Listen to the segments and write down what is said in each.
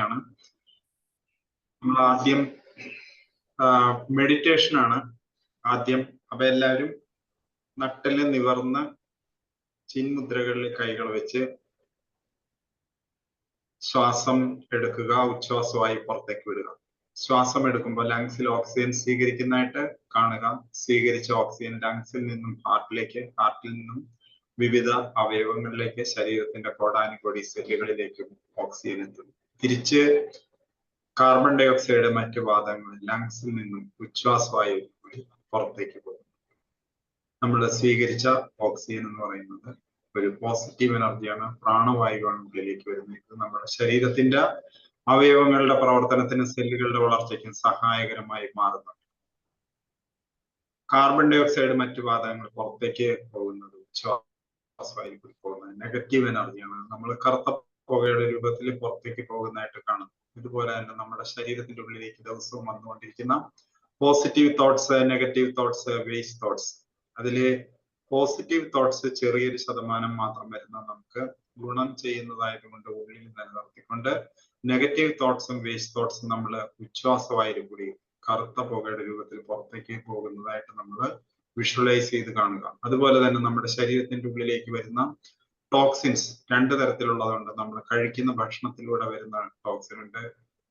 ആണ്. നമ്മൾ ആദ്യം മെഡിറ്റേഷൻ ആണ് ആദ്യം. അപ്പൊ എല്ലാവരും നട്ടെല്ല് നിവർന്ന് ചിന്മുദ്രകളിൽ കൈകൾ വെച്ച് ശ്വാസം എടുക്കുക, ഉച്ഛ്വാസമായി പുറത്തേക്ക് വിടുക. ശ്വാസം എടുക്കുമ്പോൾ ലങ്സിൽ ഓക്സിജൻ സ്വീകരിക്കുന്നതായിട്ട് കാണുക. സ്വീകരിച്ച ഓക്സിജൻ ലങ്സിൽ നിന്നും ഹാർട്ടിലേക്ക്, ഹാർട്ടിൽ നിന്നും വിവിധ അവയവങ്ങളിലേക്ക്, ശരീരത്തിന്റെ കോടാനുകോടി സെല്ലുകളിലേക്കും ഓക്സിജൻ എത്തുന്നു. തിരിച്ച് കാർബൺ ഡൈ ഓക്സൈഡ് മറ്റു വാതകങ്ങൾ ലങ്സിൽ നിന്നും ഉച്ഛ്വാസവായു പുറത്തേക്ക് പോകും. നമ്മൾ സ്വീകരിച്ച ഓക്സിജൻ എന്ന് പറയുന്നത് ഒരു പോസിറ്റീവ് എനർജിയാണ്, പ്രാണവായുവാണ് ഉള്ളിലേക്ക് വരുന്നത്. ഇത് നമ്മുടെ ശരീരത്തിന്റെ അവയവങ്ങളുടെ പ്രവർത്തനത്തിനും സെല്ലുകളുടെ വളർച്ചയ്ക്കും സഹായകരമായി മാറുന്നുണ്ട്. കാർബൺ ഡൈ ഓക്സൈഡ് മറ്റു വാതകങ്ങൾ പുറത്തേക്ക് പോകുന്നത് ഉച്ഛ്വാസവായു പോകുന്നത് നെഗറ്റീവ് എനർജിയാണ്. നമ്മൾ കറുത്ത പുകയുടെ രൂപത്തിൽ പുറത്തേക്ക് പോകുന്നതായിട്ട് കാണുന്നു. ഇതുപോലെ തന്നെ നമ്മുടെ ശരീരത്തിന്റെ ഉള്ളിലേക്ക് ദിവസവും വന്നുകൊണ്ടിരിക്കുന്ന positive thoughts, negative thoughts, waste thoughts. അതില് പോസിറ്റീവ് തോട്ട്സ് ചെറിയൊരു ശതമാനം മാത്രം വരുന്ന നമുക്ക് ഗുണം ചെയ്യുന്നതായതുകൊണ്ട് ഉള്ളിൽ നിലനിർത്തിക്കൊണ്ട് നെഗറ്റീവ് തോട്ട്സും വേസ്റ്റ് തോട്ട്സും നമ്മൾ ഉച്ഛ്വാസവായു കൂടി കറുത്ത പുകയുടെ രൂപത്തിൽ പുറത്തേക്ക് പോകുന്നതായിട്ട് നമ്മൾ വിഷ്വലൈസ് ചെയ്ത് കാണുക. അതുപോലെ തന്നെ നമ്മുടെ ശരീരത്തിന്റെ ഉള്ളിലേക്ക് വരുന്ന ടോക്സിൻസ് രണ്ട് തരത്തിലുള്ളതുണ്ട്. നമ്മൾ കഴിക്കുന്ന ഭക്ഷണത്തിലൂടെ വരുന്ന ടോക്സിൻ ഉണ്ട്,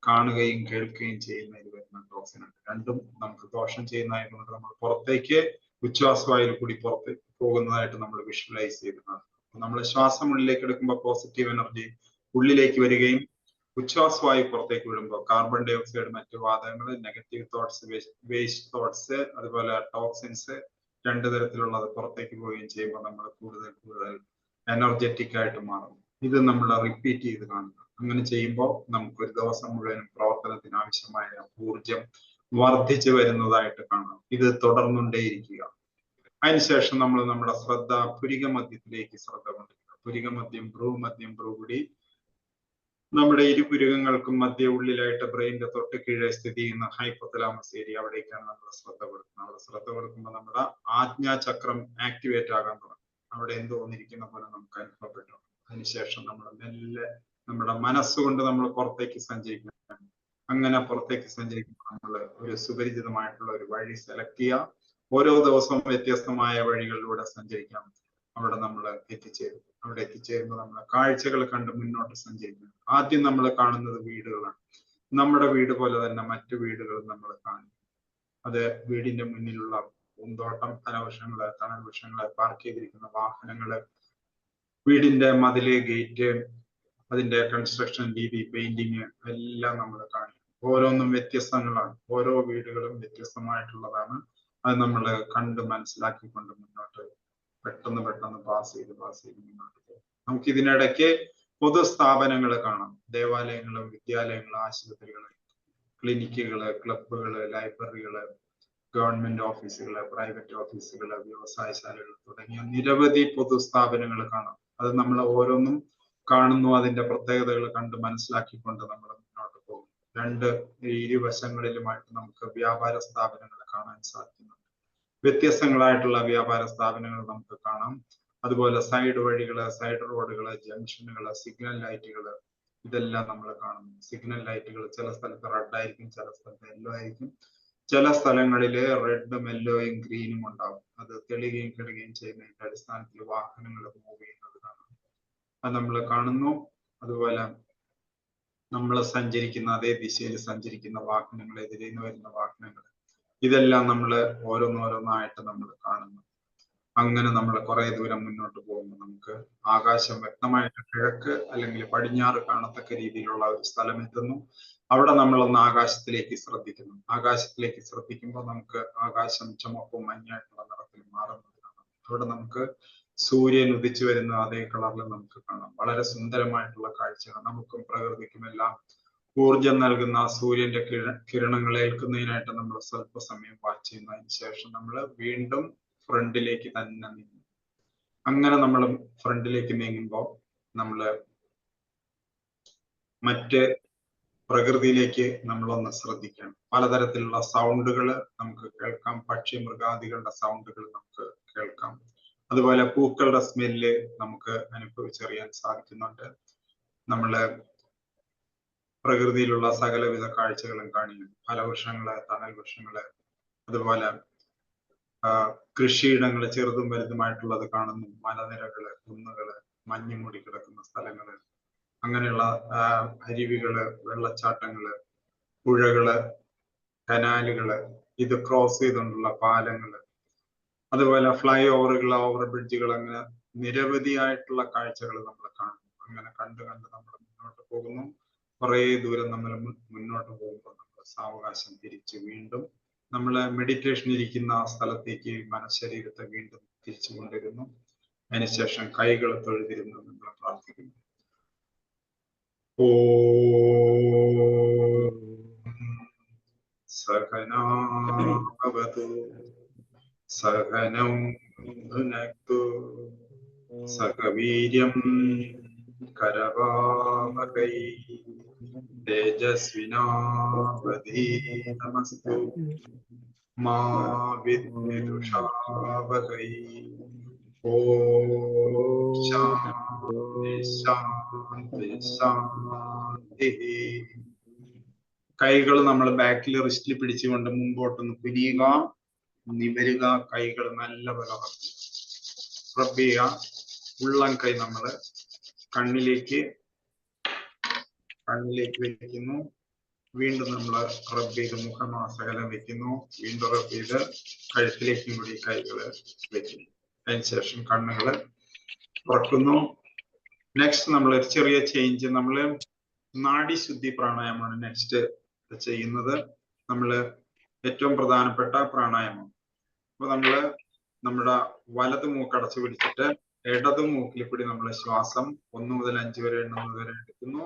കാണുകയും കേൾക്കുകയും ചെയ്യുന്നതിൽ വരുന്ന ടോക്സിൻ ഉണ്ട്. രണ്ടും നമുക്ക് ദോഷം ചെയ്യുന്നതായതുകൊണ്ട് നമ്മൾ പുറത്തേക്ക് ഉച്ഛ്വാസവായു കൂടി പുറത്തേക്ക് പോകുന്നതായിട്ട് നമ്മൾ വിഷ്വലൈസ് ചെയ്തിട്ടുണ്ട്. നമ്മൾ ശ്വാസം ഉള്ളിലേക്ക് എടുക്കുമ്പോൾ പോസിറ്റീവ് എനർജി ഉള്ളിലേക്ക് വരികയും ഉച്ഛ്വാസവായു പുറത്തേക്ക് വിടുമ്പോൾ കാർബൺ ഡൈ ഓക്സൈഡ് മറ്റു വാതകങ്ങൾ, നെഗറ്റീവ് തോട്ട്സ്, വേസ്റ്റ് തോട്ട്സ്, അതുപോലെ ടോക്സിൻസ് രണ്ടു തരത്തിലുള്ളത് പുറത്തേക്ക് പോവുകയും ചെയ്യുമ്പോൾ നമ്മൾ കൂടുതൽ എനർജറ്റിക് ആയിട്ട് മാറും. ഇത് നമ്മൾ റിപ്പീറ്റ് ചെയ്ത് കാണുക. അങ്ങനെ ചെയ്യുമ്പോൾ നമുക്ക് ഒരു ദിവസം മുഴുവനും പ്രവർത്തനത്തിന് ആവശ്യമായ ഊർജം വർദ്ധിച്ചു വരുന്നതായിട്ട് കാണാം. ഇത് തുടർന്നുകൊണ്ടേയിരിക്കുക. അതിനുശേഷം നമ്മൾ നമ്മുടെ ശ്രദ്ധ പുരികമധ്യത്തിലേക്ക് ശ്രദ്ധ കൊണ്ടിരിക്കുക. പുരികമധ്യം, ഭ്രൂമധ്യം, ഭ്രൂകുടി നമ്മുടെ ഇരുപുരുകങ്ങൾക്കും മധ്യ ഉള്ളിലായിട്ട് ബ്രെയിനിന്റെ തൊട്ട് കീഴെ സ്ഥിതി ചെയ്യുന്ന ഹൈപ്പോതലാമസ് ഏരിയ, അവിടേക്കാണ് നമ്മൾ ശ്രദ്ധ കൊടുക്കുന്നത്. അവിടെ ശ്രദ്ധ കൊടുക്കുമ്പോൾ നമ്മുടെ ആജ്ഞാചക്രം ആക്ടിവേറ്റ് ആകാൻ തുടങ്ങും. അവിടെ എന്തോ ഒന്നിരിക്കുന്ന പോലെ നമുക്ക് അനുഭവപ്പെട്ടു. അതിനുശേഷം നമ്മൾ മെല്ലെ നമ്മുടെ മനസ്സുകൊണ്ട് നമ്മൾ പുറത്തേക്ക് സഞ്ചരിക്കണം. അങ്ങനെ പുറത്തേക്ക് സഞ്ചരിക്കുമ്പോൾ നമ്മൾ ഒരു സുപരിചിതമായിട്ടുള്ള ഒരു വഴി സെലക്ട് ചെയ്യുക. ഓരോ ദിവസവും വ്യത്യസ്തമായ വഴികളിലൂടെ സഞ്ചരിക്കാം. അവിടെ നമ്മൾ എത്തിച്ചേരും. അവിടെ എത്തിച്ചേരുമ്പോൾ നമ്മൾ കാഴ്ചകൾ കണ്ട് മുന്നോട്ട് സഞ്ചരിക്കണം. ആദ്യം നമ്മൾ കാണുന്നത് വീടുകളാണ്. നമ്മുടെ വീട് പോലെ തന്നെ മറ്റു വീടുകൾ നമ്മൾ കാണും. അത് വീടിന്റെ മുന്നിലുള്ള പൂന്തോട്ടം, ഫലവൃക്ഷങ്ങള്, തണൽ വൃക്ഷങ്ങള്, പാർക്ക് ചെയ്തിരിക്കുന്ന വാഹനങ്ങള്, വീടിന്റെ മതില്, ഗേറ്റ്, അതിന്റെ കൺസ്ട്രക്ഷൻ രീതി, പെയിന്റിങ് എല്ലാം നമ്മൾ കാണും. ഓരോന്നും വ്യത്യസ്തങ്ങളാണ്. ഓരോ വീടുകളും വ്യത്യസ്തമായിട്ടുള്ളതാണ്. അത് നമ്മൾ കണ്ട് മനസ്സിലാക്കിക്കൊണ്ട് മുന്നോട്ട് പെട്ടെന്ന് പാസ് ചെയ്ത് മുന്നോട്ട് പോകും. നമുക്ക് ഇതിനിടയ്ക്ക് പൊതുസ്ഥാപനങ്ങൾ കാണാം. ദേവാലയങ്ങളും വിദ്യാലയങ്ങളും ആശുപത്രികള്, ക്ലിനിക്കുകള്, ക്ലബുകള്, ലൈബ്രറികള്, ഗവൺമെന്റ് ഓഫീസുകള്, പ്രൈവറ്റ് ഓഫീസുകള്, വ്യവസായശാലകൾ തുടങ്ങിയ നിരവധി പൊതുസ്ഥാപനങ്ങൾ കാണാം. അത് നമ്മൾ ഓരോന്നും കാണുന്നു, അതിന്റെ പ്രത്യേകതകൾ കണ്ട് മനസ്സിലാക്കിക്കൊണ്ട് നമ്മൾ മുന്നോട്ട് പോകും. ഇരുവശങ്ങളിലുമായിട്ട് നമുക്ക് വ്യാപാര സ്ഥാപനങ്ങൾ കാണാൻ സാധിക്കുന്നുണ്ട്. വ്യത്യസ്തങ്ങളായിട്ടുള്ള വ്യാപാര സ്ഥാപനങ്ങൾ നമുക്ക് കാണാം. അതുപോലെ സൈഡ് വഴികള്, സൈഡ് റോഡുകള്, ജംഗ്ഷനുകള്, സിഗ്നൽ ലൈറ്റുകള്, ഇതെല്ലാം നമ്മൾ കാണുന്നു. സിഗ്നൽ ലൈറ്റുകൾ ചില സ്ഥലത്ത് റെഡ് ആയിരിക്കും, ചില സ്ഥലത്ത് യെല്ലോ ആയിരിക്കും. ചില സ്ഥലങ്ങളില് റെഡും യെല്ലോയും ഗ്രീനും ഉണ്ടാവും. അത് തെളിയുകയും കെടുകയും ചെയ്യുന്നതിന്റെ അടിസ്ഥാനത്തിൽ വാഹനങ്ങൾ മൂവ് ചെയ്യുന്നത് കാണാം. അത് നമ്മൾ കാണുന്നു. അതുപോലെ നമ്മൾ സഞ്ചരിക്കുന്ന അതേ ദിശയിൽ സഞ്ചരിക്കുന്ന വാഹനങ്ങൾ, എതിരെ നിന്ന് വരുന്ന വാഹനങ്ങൾ, ഇതെല്ലാം നമ്മൾ ഓരോന്നോരോന്നായിട്ട് നമ്മൾ കാണുന്നു. അങ്ങനെ നമ്മൾ കുറെ ദൂരം മുന്നോട്ട് പോകുമ്പോൾ നമുക്ക് ആകാശം വ്യക്തമായിട്ട് കിഴക്ക് അല്ലെങ്കിൽ പടിഞ്ഞാറ് കാണത്തക്ക രീതിയിലുള്ള ഒരു സ്ഥലം എത്തുന്നു. അവിടെ നമ്മളൊന്ന് ആകാശത്തിലേക്ക് ശ്രദ്ധിക്കുന്നു. ആകാശത്തിലേക്ക് ശ്രദ്ധിക്കുമ്പോൾ നമുക്ക് ആകാശം ചുമപ്പും മഞ്ഞായിട്ടുള്ള നിറത്തിൽ മാറുന്നതാണ്. അവിടെ നമുക്ക് സൂര്യൻ ഉദിച്ചു വരുന്ന അതേ കളറിൽ നമുക്ക് കാണാം. വളരെ സുന്ദരമായിട്ടുള്ള കാഴ്ചകൾ. നമുക്കും പ്രകൃതിക്കും എല്ലാം ഊർജം നൽകുന്ന സൂര്യന്റെ കിരണങ്ങൾ ഏൽക്കുന്നതിനായിട്ട് നമ്മൾ സ്വല്പസമയം വാച്ച് ചെയ്യുന്നതിന് ശേഷം നമ്മൾ വീണ്ടും ഫ്രണ്ടിലേക്ക് തന്നെ നീങ്ങും. അങ്ങനെ നമ്മൾ ഫ്രണ്ടിലേക്ക് നീങ്ങുമ്പോൾ നമ്മള് മറ്റ് പ്രകൃതിയിലേക്ക് നമ്മളൊന്ന് ശ്രദ്ധിക്കണം. പലതരത്തിലുള്ള സൗണ്ടുകൾ നമുക്ക് കേൾക്കാം. പക്ഷി മൃഗാദികളുടെ സൗണ്ടുകൾ നമുക്ക് കേൾക്കാം. അതുപോലെ പൂക്കളുടെ സ്മെല്ല് നമുക്ക് അനുഭവിച്ചറിയാൻ സാധിക്കുന്നുണ്ട്. നമ്മള് പ്രകൃതിയിലുള്ള സകലവിധ കാഴ്ചകളും കാണിക്കും. ഫലവൃക്ഷങ്ങള്, തണൽ വൃക്ഷങ്ങള്, അതുപോലെ കൃഷിയിടങ്ങള് ചെറുതും വലുതുമായിട്ടുള്ളത് കാണുന്നു. മലനിരകള്, കുന്നുകള്, മഞ്ഞ് മൂടി കിടക്കുന്ന സ്ഥലങ്ങള്, അങ്ങനെയുള്ള അരുവികള്, വെള്ളച്ചാട്ടങ്ങള്, പുഴകള്, കനാലുകള്, ഇത് ക്രോസ് ചെയ്തുകൊണ്ടുള്ള പാലങ്ങള്, അതുപോലെ ഫ്ലൈ ഓവറുകൾ, ഓവർ ബ്രിഡ്ജുകൾ, അങ്ങനെ നിരവധിയായിട്ടുള്ള കാഴ്ചകൾ നമ്മൾ കാണുന്നു. അങ്ങനെ കണ്ട് നമ്മൾ മുന്നോട്ട് പോകുന്നു. കുറേ ദൂരം നമ്മൾ മുന്നോട്ട് പോകുമ്പോൾ നമ്മൾ സാവകാശം തിരിച്ച് വീണ്ടും നമ്മൾ മെഡിറ്റേഷൻ ഇരിക്കുന്ന ആ സ്ഥലത്തേക്ക് മനഃശരീരത്തെ വീണ്ടും തിരിച്ചു കൊണ്ടിരുന്നു. അതിനുശേഷം കൈകൾ തൊഴുതിരുന്നു നമ്മൾ പ്രാർത്ഥിക്കുന്നു. ഓം സകനാവതു സകനം ഭുനക്തു സകവീര്യം കരവാവഹൈ തേജസ്വിനാവധീതമസ്തു മാ വിദ്വിഷാവഹൈ. ഓം ശാന്തി ശാന്തി ശാന്തി. കൈകൾ നമ്മൾ ബാക്കിൽ റിസ്റ്റിൽ പിടിച്ചുകൊണ്ട് മുമ്പോട്ടൊന്ന് കുനിയുക, നിവരുക. കൈകൾ നല്ലപോലെ റബ്ബ് ചെയ്യുക. ഉള്ളം കൈ നമ്മൾ കണ്ണിലേക്ക് വെക്കുന്നു. വീണ്ടും നമ്മൾ റബ്ബ് ചെയ്ത് മുഖമാസകലം വെക്കുന്നു. വീണ്ടും റബ്ബ് ചെയ്ത് കഴുത്തിലേക്കും കൂടി കൈകൾ വെക്കുന്നു. അതിനുശേഷം കണ്ണുകൾ തുറക്കുന്നു. നെക്സ്റ്റ് നമ്മൾ ഒരു ചെറിയ ചേഞ്ച്, നമ്മൾ നാഡിശുദ്ധി പ്രാണായാമമാണ് നെക്സ്റ്റ് ചെയ്യുന്നത്. നമ്മൾ ഏറ്റവും പ്രധാനപ്പെട്ട പ്രാണായാമം. അപ്പൊ നമ്മള് നമ്മുടെ വലത് മൂക്ക് അടച്ചു പിടിച്ചിട്ട് ഇടത് മൂക്കിൽ കൂടി നമ്മൾ ശ്വാസം 1 മുതൽ 5 വരെ എണ്ണുന്നത് വരെ എടുക്കുന്നു.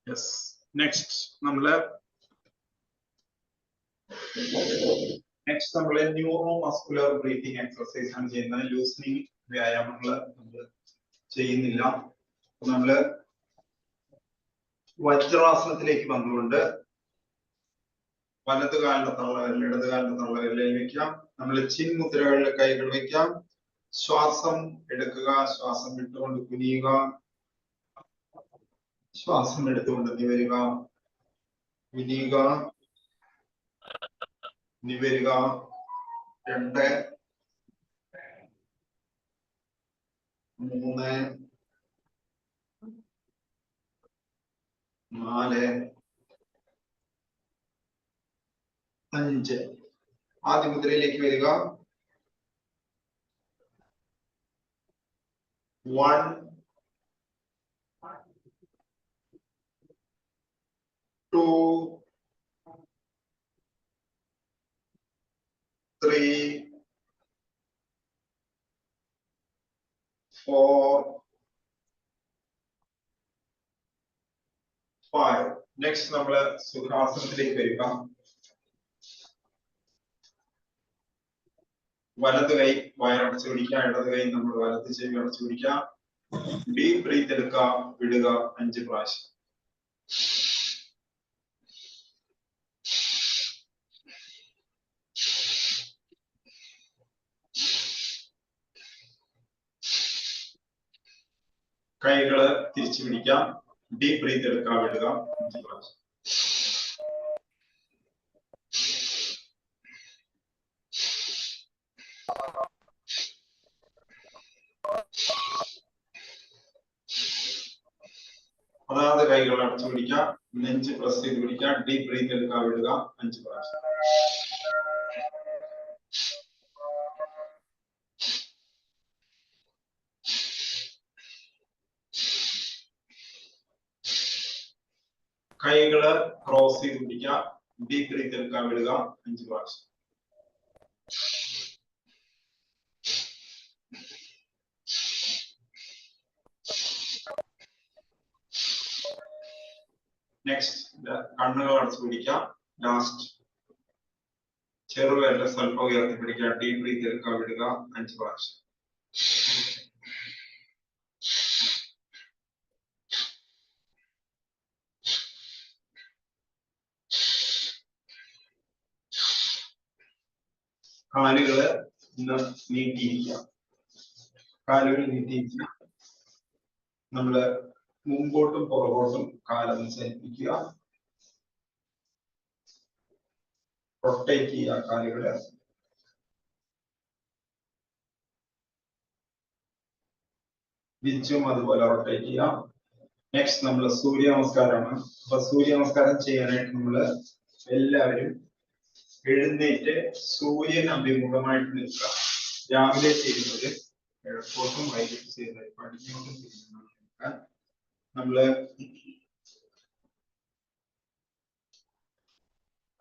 യെസ്. നെക്സ്റ്റ് നമ്മള് ന്യൂറോ മസ്കുലർ ബ്രീത്തിങ് എക്സർസൈസ് ആണ് ചെയ്യുന്നത്. ലൂസനിങ് വ്യായാമങ്ങൾ നമ്മൾ ചെയ്യുന്നില്ല. നമ്മള് വജ്രാസനത്തിലേക്ക് വന്നുകൊണ്ട് വലത് കാലിന്റെ തള്ളവിരൽ ഇടത് കാലിന്റെ തള്ളവിരലിൽ വെക്കാം. നമ്മൾ ചിൻമുദ്രകളിൽ കൈകൾ വെക്കാം. ശ്വാസം എടുക്കുക, ശ്വാസം വിട്ടുകൊണ്ട് കുനിയുക, ശ്വാസം എടുത്തുകൊണ്ട് നിവരുക, കുനിയുക, നിവരുക. 2 3 4 5. ആദ്യ മുദ്രയിലേക്ക് വരിക. 1 2 3 4 5. നെക്സ്റ്റ് നമ്മള് സുഖാസനത്തിലേക്ക് വരിക. വലത് കൈ വയറടച്ച് പിടിക്കുക, ഇടത് കൈ നമ്മൾ വലത് ചെവി അടച്ചു പിടിക്കുക. ഡീപ് ബ്രീത്ത് എടുക്കുക, വിടുക 5 പ്രാവശ്യം. കൈകള് തിരിച്ചു പിടിക്കാം. ഡീപ് ബ്രീത്ത് എടുക്കുക, വിടുക 5 പ്രാവശ്യം. അതായത് കൈകൾ അടച്ചു പിടിക്കുക, നെഞ്ച് പ്രസ് ചെയ്ത് പിടിക്കുക, ഡീപ് ബ്രീത്ത് എടുക്കുക, വിടുക 5 പ്രാവശ്യം. കൈകള് ക്രോസ് ചെയ്ത് പിടിക്കുക, ഡീപ് ബ്രീത്ത് എടുക്കുക, വിടുക 5 പ്രാവശ്യം. നെക്സ്റ്റ് കണ്ണുകൾ അടച്ചു പിടിക്കാം. ലാസ്റ്റ് ചെറുവിരൽ സ്വല്പം ഉയർത്തി പിടിക്കുക, ഡീപ് ബ്രീത്ത് എടുക്കുക, വിടുക 5 പ്രാവശ്യം. കാലുകള് നീട്ടിയിരിക്കുക, കാലുകൾ നീട്ടിയിരിക്കുക. നമ്മള് മുമ്പോട്ടും പുറകോട്ടും കാലൊന്ന് ചലിപ്പിക്കുക, റൊട്ടേറ്റ് ചെയ്യുക കാലുകള്. തിരിച്ചും അതുപോലെ റൊട്ടേറ്റ് ചെയ്യാം. നെക്സ്റ്റ് നമ്മൾ സൂര്യ നമസ്കാരമാണ്. അപ്പൊ സൂര്യ നമസ്കാരം ചെയ്യാനായിട്ട് നമ്മള് എല്ലാവരും എഴുന്നേറ്റ് സൂര്യൻ അഭിമുഖമായിട്ട് നിൽക്കുക. രാവിലെ ചെയ്യുന്നത് കിഴക്കോട്ടും വൈകിട്ട് ചെയ്യുന്നത് പടിഞ്ഞോട്ടും ചെയ്യുന്ന നമ്മള്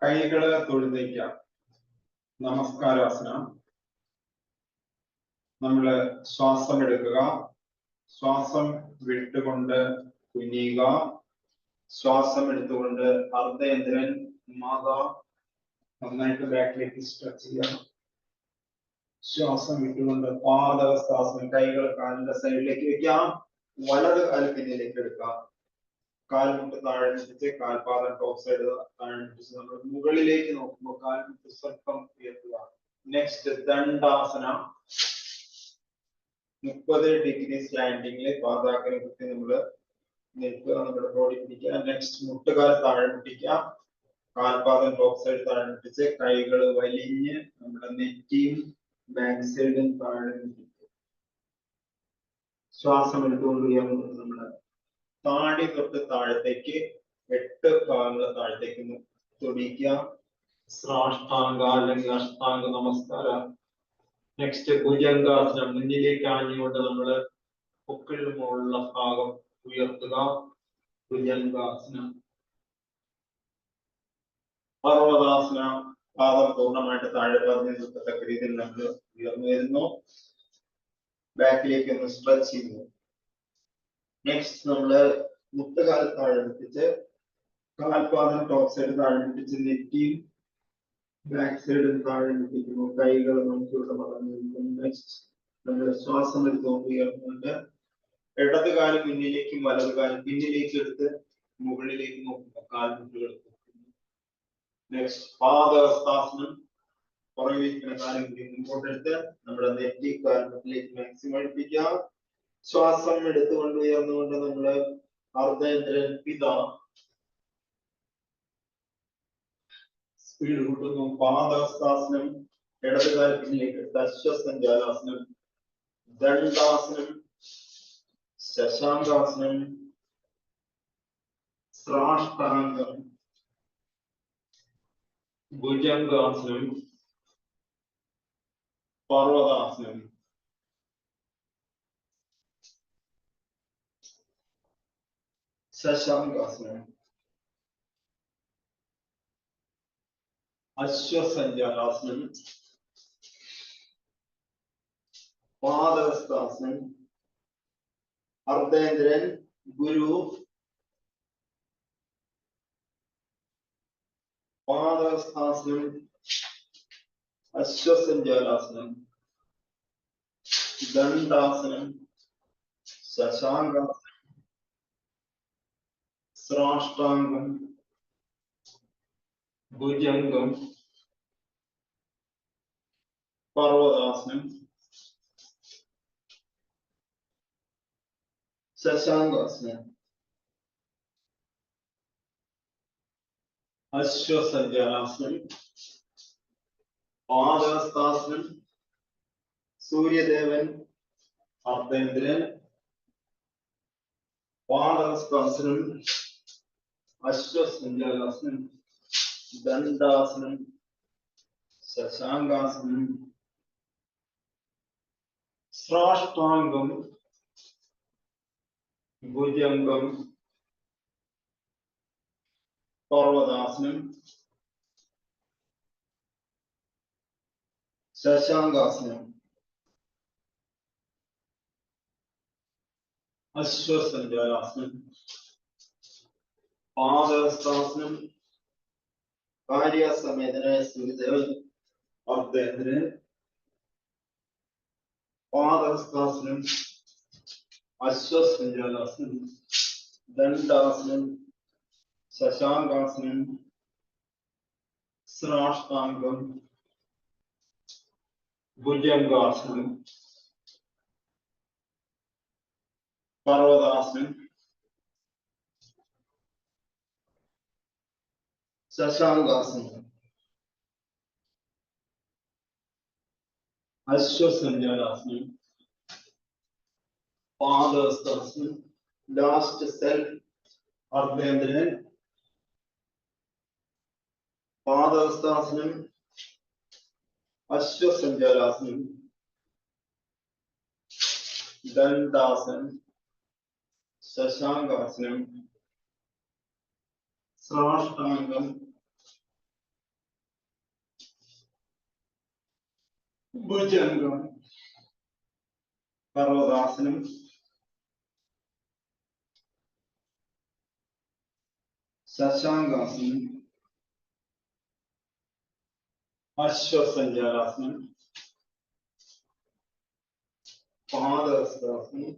കൈകള് തൊഴുതേക്കാം. നമസ്കാരാസനം. നമ്മള് ശ്വാസം എടുക്കുക, ശ്വാസം വിട്ടുകൊണ്ട് കുനിയുക, ശ്വാസം എടുത്തുകൊണ്ട് അർദ്ധചന്ദ്രൻ മാതാ നന്നായിട്ട് ബാക്കിലേക്ക് സ്ട്രെച്ച് ചെയ്യുക. ശ്വാസം വിട്ടുകൊണ്ട് പാദഹസ്താസനം. കൈകൾ കാലിന്റെ സൈഡിലേക്ക് വെക്കാം, വലത് കാല് പിന്നിലേക്ക് എടുക്കാം. കാൽമുട്ട് താഴെ പിടിച്ച് കാൽപാദം ടോപ്പ് സൈഡ് താഴെ പിടിച്ച് നമ്മൾ മുകളിലേക്ക് നോക്കുമ്പോൾ കാൽമുട്ട് സ്വല്പം ഉയർത്തുക. നെക്സ്റ്റ് ദണ്ഡാസന. 30 ഡിഗ്രി സ്റ്റാൻഡിങ്ങില് പാദാഗ്രം കുത്തി നമ്മള് നിൽക്കുക, നമ്മുടെ ബോഡി പിടിക്കുക. നെക്സ്റ്റ് മുട്ടുകാൽ താഴെ പിടിക്കുക, കാൽപാദം ടോപ്പ് സൈഡ് താഴെ പിടിച്ച് കൈകൾ വലിഞ്ഞ് നമ്മുടെ നെറ്റിയും ബാക്ക് സൈഡും താഴെ പിടിക്കുക. ശ്വാസം എടുത്തുകൊണ്ട് ഉയർന്നുകൊണ്ട് നമ്മുടെ താടി തൊട്ട് താഴത്തേക്ക് 8 ഭാഗങ്ങൾ താഴത്തേക്ക് തൊടിക്കുക. സാഷ്ടാംഗ അല്ലെങ്കിൽ അഷ്ടാംഗ നമസ്കാരം. നെക്സ്റ്റ് ഭുജംഗാസനം. മുന്നിലേക്ക് ആഞ്ഞുകൊണ്ട് നമ്മള് പൊക്കിളിന് മുകളിലുള്ള ഭാഗം ഉയർത്തുക, ഭുജംഗാസനം. പർവ്വതാസനം. പാദം പൂർണ്ണമായിട്ട് താഴെ പറഞ്ഞ് നിൽക്കത്തക്ക രീതിയിൽ നമ്മൾ ഉയർന്നു വരുന്നു, ബാക്കിലേക്ക് ഒന്ന് സ്ട്രെച്ച് ചെയ്യുന്നു. നെക്സ്റ്റ് നമ്മള് മുട്ടുകാൽ താഴെ പിടിച്ച് കാൽപാദം ടോപ്പ് സൈഡ് താഴെ പിടിച്ച് നെറ്റിയും ബാക്ക് സൈഡും താഴെ പിടിക്കുന്നു. കൈകൾ നമുക്കിവിടെ വളർന്നു നിൽക്കുന്നു. നെക്സ്റ്റ് നമ്മൾ ശ്വാസം എടുത്തുകൊണ്ട് ഉയർന്നുകൊണ്ട് ഇടത് കാല് മുന്നിലേക്കും വലത് കാല് പിന്നിലേക്ക് എടുത്ത് മുകളിലേക്ക് നോക്കുമ്പോൾ കാൽമുട്ടുകൾ. നെക്സ്റ്റ് പാദഹസ്താസനം. പുറകിലിരിക്കുന്ന കാലം കൂടി മുമ്പോട്ടെടുത്ത് നമ്മുടെ നെറ്റി കാൽമുട്ടിലേക്ക് മാക്സിമം അടുപ്പിക്കുക. ശ്വാസം എടുത്തുകൊണ്ട് ഉയർന്നുകൊണ്ട് നമ്മള് അർദ്ധചന്ദ്രൻ പിത സ്പീഡ് കൂട്ടുന്നു. പാദഹസ്താസനം. ഇടത് കാലത്തിലേക്ക് എടുത്ത് അശ്വസഞ്ചാലാസനം. ദണ്ഡാസനം, ശശാങ്കാസനം, സാഷ്ടാംഗം, ഭുജംഗാസനം, പർവ്വതാസനം. ശശാങ്കാസനം, അശ്വസഞ്ചാലാസനം, പാദഹസ്താസനം, അർദ്ധചന്ദ്രൻ, ഗുരു, പാദഹസ്താസനം, അശ്വസഞ്ചാലാസനം, ദണ്ഡാസനം, ശശാങ്കാസനം, സാഷ്ടാംഗം, ഭുജംഗം, പർവതാസനം, ശശാങ്കാസനം, അശ്വസഞ്ചാരാസനം, പാദഹസ്താസനം, സൂര്യദേവൻ, അർദ്ധേന്ദ്രൻ, പാദഹസ്താസനം, അശ്വസഞ്ചാരാസനം, ദണ്ഡാസനം, ശശാങ്കാസനം, സാഷ്ടാംഗം, ഭുജംഗം, പർവതാസനം, ശശാങ്കാസനം, അശ്വസഞ്ചാരാസനം, പാദഹസ്താസനം, കാര്യസമേതനായ സൂര്യദേവൻ, അർദ്ധേന്ദ്രൻ, പാദഹസ്താസനം, അശ്വസഞ്ചാരാസനം, ദണ്ഡാസനം, ശശാങ്കാസനം, സാഷ്ടാംഗം, ഭുജംഗാസനം, പർവതാസനം, ശശാങ്കാസനം, അശ്വസഞ്ചാരാസനം, പാദഹസ്താസനം, ലാസ്റ്റ് സെൽഫ്, അർദ്ധേന്ദ്രൻ, പാദഹസ്താസനം, അശ്വസഞ്ചാരാസനം, ദണ്ഡാസനം, ശശാങ്കാസനം, സാഷ്ടാംഗം, ഭുജംഗം, പർവതാസനം, ശശാങ്കാസനം, അശ്വസഞ്ചാരാസനം, പാദഹസ്താസനം,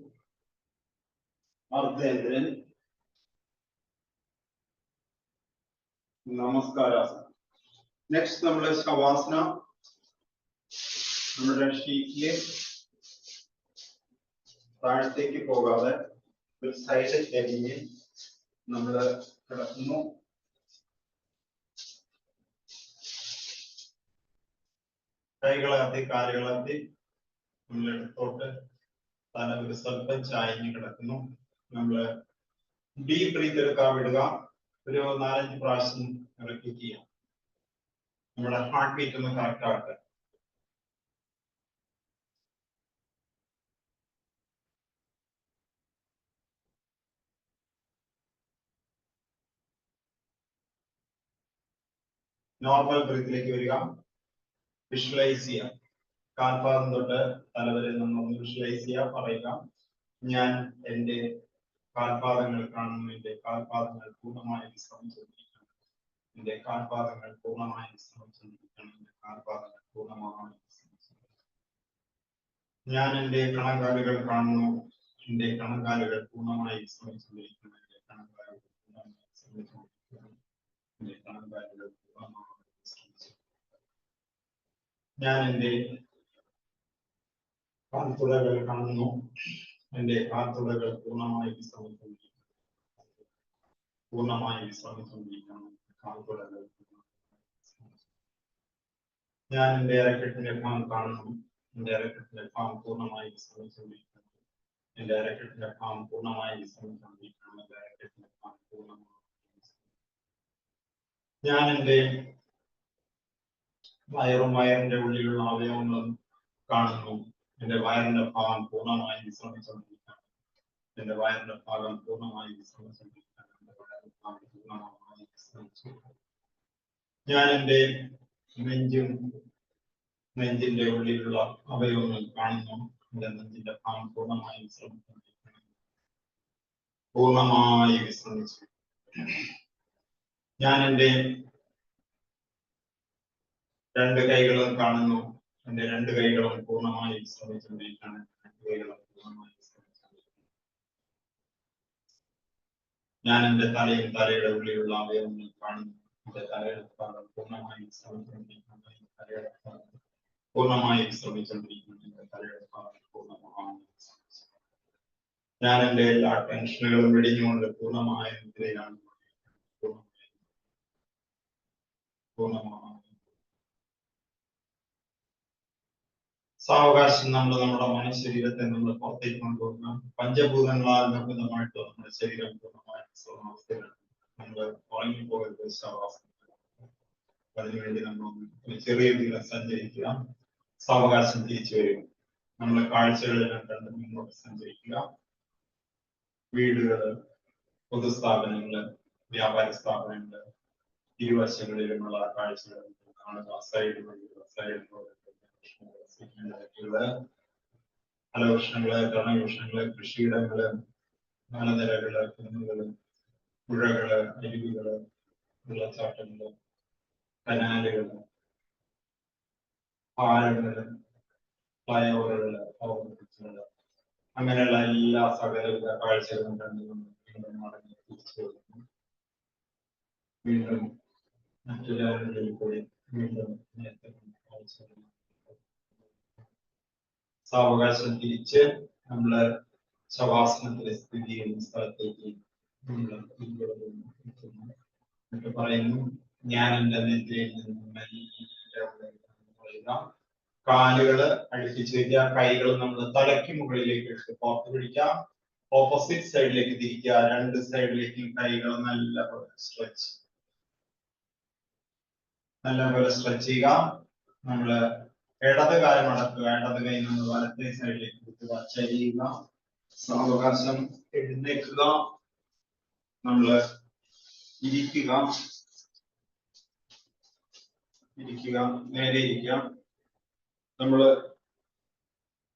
അർദ്ധേന്ദ്രൻ, നമസ്കാരാസനം. നെക്സ്റ്റ് നമ്മള് ശവാസന. നമ്മുടെ ഷീറ്റില് താഴത്തേക്ക് പോകാതെ ഒരു സൈഡ് ചെരിഞ്ഞ് നമ്മള് കിടക്കുന്നു. കൈകളകത്തി കാലുകളകത്തി നമ്മളെടുത്തോട്ട് തല ഒരു സ്വല്പം ചായഞ്ഞ് കിടക്കുന്നു. നമ്മള് ഡീപ് ബ്രീത്ത് എടുക്കാൻ വിടുക. ഒരു 4-5 പ്രാവശ്യം റിപ്പീറ്റ് ചെയ്യാം. നമ്മുടെ ഹാർട്ട് ബീറ്റ് ഒന്ന് കറക്റ്റ് ആകട്ടെ. നോർമൽ ബ്രീത്തിലേക്ക് വരിക. വിഷ്വലൈസ് ചെയ്യുക. കാൽപാദം തൊട്ട് തലവരെ നമ്മൾ വിഷ്വലൈസ് ചെയ്യുക. പറയുക, ഞാൻ എൻ്റെ കാൽപാദങ്ങൾ കാണുന്നു. എൻ്റെ കാൽപാദങ്ങൾ പൂർണ്ണമായി വിശ്രമിച്ചുകൊണ്ടിരിക്കണം. എൻ്റെ കാൽപാദങ്ങൾ പൂർണ്ണമായി വിശ്രമിച്ചുകൊണ്ടിരിക്കണം. എൻ്റെ കാൽപാദങ്ങൾ പൂർണ്ണമായി വിശ്രമിച്ചുകൊണ്ടിരിക്കണം. ഞാൻ എൻ്റെ കണങ്കാലുകൾ കാണുന്നു. എൻ്റെ കണങ്കാലുകൾ പൂർണ്ണമായി വിശ്രമിച്ചുകൊണ്ടിരിക്കണം. എൻ്റെ കണങ്കാലുകൾ പൂർണ്ണമായി വിശ്രമിച്ചുകൊണ്ടിരിക്കണം. എൻ്റെ കണങ്കാലുകൾ പൂർണ്ണമായി വിശ്രമിച്ചുകൊണ്ടിരിക്കണം. ഞാൻ എൻ്റെ കാൽത്തുടകൾ കാണുന്നു. എൻ്റെ കാൽത്തുടകൾ പൂർണ്ണമായി വിശ്രമിച്ചുകൊണ്ടിരിക്കണം. പൂർണ്ണമായി വിശ്രമിച്ചുകൊണ്ടിരിക്കണം. കാൽത്തുടകൾ. ഞാൻ എൻ്റെ അരക്കെട്ടിന്റെ ഭാഗം കാണുന്നു. എൻ്റെ അരക്കെട്ടിന്റെ ഭാഗം പൂർണ്ണമായി വിശ്രമിച്ചുകൊണ്ടിരിക്കണം. എൻ്റെ അരക്കെട്ടിന്റെ ഭാഗം പൂർണ്ണമായി വിശ്രമിച്ചുകൊണ്ടിരിക്കണം. എൻ്റെ അരക്കെട്ടിന്റെ ഭാഗം പൂർണ്ണമായി. ഞാൻ എൻ്റെ വയറും വയറിന്റെ ഉള്ളിലുള്ള അവയവങ്ങളും കാണുന്നു. എൻ്റെ വയറിന്റെ ഭാഗം പൂർണ്ണമായി വിശ്രമിച്ചുകൊണ്ടിരിക്കണം. എൻ്റെ വയറിന്റെ ഭാഗം പൂർണ്ണമായി വിശ്രമിച്ചുകൊണ്ടിരിക്കണം. എൻ്റെ വയറിന്റെ ഭാഗം പൂർണ്ണമായി വിശ്രമിച്ചുകൊണ്ടിരിക്കണം. ഞാൻ എൻ്റെ നെഞ്ചിന്റെ ഉള്ളിലുള്ള അവയവങ്ങൾ കാണുന്നു. എൻ്റെ നെഞ്ചിന്റെ ഭാഗം പൂർണ്ണമായി വിശ്രമിച്ചുകൊണ്ടിരിക്കണം. പൂർണ്ണമായി വിശ്രമിച്ചു. ഞാൻ എൻ്റെ 2 കൈകളും കാണുന്നു. എന്റെ രണ്ട് കൈകളും പൂർണ്ണമായി വിശ്രമിച്ചുകൊണ്ടിരിക്കുകയാണ്. രണ്ട് കൈകളും പൂർണ്ണമായി വിശ്രമിച്ചുകൊണ്ടിരിക്കുകയാണ്. ഞാൻ എന്റെ തലയും തലയുടെ ഉള്ളിലുള്ള അവയവങ്ങൾ കാണുന്നു. എന്റെ തലയുടെ ഭാഗം പൂർണ്ണമായി വിശ്രമിച്ചുകൊണ്ടിരിക്കുന്നു. തലയുടെ ഭാഗം പൂർണ്ണമായി വിശ്രമിച്ചുകൊണ്ടിരിക്കുന്നു. എന്റെ തലയുടെ ഭാഗം പൂർണ്ണമായി ഞാൻ എന്റെ എല്ലാ ടെൻഷനുകളും വെടിഞ്ഞുകൊണ്ട് പൂർണ്ണമായ നിദ്രയിലാണ്. പൂർണ്ണമായി സാവകാശം നമ്മൾ നമ്മുടെ മനഃശരീരത്തെ നമ്മൾ പുറത്തേക്ക് കൊണ്ടുപോകണം. പഞ്ചഭൂതങ്ങളാൽ നിർമ്മിതമായിട്ട് നമ്മുടെ ശരീരം പൂർണ്ണമായ അവസ്ഥയിലാണ്. നമ്മൾ ഉറങ്ങിപ്പോകരുത് ശവാസം. അതിനുവേണ്ടി നമ്മൾ ചെറിയ ദൂരം സഞ്ചരിക്കുക. സാവകാശം തിരിച്ചു വരിക. നമ്മളെ കാഴ്ചകളിലും കണ്ട് മുന്നോട്ട് സഞ്ചരിക്കുക. വീടുകള്, പൊതുസ്ഥാപനങ്ങള്, വ്യാപാര സ്ഥാപനങ്ങള്, ഇരുവശങ്ങളിലുമുള്ള കാഴ്ചകൾ കാണുക. ഫലവൃക്ഷങ്ങള്, കർണവൃക്ഷങ്ങള്, കൃഷിയിടങ്ങള്, മലനിരകള്, കുന്നുകള്, പുഴകള്, അരുവികള്, വെള്ളച്ചാട്ടങ്ങള്, കനാലുകള്, പാലങ്ങള്, ഫ്ലൈഓവറുകള്, ഓവർബ്രിഡ്ജുകള്, അങ്ങനെയുള്ള എല്ലാ സകലവിധ കാഴ്ചകളും കണ്ടുകൊണ്ട് വീണ്ടും മടങ്ങി തിരിച്ചു വരുന്നു. വീണ്ടും മറ്റു രാജ്യങ്ങളിൽ പോയി വീണ്ടും നേരത്തെ കാഴ്ചകൾ സാവകാശം തിരിച്ച് നമ്മള് ശവാസനത്തിലെ സ്ഥിതി ചെയ്യുന്ന സ്ഥലത്തേക്ക് എന്നിട്ട് പറയുന്നു, ഞാൻ എന്റെ നെറ്റിയിൽ നിന്നും മെല്ലെ കാലുകള് അടുപ്പിച്ച് വയ്ക്കുക. കൈകൾ നമ്മൾ തലയ്ക്ക് മുകളിലേക്ക് എടുത്ത് പുറത്ത് പിടിക്കാം. ഓപ്പോസിറ്റ് സൈഡിലേക്ക് തിരിക്കുക. രണ്ട് സൈഡിലേക്കും കൈകൾ നല്ലപോലെ സ്ട്രെച്ച് ചെയ്യുക. നമ്മള് ഇടത് കാലം മടക്കുക. ഇടത് കൈ നമ്മൾ വലത്തെ സൈഡിലേക്ക് കുത്തുക. ചരിയുക. സാവകാശം എഴുന്നേൽക്കുക. നമ്മള് ഇരിക്കുക. നേരെ ഇരിക്കുക. നമ്മള്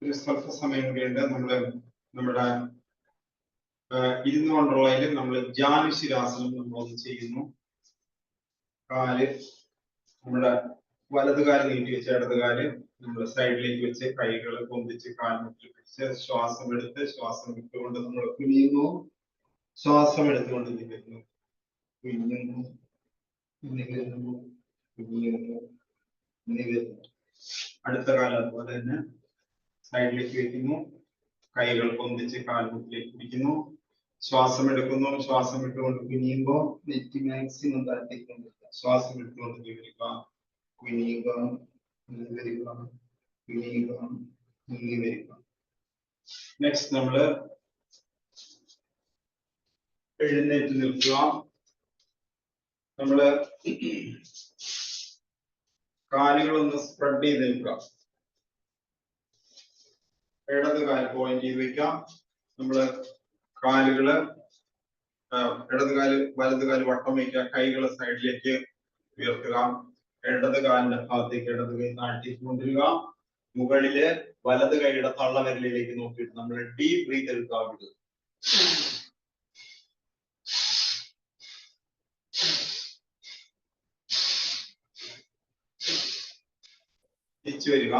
ഒരു സ്വല്പ സമയം കൂടിയുണ്ട്. നമ്മുടെ ഇരുന്നുകൊണ്ടുള്ളതിൽ നമ്മൾ ജാനുശിരാസനം നമ്മളൊന്ന് ചെയ്യുന്നു. കാല് നമ്മുടെ വലത് കാല് നീട്ടി വെച്ച് ഇടത് കാല് നമ്മൾ സൈഡിലേക്ക് വെച്ച് കൈകൾ പൊന്തിച്ച് കാൽമുട്ടിൽ വെച്ച് ശ്വാസം വിട്ടുകൊണ്ട് നമ്മൾ കുനിയുന്നു. ശ്വാസം എടുത്തുകൊണ്ട് നിൽക്കുന്നു. അടുത്ത കാലം അതുപോലെ തന്നെ സൈഡിലേക്ക് വെക്കുന്നു. കൈകൾ പൊന്തിച്ച് കാൽമുട്ടിലേക്ക് പിടിക്കുന്നു. ശ്വാസം എടുക്കുന്നു. ശ്വാസം വിട്ടുകൊണ്ട് കുനിയുമ്പോൾ നെറ്റി മാക്സിമം താഴ്ത്തിക്കൊണ്ടിരിക്കുക. ശ്വാസം എടുത്തുകൊണ്ട് വരിക. കുനിയുക, വരിക, കുനിയുക, വരിക. നെക്സ്റ്റ് നമ്മള് എഴുന്നേറ്റ് നിൽക്കുക. നമ്മള് കാലുകളൊന്ന് സ്പ്രെഡ് ചെയ്ത് നിൽക്കുക. ഇടത് കാല് പോയിന്റ് ചെയ്ത് വെക്കാം. നമ്മള് കാലുകള് ഇടത് കാല് വലത് കാല് വട്ടം വയ്ക്കുക. കൈകള് സൈഡിലേക്ക് ഉയർത്തുക. ഇടത് കാലിന്റെ ഭാഗത്തേക്ക് ഇടത് കൈ താഴ്ത്തിക്ക് കൊണ്ടുവരിക. മുകളില് വലത് കൈയുടെ തള്ളവിരലിലേക്ക് നോക്കിയിട്ട് നമ്മൾ ഡീപ് ബ്രീത്ത് എടുക്കുക. വിടുക. തിരിച്ചു വരിക.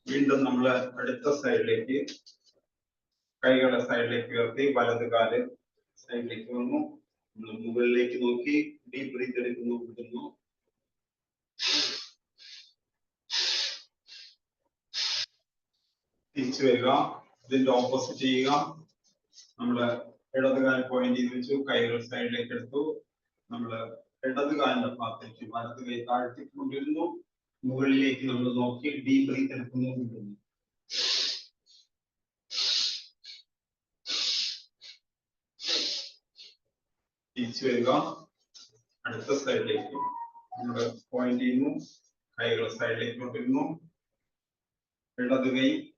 വീണ്ടും നമ്മൾ അടുത്ത സൈഡിലേക്ക് കൈകളെ സൈഡിലേക്ക് ഉയർത്തി വലത് കാല് സൈഡിലേക്ക് വന്നു. നമ്മൾ മുകളിലേക്ക് നോക്കി ഡീപ് ബ്രീത്ത് എടുക്കുന്നു. വിടുന്നു. തിരിച്ചു വരിക. ഇതിന്റെ ഓപ്പോസിറ്റ് ചെയ്യുക. നമ്മള് ഇടത് കാല് പോയിന്റ് ചെയ്ത് വെച്ചു. കൈകൾ സൈഡിലേക്ക് എടുത്തു. നമ്മള് ഇടത് കാലിന്റെ ഭാഗത്തേക്ക് വലത് കൈ താഴ്ത്തിക്കൊണ്ടിരുന്നു. മുകളിലേക്ക് നമ്മൾ നോക്കി ഡീപ് ബ്രീത്ത് എടുക്കുന്നു. വിടുന്നു. തിരിച്ചു വരിക. അടുത്ത സൈഡിലേക്ക് നമ്മൾ പോയിന്റ് ചെയ്യുന്നു. കൈകൾ സൈഡിലേക്ക് കൊണ്ടിരുന്നു. ഇടത് കൈ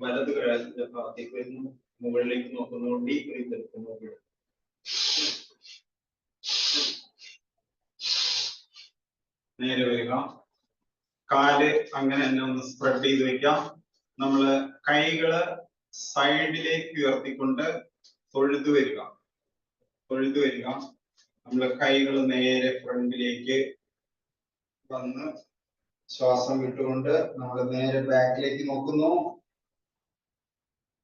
വലത് കൈയുടെ ഭാഗത്തേക്ക് വരുന്നു. മുകളിലേക്ക് നോക്കുന്നു. ഡീപ് ബ്രീത്ത് എടുക്കുന്നു. നേരെ വരിക. കാല് അങ്ങനെ തന്നെ ഒന്ന് സ്പ്രെഡ് ചെയ്ത് വെക്കാം. നമ്മള് കൈകള് സൈഡിലേക്ക് ഉയർത്തിക്കൊണ്ട് തൊഴുതു വരിക. നമ്മള് കൈകൾ നേരെ ഫ്രണ്ടിലേക്ക് വന്ന് ശ്വാസം വിട്ടുകൊണ്ട് നമ്മൾ നേരെ ബാക്കിലേക്ക് നോക്കുന്നു.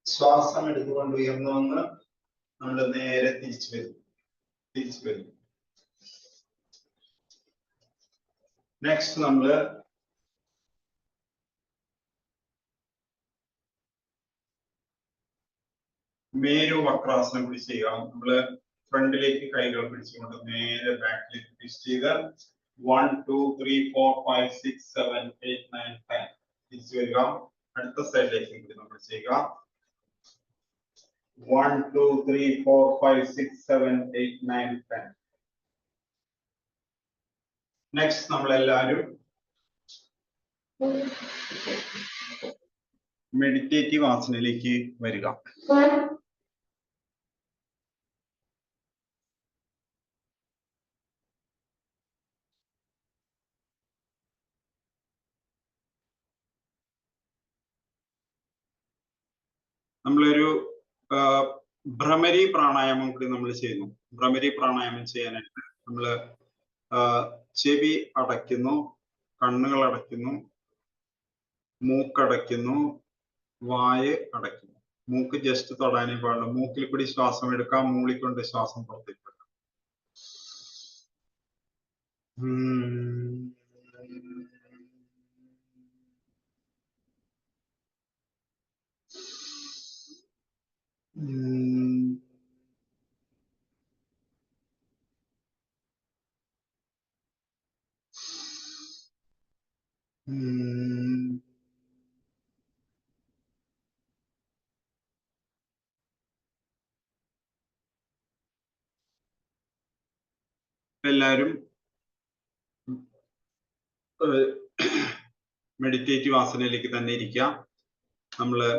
ശ്വാസം എടുത്തുകൊണ്ട് ഉയർന്നു വന്ന് നമ്മൾ നേരെ തിരിച്ചു വരും. നെക്സ്റ്റ് നമ്മള് മേരു വക്രാസനം പിടിച്ച് ചെയ്യുക. നമ്മള് ഫ്രണ്ടിലേക്ക് കൈകൾ പിടിച്ചുകൊണ്ട് നേരെ ബാക്കിലേക്ക് ട്വിസ്റ്റ് ചെയ്ത് 1 2 3 4 5 6 7 8 9 10 തിരിച്ചു വരിക. അടുത്ത സൈഡിലേക്ക് കൂടി നമ്മൾ ചെയ്യുക. 1 2 3 4 5 6 7 8 9 10. നെക്സ്റ്റ് നമ്മളെല്ലാവരും മെഡിറ്റേറ്റീവ് ആസനയിലേക്ക് വരിക. നമ്മളൊരു ഭ്രമരി പ്രാണായാമം കൂടി നമ്മൾ ചെയ്യുന്നു. ഭ്രമരി പ്രാണായാമം ചെയ്യാനായിട്ട് നമ്മള് ചെവി അടയ്ക്കുന്നു, കണ്ണുകൾ അടയ്ക്കുന്നു, മൂക്കടയ്ക്കുന്നു, വായ് അടയ്ക്കുന്നു. മൂക്ക് ജസ്റ്റ് തൊടാനേ പാടുള്ളൂ. മൂക്കിൽ കൂടി ശ്വാസം എടുക്കാം, മൂളിക്കൊണ്ട് ശ്വാസം പുറത്തേക്ക് വിടാം. എല്ലാവരും മെഡിറ്റേറ്റീവ് ആസനയിലേക്ക് തന്നെ ഇരിക്കാം. നമ്മള്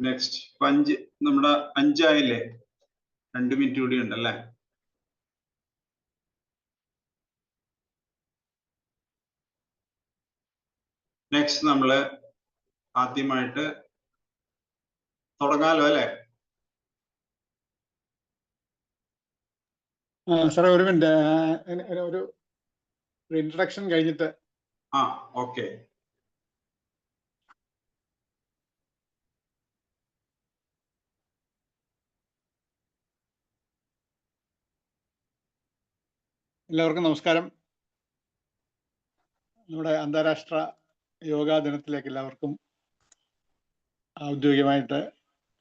നെക്സ്റ്റ് നമ്മുടെ 5 ആയില്ലേ? 2 മിനിറ്റ് കൂടി ഉണ്ടല്ലേ? നെക്സ്റ്റ് നമ്മള് ആദ്യമായിട്ട് തുടങ്ങാലോ അല്ലെ? സാറേ ഒരു മിനിറ്റ്, ഒരു ഇൻട്രഡക്ഷൻ കഴിഞ്ഞിട്ട്. ഓക്കെ. എല്ലാവർക്കും നമസ്കാരം. നമ്മുടെ അന്താരാഷ്ട്ര യോഗാ ദിനത്തിലേക്ക് എല്ലാവർക്കും ഔദ്യോഗികമായിട്ട്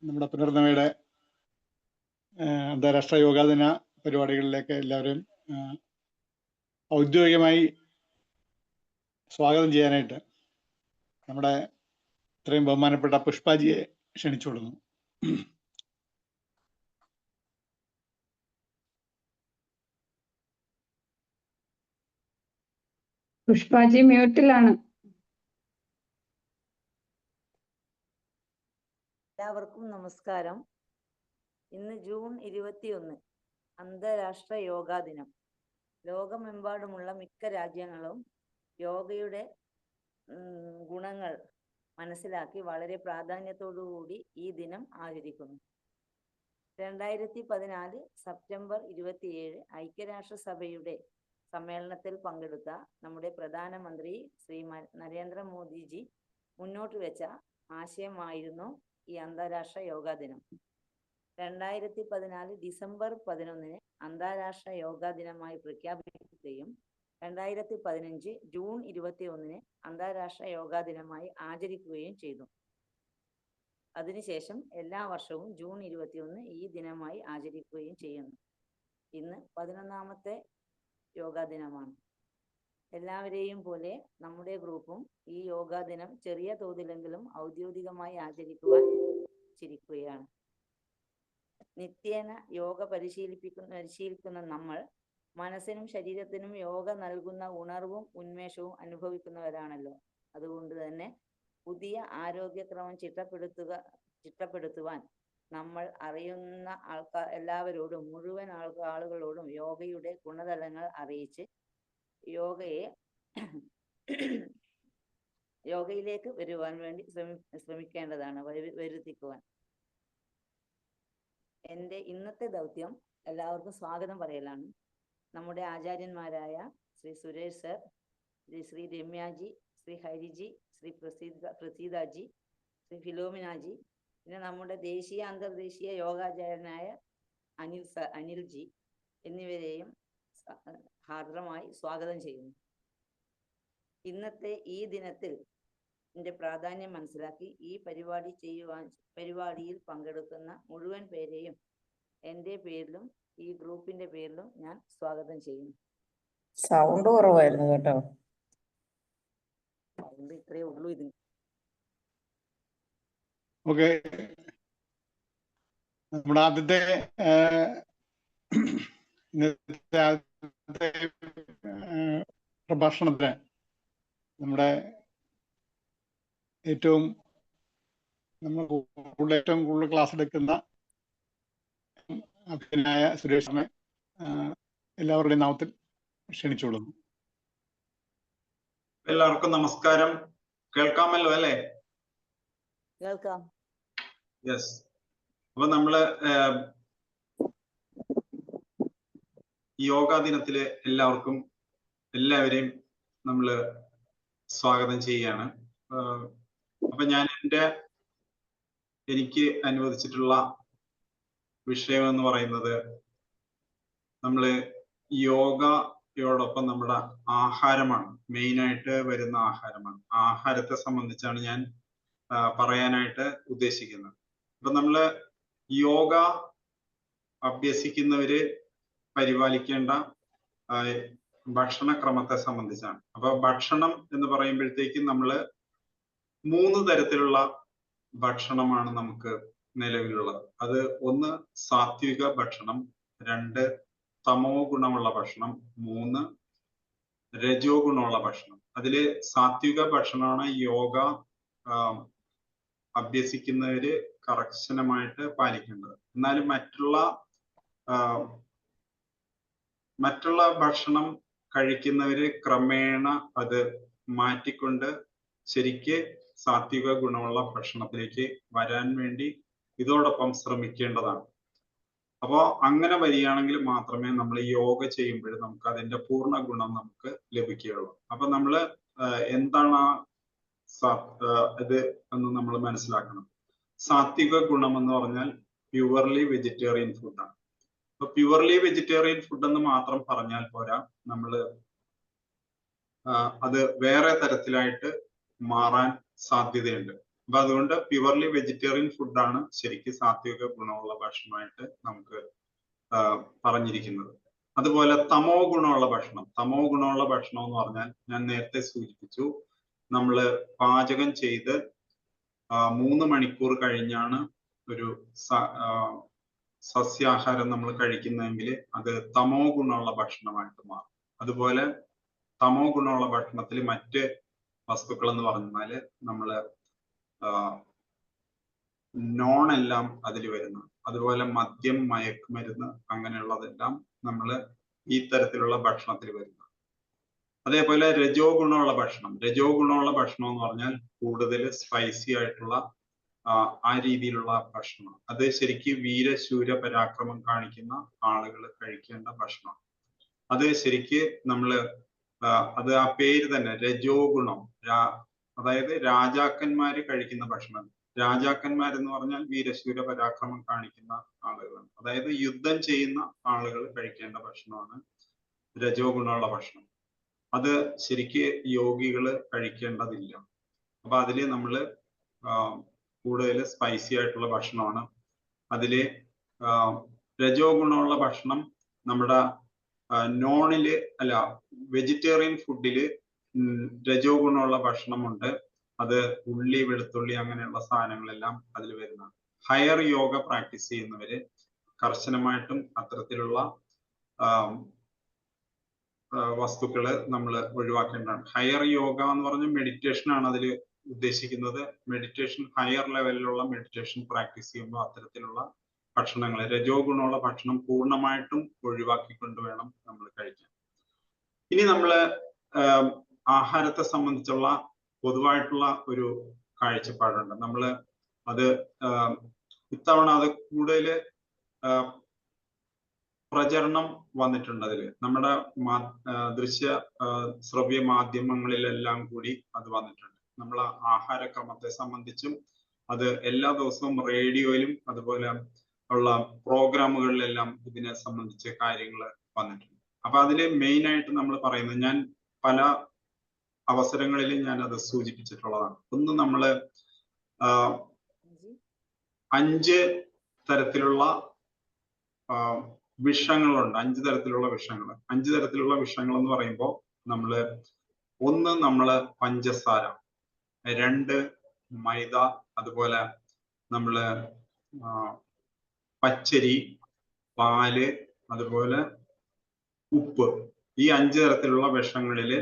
നമ്മുടെ പുനർനവയുടെ അന്താരാഷ്ട്ര യോഗാ ദിന പരിപാടികളിലേക്ക് എല്ലാവരും ഔദ്യോഗികമായി സ്വാഗതം ചെയ്യാനായിട്ട് നമ്മുടെ ഇത്രയും ബഹുമാനപ്പെട്ട പുഷ്പാജിയെ ക്ഷണിച്ചുകൊള്ളുന്നു. പുഷ്പാജി മ്യൂട്ടിലാണ്. എല്ലാവർക്കും നമസ്കാരം. ഇന്ന് ജൂൺ 21 അന്താരാഷ്ട്ര യോഗാ ദിനം. ലോകമെമ്പാടുമുള്ള മിക്ക രാജ്യങ്ങളും യോഗയുടെ ഗുണങ്ങൾ മനസ്സിലാക്കി വളരെ പ്രാധാന്യത്തോടുകൂടി ഈ ദിനം ആചരിക്കുന്നു. 2014 സെപ്റ്റംബർ 27 ഐക്യരാഷ്ട്രസഭയുടെ സമ്മേളനത്തിൽ പങ്കെടുത്ത നമ്മുടെ പ്രധാനമന്ത്രി ശ്രീ നരേന്ദ്രമോദിജി മുന്നോട്ട് വെച്ച ആശയമായിരുന്നു ഈ അന്താരാഷ്ട്ര യോഗാ ദിനം. 2014 ഡിസംബർ 11 അന്താരാഷ്ട്ര യോഗാ ദിനമായി പ്രഖ്യാപിക്കുകയും 2015 ജൂൺ 21 അന്താരാഷ്ട്ര യോഗാ ദിനമായി ആചരിക്കുകയും ചെയ്തു. അതിനുശേഷം എല്ലാ വർഷവും ജൂൺ 21 ഈ ദിനമായി ആചരിക്കുകയും ചെയ്യുന്നു. ഇന്ന് 11ാമത്തെ യോഗാ ദിനമാണ്. എല്ലാവരെയും പോലെ നമ്മുടെ ഗ്രൂപ്പും ഈ യോഗാ ദിനം ചെറിയ തോതിലെങ്കിലും ഔദ്യോഗികമായി ആചരിക്കുകയാണ്. നിത്യേന യോഗ പരിശീലിക്കുന്ന നമ്മൾ മനസ്സിനും ശരീരത്തിനും യോഗ നൽകുന്ന ഉണർവും ഉന്മേഷവും അനുഭവിക്കുന്നവരാണല്ലോ. അതുകൊണ്ട് തന്നെ പുതിയ ആരോഗ്യക്രമം ചിട്ടപ്പെടുത്തുവാൻ നമ്മൾ അറിയുന്ന എല്ലാവരോടും മുഴുവൻ ആളുകളോടും യോഗയുടെ ഗുണതലങ്ങൾ അറിയിച്ച് യോഗയിലേക്ക് വരുവാൻ വേണ്ടി ശ്രമിക്കേണ്ടതാണ്, വരുത്തിക്കുവാൻ. എൻ്റെ ഇന്നത്തെ ദൗത്യം എല്ലാവർക്കും സ്വാഗതം പറയലാണ്. നമ്മുടെ ആചാര്യന്മാരായ ശ്രീ സുരേഷ് സർ, ശ്രീ രമ്യാജി, ശ്രീ ഹരിജി, ശ്രീ പ്രസീതാജി, ശ്രീ ഫിലോമിനാജി, പിന്നെ നമ്മുടെ ദേശീയ അന്തർദേശീയ യോഗാചാര്യനായ അനിൽജി എന്നിവരെയും ഹാർദരമായി സ്വാഗതം ചെയ്യുന്നു. ഇന്നത്തെ ഈ ദിനത്തിൽ ഇതിന്റെ പ്രാധാന്യം മനസ്സിലാക്കി ഈ പരിപാടിയിൽ പങ്കെടുക്കുന്ന മുഴുവൻ പേരെയും എൻ്റെ പേരിലും ഈ ഗ്രൂപ്പിന്റെ പേരിലും ഞാൻ സ്വാഗതം ചെയ്യുന്നു. സൗണ്ട് കുറവായിരുന്നു കേട്ടോ. സൗണ്ട് ഇത്രയേ ഉള്ളൂ ഇതിന്. ഓക്കെ, നമ്മുടെ ആദ്യത്തെ പ്രഭാഷണത്തിന് നമ്മുടെ ഏറ്റവും കൂടുതൽ ക്ലാസ് എടുക്കുന്ന അഭിനയ സുരേഷിനെ എല്ലാവരുടെയും നാമത്തിൽ ക്ഷണിച്ചുകൊള്ളുന്നു. എല്ലാവർക്കും നമസ്കാരം. കേൾക്കാമല്ലോ അല്ലേ? കേൾക്കാം. യെസ്. അപ്പൊ നമ്മള് യോഗാ ദിനത്തില് എല്ലാവരെയും നമ്മള് സ്വാഗതം ചെയ്യുകയാണ്. അപ്പൊ ഞാൻ എനിക്ക് അനുവദിച്ചിട്ടുള്ള വിഷയം എന്ന് പറയുന്നത് നമ്മള് യോഗയോടൊപ്പം നമ്മുടെ ആഹാരമാണ്, മെയിനായിട്ട് വരുന്ന ആഹാരമാണ്. ആഹാരത്തെ സംബന്ധിച്ചാണ് ഞാൻ പറയാനായിട്ട് ഉദ്ദേശിക്കുന്നത്. അപ്പൊ നമ്മള് യോഗ അഭ്യസിക്കുന്നവര് പരിപാലിക്കേണ്ട ഭക്ഷണക്രമത്തെ സംബന്ധിച്ചാണ്. അപ്പൊ ഭക്ഷണം എന്ന് പറയുമ്പോഴത്തേക്കും നമ്മള് 3 തരത്തിലുള്ള ഭക്ഷണമാണ് നമുക്ക് നിലവിലുള്ളത്. അത് 1 സാത്വിക ഭക്ഷണം, 2 തമോ ഗുണമുള്ള ഭക്ഷണം, 3 രജോ ഗുണമുള്ള ഭക്ഷണം. അതില് സാത്വിക ഭക്ഷണമാണ് യോഗ അഭ്യസിക്കുന്നവര് കർശനമായിട്ട് പാലിക്കേണ്ടത്. എന്നാലും മറ്റുള്ള ഭക്ഷണം കഴിക്കുന്നവര് ക്രമേണ അത് മാറ്റിക്കൊണ്ട് ശരിക്ക് സാത്വിക ഗുണമുള്ള ഭക്ഷണത്തിലേക്ക് വരാൻ വേണ്ടി ഇതോടൊപ്പം ശ്രമിക്കേണ്ടതാണ്. അപ്പോ അങ്ങനെ വരികയാണെങ്കിൽ മാത്രമേ നമ്മൾ യോഗ ചെയ്യുമ്പോൾ നമുക്ക് അതിന്റെ പൂർണ്ണ ഗുണം നമുക്ക് ലഭിക്കുകയുള്ളൂ. അപ്പൊ നമ്മള് എന്താണ് ഇത് എന്ന് നമ്മൾ മനസ്സിലാക്കണം. സാത്വിക ഗുണം എന്ന് പറഞ്ഞാൽ പ്യുവർലി വെജിറ്റേറിയൻ ഫുഡാണ്. അപ്പൊ പ്യുവർലി വെജിറ്റേറിയൻ ഫുഡ് എന്ന് മാത്രം പറഞ്ഞാൽ പോരാ, നമ്മള് അത് വേറെ തരത്തിലായിട്ട് മാറാൻ സാധ്യതയുണ്ട്. അപ്പൊ അതുകൊണ്ട് പ്യുവർലി വെജിറ്റേറിയൻ ഫുഡാണ് ശരിക്കും സാത്വിക ഗുണമുള്ള ഭക്ഷണമായിട്ട് നമുക്ക് പറഞ്ഞിരിക്കുന്നത്. അതുപോലെ തമോ ഗുണമുള്ള ഭക്ഷണം എന്ന് പറഞ്ഞാൽ ഞാൻ നേരത്തെ സൂചിപ്പിച്ചു, നമ്മള് പാചകം ചെയ്ത് 3 മണിക്കൂർ കഴിഞ്ഞാണ് ഒരു സസ്യാഹാരം നമ്മൾ കഴിക്കുന്നതെങ്കിൽ അത് തമോ ഗുണമുള്ള ഭക്ഷണമായിട്ട് മാറും. അതുപോലെ തമോ ഗുണമുള്ള ഭക്ഷണത്തിൽ മറ്റ് വസ്തുക്കൾ എന്ന് പറഞ്ഞാല് നമ്മള് നോൺ എല്ലാം അതിൽ വരുന്നു. അതുപോലെ മദ്യം, മയക്കുമരുന്ന് അങ്ങനെയുള്ളതെല്ലാം നമ്മള് ഈ തരത്തിലുള്ള ഭക്ഷണത്തിൽ വരുന്നു. അതേപോലെ രജോ ഗുണമുള്ള ഭക്ഷണം എന്ന് പറഞ്ഞാൽ കൂടുതൽ സ്പൈസി ആയിട്ടുള്ള ആ രീതിയിലുള്ള ഭക്ഷണം. അത് ശരിക്കും വീരശൂര പരാക്രമം കാണിക്കുന്ന ആളുകൾ കഴിക്കേണ്ട ഭക്ഷണം. അത് ശരിക്ക് നമ്മള് അത് ആ പേര് തന്നെ രജോ ഗുണം, അതായത് രാജാക്കന്മാര് കഴിക്കുന്ന ഭക്ഷണം. രാജാക്കന്മാരെന്ന് പറഞ്ഞാൽ വീരശൂര പരാക്രമം കാണിക്കുന്ന ആളുകളാണ്. അതായത് യുദ്ധം ചെയ്യുന്ന ആളുകൾ കഴിക്കേണ്ട ഭക്ഷണമാണ് രജോ ഗുണമുള്ള ഭക്ഷണം. അത് ശരിക്ക് യോഗികള് കഴിക്കേണ്ടതില്ല. അപ്പൊ അതില് നമ്മള് കൂടുതൽ സ്പൈസി ആയിട്ടുള്ള ഭക്ഷണമാണ്. അതില് രജോ ഗുണമുള്ള ഭക്ഷണം നമ്മുടെ വെജിറ്റേറിയൻ ഫുഡില് രജോ ഗുണമുള്ള ഭക്ഷണമുണ്ട്. അത് ഉള്ളി, വെളുത്തുള്ളി അങ്ങനെയുള്ള സാധനങ്ങളെല്ലാം അതിൽ വരുന്നതാണ്. ഹയർ യോഗ പ്രാക്ടീസ് ചെയ്യുന്നവര് കർശനമായിട്ടും അത്തരത്തിലുള്ള വസ്തുക്കള് നമ്മൾ ഒഴിവാക്കേണ്ടതാണ്. ഹയർ യോഗ എന്ന് പറഞ്ഞ മെഡിറ്റേഷൻ ആണ് അതിൽ ഉദ്ദേശിക്കുന്നത്. മെഡിറ്റേഷൻ, ഹയർ ലെവലിലുള്ള മെഡിറ്റേഷൻ പ്രാക്ടീസ് ചെയ്യുമ്പോൾ അത്തരത്തിലുള്ള ഭക്ഷണങ്ങൾ, രജോ ഗുണമുള്ള ഭക്ഷണം പൂർണ്ണമായിട്ടും ഒഴിവാക്കിക്കൊണ്ട് വേണം നമ്മൾ കഴിക്കാൻ. ഇനി നമ്മള് ആഹാരത്തെ സംബന്ധിച്ചുള്ള പൊതുവായിട്ടുള്ള ഒരു കാഴ്ചപ്പാടുണ്ട്. നമ്മള് അത് ഇത്തവണ അത് കൂടുതൽ പ്രചരണം വന്നിട്ടുണ്ട് അതിൽ. നമ്മുടെ ദൃശ്യ ശ്രവ്യ മാധ്യമങ്ങളിലെല്ലാം കൂടി അത് വന്നിട്ടുണ്ട്. നമ്മളെ ആഹാരക്രമത്തെ സംബന്ധിച്ചും അത് എല്ലാ ദിവസവും റേഡിയോയിലും അതുപോലെ ഉള്ള പ്രോഗ്രാമുകളിലെല്ലാം ഇതിനെ സംബന്ധിച്ച് കാര്യങ്ങൾ വന്നിട്ടുണ്ട്. അപ്പൊ അതില് മെയിൻ ആയിട്ട് നമ്മൾ പറയുന്നത്, ഞാൻ പല അവസരങ്ങളിൽ ഞാൻ അത് സൂചിപ്പിച്ചിട്ടുള്ളതാണ്. ഒന്ന്, നമ്മള് 5 തരത്തിലുള്ള വിഷങ്ങളുണ്ട്. 5 തരത്തിലുള്ള വിഷങ്ങൾ. 5 തരത്തിലുള്ള വിഷങ്ങൾ എന്ന് പറയുമ്പോൾ ഒന്ന് നമ്മള് പഞ്ചസാര, 2 മൈദ, അതുപോലെ നമ്മള് പച്ചരി, പാല്, അതുപോലെ ഉപ്പ്. ഈ 5 തരത്തിലുള്ള വിഷങ്ങളില്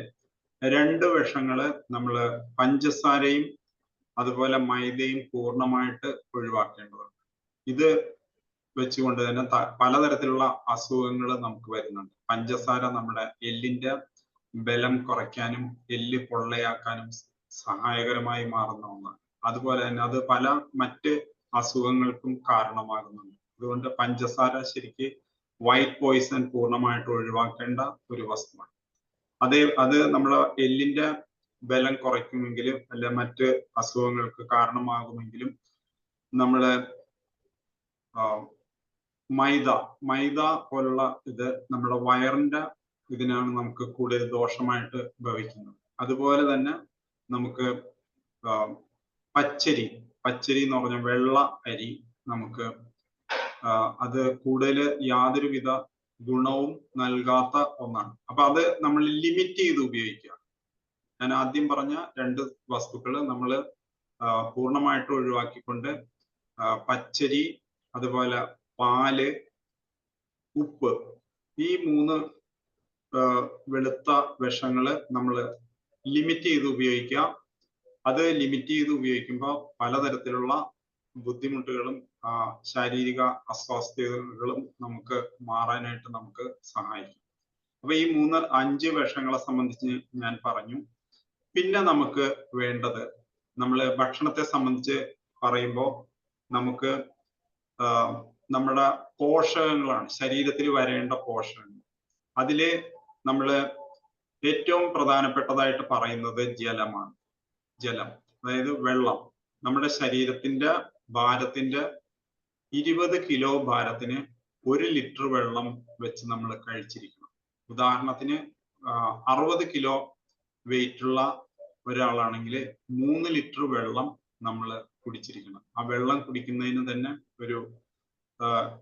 2 വിഷങ്ങള് നമ്മള് പഞ്ചസാരയും അതുപോലെ മൈദയും പൂർണ്ണമായിട്ട് ഒഴിവാക്കേണ്ടതുണ്ട്. ഇത് വെച്ചുകൊണ്ട് തന്നെ പലതരത്തിലുള്ള അസുഖങ്ങൾ നമുക്ക് വരുന്നുണ്ട്. പഞ്ചസാര നമ്മുടെ എല്ലിന്റെ ബലം കുറയ്ക്കാനും എല്ല് പൊള്ളയാക്കാനും സഹായകരമായി മാറുന്ന ഒന്നാണ്. അതുപോലെ തന്നെ അത് പല മറ്റ് അസുഖങ്ങൾക്കും കാരണമാകുന്നുണ്ട്. അതുകൊണ്ട് പഞ്ചസാര ശരിക്ക് വൈറ്റ് പോയിസൺ പൂർണ്ണമായിട്ട് ഒഴിവാക്കേണ്ട ഒരു വസ്തുവാണ്. അത് നമ്മുടെ എല്ലിന്റെ ബലം കുറയ്ക്കുമെങ്കിലും അല്ല മറ്റ് അസുഖങ്ങൾക്ക് കാരണമാകുമെങ്കിലും നമ്മള് മൈദ പോലുള്ള ഇത് നമ്മുടെ വയറിന്റെ ഇതിനാണ് നമുക്ക് കൂടുതൽ ദോഷമായിട്ട് ഭവിക്കുന്നത്. അതുപോലെ തന്നെ നമുക്ക് പച്ചരി എന്ന് പറഞ്ഞ വെള്ള അരി നമുക്ക് അത് കൂടുതൽ യാതൊരുവിധ ഗുണവും നൽകാത്ത ഒന്നാണ്. അപ്പൊ അത് നമ്മൾ ലിമിറ്റ് ചെയ്ത് ഉപയോഗിക്കുക. ഞാൻ ആദ്യം പറഞ്ഞ 2 വസ്തുക്കൾ നമ്മൾ പൂർണ്ണമായിട്ട് ഒഴിവാക്കിക്കൊണ്ട് പച്ചരി, അതുപോലെ പാല്, ഉപ്പ്, ഈ 3 വെളുത്ത വിഷങ്ങള് നമ്മൾ ലിമിറ്റ് ചെയ്ത് ഉപയോഗിക്കുക. അത് ലിമിറ്റ് ചെയ്ത് ഉപയോഗിക്കുമ്പോൾ പലതരത്തിലുള്ള ബുദ്ധിമുട്ടുകളും ശാരീരിക അസ്വാസ്ഥ്യതകളും നമുക്ക് മാറാനായിട്ട് നമുക്ക് സഹായിക്കും. അപ്പൊ ഈ 5 വിഷങ്ങളെ സംബന്ധിച്ച് ഞാൻ പറഞ്ഞു. പിന്നെ നമുക്ക് വേണ്ടത്, നമ്മള് ഭക്ഷണത്തെ സംബന്ധിച്ച് പറയുമ്പോൾ നമുക്ക് നമ്മുടെ പോഷകങ്ങളാണ്, ശരീരത്തിൽ വരേണ്ട പോഷകങ്ങൾ. അതില് നമ്മള് ഏറ്റവും പ്രധാനപ്പെട്ടതായിട്ട് പറയുന്നത് ജലമാണ്. ജലം, അതായത് വെള്ളം. നമ്മുടെ ശരീരത്തിന്റെ ഭാരത്തിന്റെ 20 കിലോ ഭാരത്തിന് 1 ലിറ്റർ വെള്ളം വെച്ച് നമ്മൾ കഴിച്ചിരിക്കണം. ഉദാഹരണത്തിന് 60 കിലോ വെയിറ്റ് ഉള്ള ഒരാളാണെങ്കിൽ 3 ലിറ്റർ വെള്ളം നമ്മൾ കുടിച്ചിരിക്കണം. ആ വെള്ളം കുടിക്കുന്നതിന് തന്നെ ഒരു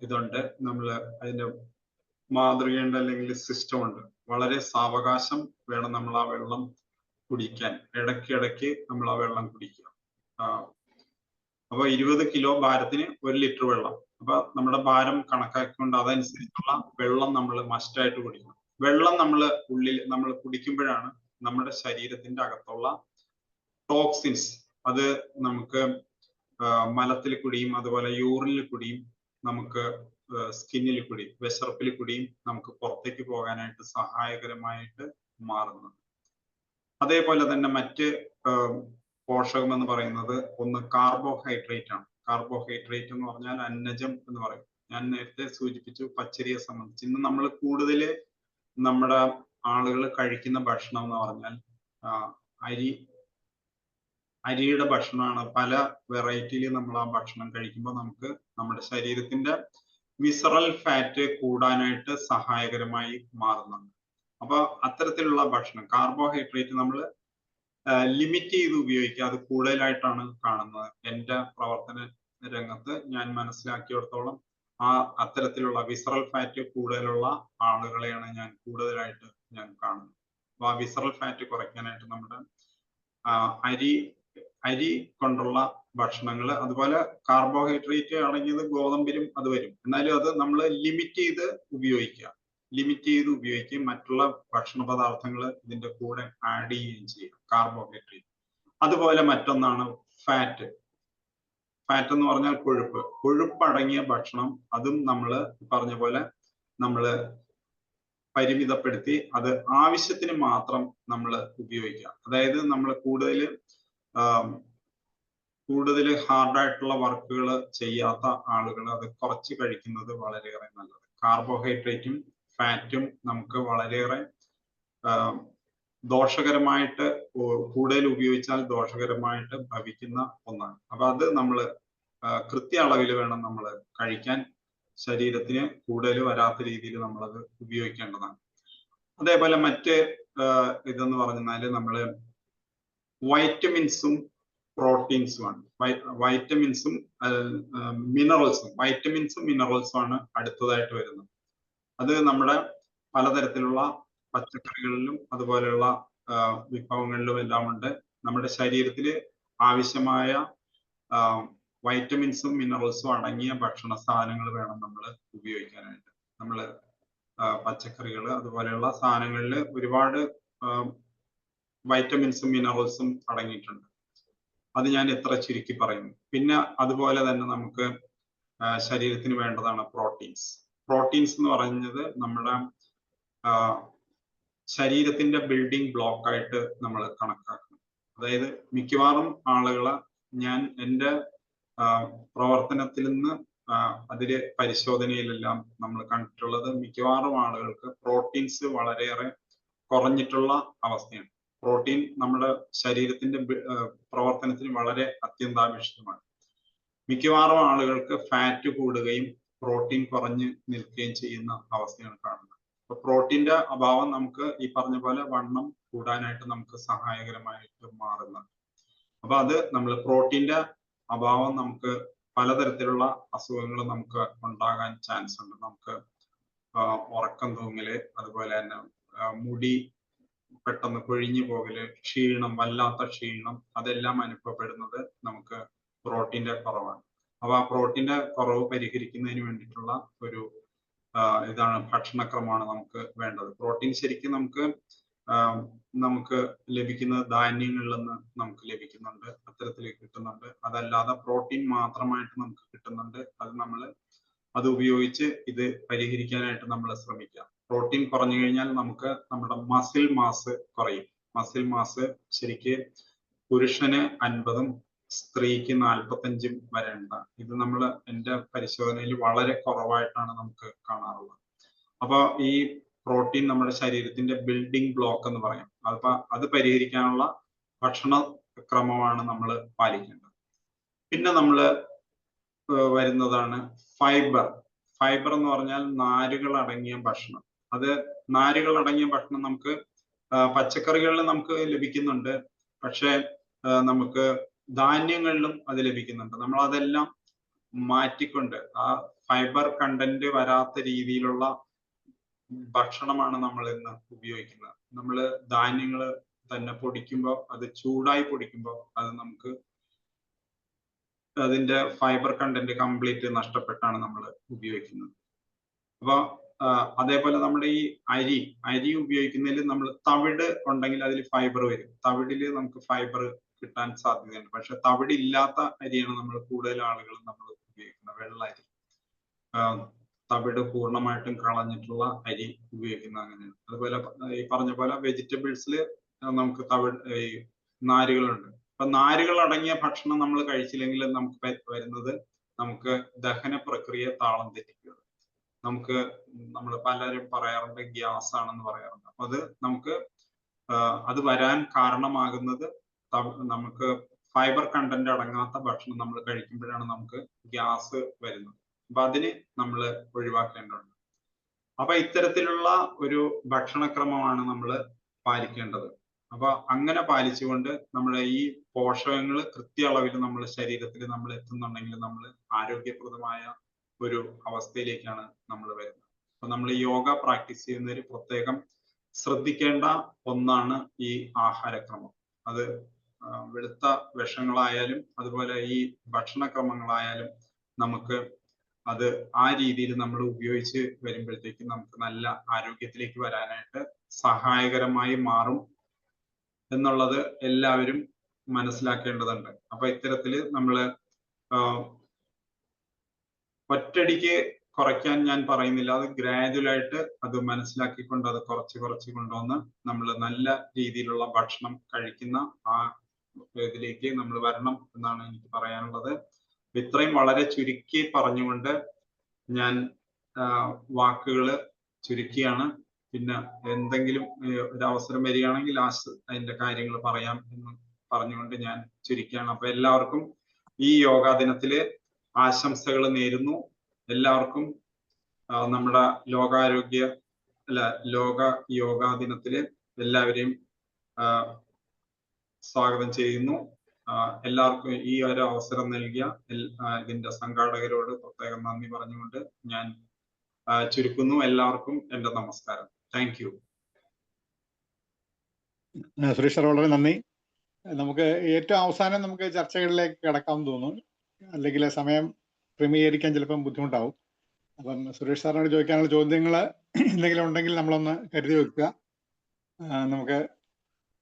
ഇതുണ്ട്, നമ്മൾ അതിന്റെ മാതൃകയുണ്ട്, അല്ലെങ്കിൽ സിസ്റ്റം ഉണ്ട്. വളരെ സാവകാശം വേണം നമ്മൾ ആ വെള്ളം കുടിക്കാൻ. ഇടയ്ക്കിടയ്ക്ക് നമ്മൾ ആ വെള്ളം കുടിക്കുക. അപ്പൊ 20 കിലോ ഭാരത്തിന് 1 ലിറ്റർ വെള്ളം. അപ്പൊ നമ്മുടെ ഭാരം കണക്കാക്കിക്കൊണ്ട് അതനുസരിച്ചുള്ള വെള്ളം നമ്മൾ മസ്റ്റായിട്ട് കുടിക്കണം. വെള്ളം നമ്മൾ കുടിക്കുമ്പോഴാണ് നമ്മുടെ ശരീരത്തിന്റെ അകത്തുള്ള ടോക്സിൻസ്, അത് നമുക്ക് മലത്തിൽ കൂടിയും അതുപോലെ യൂറിനിൽ കൂടിയും നമുക്ക് സ്കിന്നിൽ കൂടിയും വിശർപ്പിൽ കൂടിയും നമുക്ക് പുറത്തേക്ക് പോകാനായിട്ട് സഹായകരമായിട്ട് മാറുന്നുണ്ട്. അതേപോലെ തന്നെ മറ്റ് പോഷകം എന്ന് പറയുന്നത് ഒന്ന് കാർബോഹൈഡ്രേറ്റ് ആണ്. കാർബോഹൈഡ്രേറ്റ് എന്ന് പറഞ്ഞാൽ അന്നജം എന്ന് പറയും. ഞാൻ നേരത്തെ സൂചിപ്പിച്ചു പച്ചരിയെ സംബന്ധിച്ച്. ഇന്ന് നമ്മൾ കൂടുതൽ നമ്മുടെ ആളുകൾ കഴിക്കുന്ന ഭക്ഷണം എന്ന് പറഞ്ഞാൽ അരിയുടെ ഭക്ഷണമാണ്. പല വെറൈറ്റിയിൽ നമ്മൾ ആ ഭക്ഷണം കഴിക്കുമ്പോൾ നമുക്ക് നമ്മുടെ ശരീരത്തിന്റെ വിസറൽ ഫാറ്റ് കൂടാനായിട്ട് സഹായകരമായി മാറുന്നുണ്ട്. അപ്പൊ അത്തരത്തിലുള്ള ഭക്ഷണം കാർബോഹൈഡ്രേറ്റ് നമ്മൾ ലിമിറ്റ് ചെയ്ത് ഉപയോഗിക്കുക. അത് കൂടുതലായിട്ടാണ് കാണുന്നത്. എൻ്റെ പ്രവർത്തന രംഗത്ത് ഞാൻ മനസ്സിലാക്കിയിടത്തോളം അത്തരത്തിലുള്ള വിസറൽ ഫാറ്റ് കൂടുതലുള്ള ആളുകളെയാണ് ഞാൻ കൂടുതലായിട്ട് കാണുന്നത്. അപ്പൊ ആ വിസറൽ ഫാറ്റ് കുറയ്ക്കാനായിട്ട് നമ്മുടെ അരി കൊണ്ടുള്ള ഭക്ഷണങ്ങൾ, അതുപോലെ കാർബോഹൈഡ്രേറ്റ് അടങ്ങിയത് ഗോതമ്പിലും അത് വരും. എന്നാലും അത് നമ്മൾ ലിമിറ്റ് ചെയ്ത് ഉപയോഗിക്കുക. മറ്റുള്ള ഭക്ഷണ പദാർത്ഥങ്ങൾ ഇതിന്റെ കൂടെ ആഡ് ചെയ്യുകയും ചെയ്യുക, കാർബോഹൈഡ്രേറ്റ്. അതുപോലെ മറ്റൊന്നാണ് ഫാറ്റ്. ഫാറ്റ് എന്ന് പറഞ്ഞാൽ കൊഴുപ്പടങ്ങിയ ഭക്ഷണം. അതും നമ്മൾ പറഞ്ഞ പോലെ നമ്മൾ പരിമിതപ്പെടുത്തി അത് ആവശ്യത്തിന് മാത്രം നമ്മൾ ഉപയോഗിക്കുക. അതായത് നമ്മൾ കൂടുതൽ ഹാർഡായിട്ടുള്ള വർക്കുകൾ ചെയ്യാത്ത ആളുകൾ അത് കുറച്ച് കഴിക്കുന്നത് വളരെയേറെ നല്ലത്. കാർബോഹൈഡ്രേറ്റും ഫാറ്റും നമുക്ക് വളരെയേറെ ദോഷകരമായിട്ട് കൂടുതൽ ഉപയോഗിച്ചാൽ ദോഷകരമായിട്ട് ഭവിക്കുന്ന ഒന്നാണ്. അപ്പൊ അത് നമ്മൾ കൃത്യ അളവിൽ വേണം നമ്മൾ കഴിക്കാൻ. ശരീരത്തിന് കൂടുതൽ വരാത്ത രീതിയിൽ നമ്മളത് ഉപയോഗിക്കേണ്ടതാണ്. അതേപോലെ മറ്റ് ഇതെന്ന് പറഞ്ഞാല് നമ്മള് വൈറ്റമിൻസും പ്രോട്ടീൻസുമാണ്. വൈറ്റമിൻസും മിനറൽസും ആണ് അടുത്തതായിട്ട് വരുന്നത്. അത് നമ്മുടെ പലതരത്തിലുള്ള പച്ചക്കറികളിലും അതുപോലെയുള്ള വിഭവങ്ങളിലും എല്ലാം ഉണ്ട്. നമ്മുടെ ശരീരത്തിൽ ആവശ്യമായ വൈറ്റമിൻസും മിനറൽസും അടങ്ങിയ ഭക്ഷണ സാധനങ്ങൾ വേണം നമ്മൾ ഉപയോഗിക്കാനായിട്ട്. നമ്മൾ പച്ചക്കറികൾ അതുപോലെയുള്ള സാധനങ്ങളിൽ ഒരുപാട് വൈറ്റമിൻസും മിനറൽസും അടങ്ങിയിട്ടുണ്ട്. അത് ഞാൻ എത്ര ചുരുക്കി പറയുന്നു. പിന്നെ അതുപോലെ തന്നെ നമുക്ക് ശരീരത്തിന് വേണ്ടതാണ് പ്രോട്ടീൻസ്. പ്രോട്ടീൻസ് എന്ന് പറയുന്നത് നമ്മുടെ ശരീരത്തിന്റെ ബിൽഡിംഗ് ബ്ലോക്ക് ആയിട്ട് നമ്മൾ കണക്കാക്കണം. അതായത് മിക്കവാറും ആളുകളെ ഞാൻ എൻ്റെ പ്രവർത്തനത്തിൽ നിന്ന് അതിലെ പരിശോധനയിലെല്ലാം നമ്മൾ കണ്ടിട്ടുള്ളത് മിക്കവാറും ആളുകൾക്ക് പ്രോട്ടീൻസ് വളരെയേറെ കുറഞ്ഞിട്ടുള്ള അവസ്ഥയാണ്. പ്രോട്ടീൻ നമ്മുടെ ശരീരത്തിന്റെ പ്രവർത്തനത്തിന് വളരെ അത്യന്താപേക്ഷിതമാണ്. മിക്കവാറും ആളുകൾക്ക് ഫാറ്റ് കൂടുകയും പ്രോട്ടീൻ കുറഞ്ഞ് നിൽക്കുകയും ചെയ്യുന്ന അവസ്ഥയാണ് കാണുന്നത്. അപ്പൊ പ്രോട്ടീന്റെ അഭാവം നമുക്ക് ഈ പറഞ്ഞ പോലെ വണ്ണം കൂടാനായിട്ട് നമുക്ക് സഹായകരമായിട്ട് മാറുന്നുണ്ട്. അപ്പൊ അത് നമ്മൾ പ്രോട്ടീന്റെ അഭാവം നമുക്ക് പലതരത്തിലുള്ള അസുഖങ്ങൾ നമുക്ക് ഉണ്ടാകാൻ ചാൻസ് ഉണ്ട്. നമുക്ക് ഉറക്കം തൂങ്ങല്, അതുപോലെ തന്നെ മുടി പെട്ടെന്ന് കൊഴിഞ്ഞു പോകല്, ക്ഷീണം, വല്ലാത്ത ക്ഷീണം, അതെല്ലാം അനുഭവപ്പെടുന്നത് നമുക്ക് പ്രോട്ടീന്റെ കുറവാണ്. അപ്പൊ ആ പ്രോട്ടീന്റെ കുറവ് പരിഹരിക്കുന്നതിന് വേണ്ടിയിട്ടുള്ള ഒരു ഇതാണ് ഭക്ഷണക്രമമാണ് നമുക്ക് വേണ്ടത്. പ്രോട്ടീൻ ശരിക്കും നമുക്ക് ലഭിക്കുന്നത് ധാന്യങ്ങളിൽ നിന്ന് നമുക്ക് ലഭിക്കുന്നുണ്ട്, അത്തരത്തിൽ കിട്ടുന്നുണ്ട്. അതല്ലാതെ പ്രോട്ടീൻ മാത്രമായിട്ട് നമുക്ക് കിട്ടുന്നുണ്ട്. അത് ഉപയോഗിച്ച് ഇത് പരിഹരിക്കാനായിട്ട് നമ്മൾ ശ്രമിക്കുക. പ്രോട്ടീൻ കുറഞ്ഞു കഴിഞ്ഞാൽ നമുക്ക് നമ്മുടെ മസിൽ മാസ് കുറയും. മസിൽ മാസ് ശരിക്ക് പുരുഷന് 50-ഉം സ്ത്രീക്ക് 45-ഉം വരെ ഉണ്ട്. ഇത് എൻ്റെ പരിശോധനയിൽ വളരെ കുറവായിട്ടാണ് നമുക്ക് കാണാറുള്ളത്. അപ്പൊ ഈ പ്രോട്ടീൻ നമ്മുടെ ശരീരത്തിന്റെ ബിൽഡിംഗ് ബ്ലോക്ക് എന്ന് പറയാം. അപ്പൊ അത് പരിഹരിക്കാനുള്ള ഭക്ഷണ ക്രമമാണ് നമ്മൾ പാലിക്കേണ്ടത്. പിന്നെ നമ്മൾ വരുന്നതാണ് ഫൈബർ. ഫൈബർ എന്ന് പറഞ്ഞാൽ നാരുകൾ അടങ്ങിയ ഭക്ഷണം. അത് നാരുകൾ അടങ്ങിയ ഭക്ഷണം നമുക്ക് പച്ചക്കറികളിൽ നമുക്ക് ലഭിക്കുന്നുണ്ട്, പക്ഷെ നമുക്ക് ധാന്യങ്ങളിലും അത് ലഭിക്കുന്നുണ്ട്. നമ്മൾ അതെല്ലാം മാറ്റിക്കൊണ്ട് ആ ഫൈബർ കണ്ടന്റ് വരാത്ത രീതിയിലുള്ള ഭക്ഷണമാണ് നമ്മൾ ഇന്ന് ഉപയോഗിക്കുന്നത്. നമ്മൾ ധാന്യങ്ങൾ തന്നെ പൊടിക്കുമ്പോൾ, അത് ചൂടായി പൊടിക്കുമ്പോൾ അത് നമുക്ക് അതിന്റെ ഫൈബർ കണ്ടന്റ് കംപ്ലീറ്റ് നഷ്ടപ്പെട്ടാണ് നമ്മൾ ഉപയോഗിക്കുന്നത്. അപ്പൊ അതേപോലെ നമ്മുടെ ഈ അരി ഉപയോഗിക്കുന്നതിൽ നമ്മൾ തവിട് ഉണ്ടെങ്കിൽ അതിൽ ഫൈബർ വരും. തവിടില് നമുക്ക് ഫൈബർ കിട്ടാൻ സാധ്യതയുണ്ട്. പക്ഷെ തവിടില്ലാത്ത അരിയാണ് നമ്മൾ കൂടുതൽ ആളുകൾ നമ്മൾ ഉപയോഗിക്കുന്നത്, വെള്ള അരി. തവിട് പൂർണ്ണമായിട്ടും കളഞ്ഞിട്ടുള്ള അരി ഉപയോഗിക്കുന്നത് അങ്ങനെയാണ്. അതുപോലെ ഈ പറഞ്ഞ പോലെ വെജിറ്റബിൾസിൽ നമുക്ക് ഈ നാരുകളുണ്ട്. അപ്പൊ നാരുകൾ അടങ്ങിയ ഭക്ഷണം നമ്മൾ കഴിച്ചില്ലെങ്കിൽ നമുക്ക് വരുന്നത് നമുക്ക് ദഹന പ്രക്രിയ താളം തെറ്റിക്കുക. നമ്മൾ പലരും പറയാറുണ്ട് ഗ്യാസ് ആണെന്ന് പറയാറുണ്ട്. അപ്പൊ അത് വരാൻ കാരണമാകുന്നത് നമുക്ക് ഫൈബർ കണ്ടന്റ് അടങ്ങാത്ത ഭക്ഷണം നമ്മൾ കഴിക്കുമ്പോഴാണ് നമുക്ക് ഗ്യാസ് വരുന്നത്. അപ്പൊ അതിന് നമ്മൾ ഒഴിവാക്കേണ്ടതുണ്ട്. അപ്പൊ ഇത്തരത്തിലുള്ള ഒരു ഭക്ഷണക്രമമാണ് നമ്മൾ പാലിക്കേണ്ടത്. അപ്പൊ അങ്ങനെ പാലിച്ചുകൊണ്ട് നമ്മുടെ ഈ പോഷകങ്ങൾ കൃത്യ അളവിൽ നമ്മുടെ ശരീരത്തിൽ നമ്മൾ എത്തുന്നുണ്ടെങ്കിൽ നമ്മൾ ആരോഗ്യപ്രദമായ ഒരു അവസ്ഥയിലേക്കാണ് നമ്മൾ വരുന്നത്. അപ്പൊ നമ്മൾ യോഗ പ്രാക്ടീസ് ചെയ്യുന്നതിൽ പ്രത്യേകം ശ്രദ്ധിക്കേണ്ട ഒന്നാണ് ഈ ആഹാരക്രമം. അത് വെളുത്ത വിഷങ്ങളായാലും അതുപോലെ ഈ ഭക്ഷണക്രമങ്ങളായാലും നമുക്ക് അത് ആ രീതിയിൽ നമ്മൾ ഉപയോഗിച്ച് വരുമ്പോഴത്തേക്കും നമുക്ക് നല്ല ആരോഗ്യത്തിലേക്ക് വരാനായിട്ട് സഹായകരമായി മാറും എന്നുള്ളത് എല്ലാവരും മനസ്സിലാക്കേണ്ടതുണ്ട്. അപ്പൊ ഇത്തരത്തില് നമ്മള് ഒറ്റടിക്ക് കുറയ്ക്കാൻ ഞാൻ പറയുന്നില്ല, അത് ഗ്രാജുവലായിട്ട് അത് മനസ്സിലാക്കിക്കൊണ്ട് അത് കുറച്ച് കൊണ്ടുവന്ന് നമ്മൾ നല്ല രീതിയിലുള്ള ഭക്ഷണം കഴിക്കുന്ന ആ ഇതിലേക്ക് നമ്മൾ വരണം എന്നാണ് എനിക്ക് പറയാനുള്ളത്. ഇത്രയും വളരെ ചുരുക്കി പറഞ്ഞുകൊണ്ട് ഞാൻ വാക്കുകൾ ചുരുക്കിയാണ്. പിന്നെ എന്തെങ്കിലും ഒരു അവസരം വരികയാണെങ്കിൽ അതിന്റെ കാര്യങ്ങൾ പറയാം എന്ന് പറഞ്ഞുകൊണ്ട് ഞാൻ ചുരുക്കിയാണ്. അപ്പൊ എല്ലാവർക്കും ഈ യോഗാ ദിനത്തില് ആശംസകൾ നേരുന്നു. എല്ലാവർക്കും നമ്മുടെ ലോക യോഗാ ദിനത്തില് എല്ലാവരെയും സ്വാഗതം ചെയ്യുന്നു. എല്ലാവർക്കും ഈ ഒരു അവസരം നൽകിയ ഇതിന്റെ സംഘാടകരോട് പ്രത്യേകം നന്ദി പറഞ്ഞുകൊണ്ട് ഞാൻ ചുരുക്കുന്നു. എല്ലാവർക്കും എൻ്റെ നമസ്കാരം. Thank you. സുരേഷ് സാർ, വളരെ നന്ദി. നമുക്ക് ഏറ്റവും അവസാനം നമുക്ക് ചർച്ചകളിലേക്ക് കിടക്കാമെന്ന് തോന്നുന്നു, അല്ലെങ്കിൽ സമയം ക്രമീകരിക്കാൻ ചിലപ്പം ബുദ്ധിമുട്ടാവും. അപ്പം സുരേഷ് സാറിനോട് ചോദിക്കാനുള്ള ചോദ്യങ്ങൾ എന്തെങ്കിലും ഉണ്ടെങ്കിൽ നമ്മളൊന്ന് കരുതി വെക്കുക. നമുക്ക്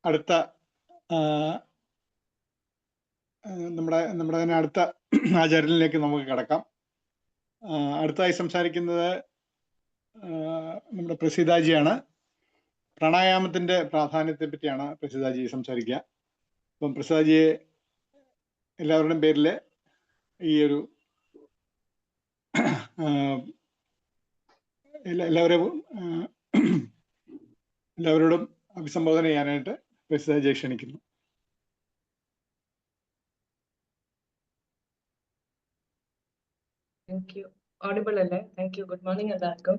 അടുത്ത നമ്മുടെ തന്നെ അടുത്ത ആചാര്യനിലേക്ക് നമുക്ക് കിടക്കാം. അടുത്തതായി സംസാരിക്കുന്നത് നമ്മുടെ പ്രസീതാജിയാണ്. പ്രാണായാമത്തിന്റെ പ്രാധാന്യത്തെ പറ്റിയാണ് പ്രസീതാജി സംസാരിക്കുക. അപ്പം പ്രസീതാജിയെ എല്ലാവരുടെയും പേരിൽ ഈ ഒരു എല്ലാവരോടും അഭിസംബോധന ചെയ്യാനായിട്ട് പ്രസീതാജിയെ ക്ഷണിക്കുന്നു. Thank you. ഓഡിബിൾ അല്ലേ? Thank you. ഗുഡ് മോർണിംഗ് എല്ലാവർക്കും.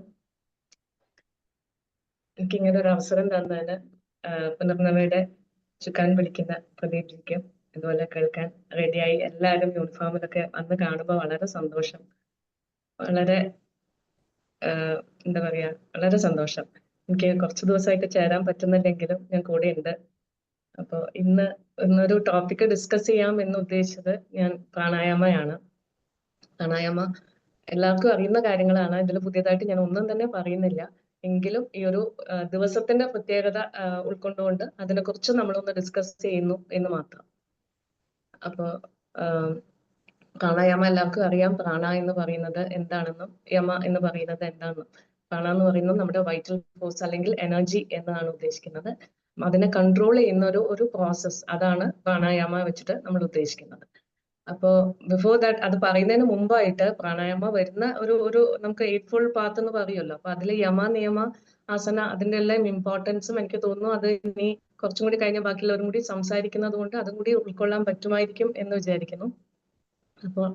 എനിക്ക് ഇങ്ങനെ ഒരു അവസരം തന്നതിന് പുനർനവയുടെ ചുക്കാൻ പിടിക്കുന്ന പ്രദീപ്ജിക്കും ഇതുപോലെ കേൾക്കാൻ റെഡിയായി എല്ലാവരും യൂണിഫോമിലൊക്കെ വന്ന് കാണുമ്പോൾ വളരെ സന്തോഷം. വളരെ എന്താ പറയാ, വളരെ സന്തോഷം. എനിക്ക് കുറച്ച് ദിവസമായിട്ട് ചേരാൻ പറ്റുന്നില്ലെങ്കിലും ഞാൻ കൂടെ ഉണ്ട്. അപ്പോൾ ഇന്നൊരു ടോപ്പിക് ഡിസ്കസ് ചെയ്യാം എന്ന് ഉദ്ദേശിച്ചത് ഞാൻ പ്രാണായാമയാണ്. പ്രാണായാമ എല്ലാവർക്കും അറിയുന്ന കാര്യങ്ങളാണ്. ഇതിൽ പുതിയതായിട്ട് ഞാൻ ഒന്നും തന്നെ പറയുന്നില്ല. എങ്കിലും ഈ ഒരു ദിവസത്തിന്റെ പ്രത്യേകത ഉൾക്കൊണ്ടുകൊണ്ട് അതിനെക്കുറിച്ച് നമ്മളൊന്ന് ഡിസ്കസ് ചെയ്യുന്നു എന്ന് മാത്രം. അപ്പോൾ പ്രാണായാമ എല്ലാവർക്കും അറിയാം. പ്രാണ എന്ന് പറയുന്നത് എന്താണെന്നും യമ എന്ന് പറയുന്നത് എന്താണെന്നും. പ്രാണ എന്ന് പറയുന്നത് നമ്മുടെ വൈറ്റൽ ഫോഴ്സ് അല്ലെങ്കിൽ എനർജി എന്നാണ് ഉദ്ദേശിക്കുന്നത്. അതിനെ കൺട്രോൾ ചെയ്യുന്ന ഒരു പ്രോസസ്, അതാണ് പ്രാണായാമ വെച്ചിട്ട് നമ്മൾ ഉദ്ദേശിക്കുന്നത്. അപ്പോ ബിഫോർ ദാറ്റ്, അത് പറയുന്നതിന് മുമ്പായിട്ട് പ്രാണായാമ വരുന്ന ഒരു നമുക്ക് 8 fold പാത്ത് എന്ന് പറയുമല്ലോ. അപ്പൊ അതിൽ യമ, നിയമ, ആസന, അതിന്റെ എല്ലാം ഇമ്പോർട്ടൻസും എനിക്ക് തോന്നുന്നു അത് ഇനി കുറച്ചും കൂടി കഴിഞ്ഞ ബാക്കിയുള്ളവരും കൂടി സംസാരിക്കുന്നത് കൊണ്ട് അതും കൂടി ഉൾക്കൊള്ളാൻ പറ്റുമായിരിക്കും എന്ന് വിചാരിക്കുന്നു. അപ്പോൾ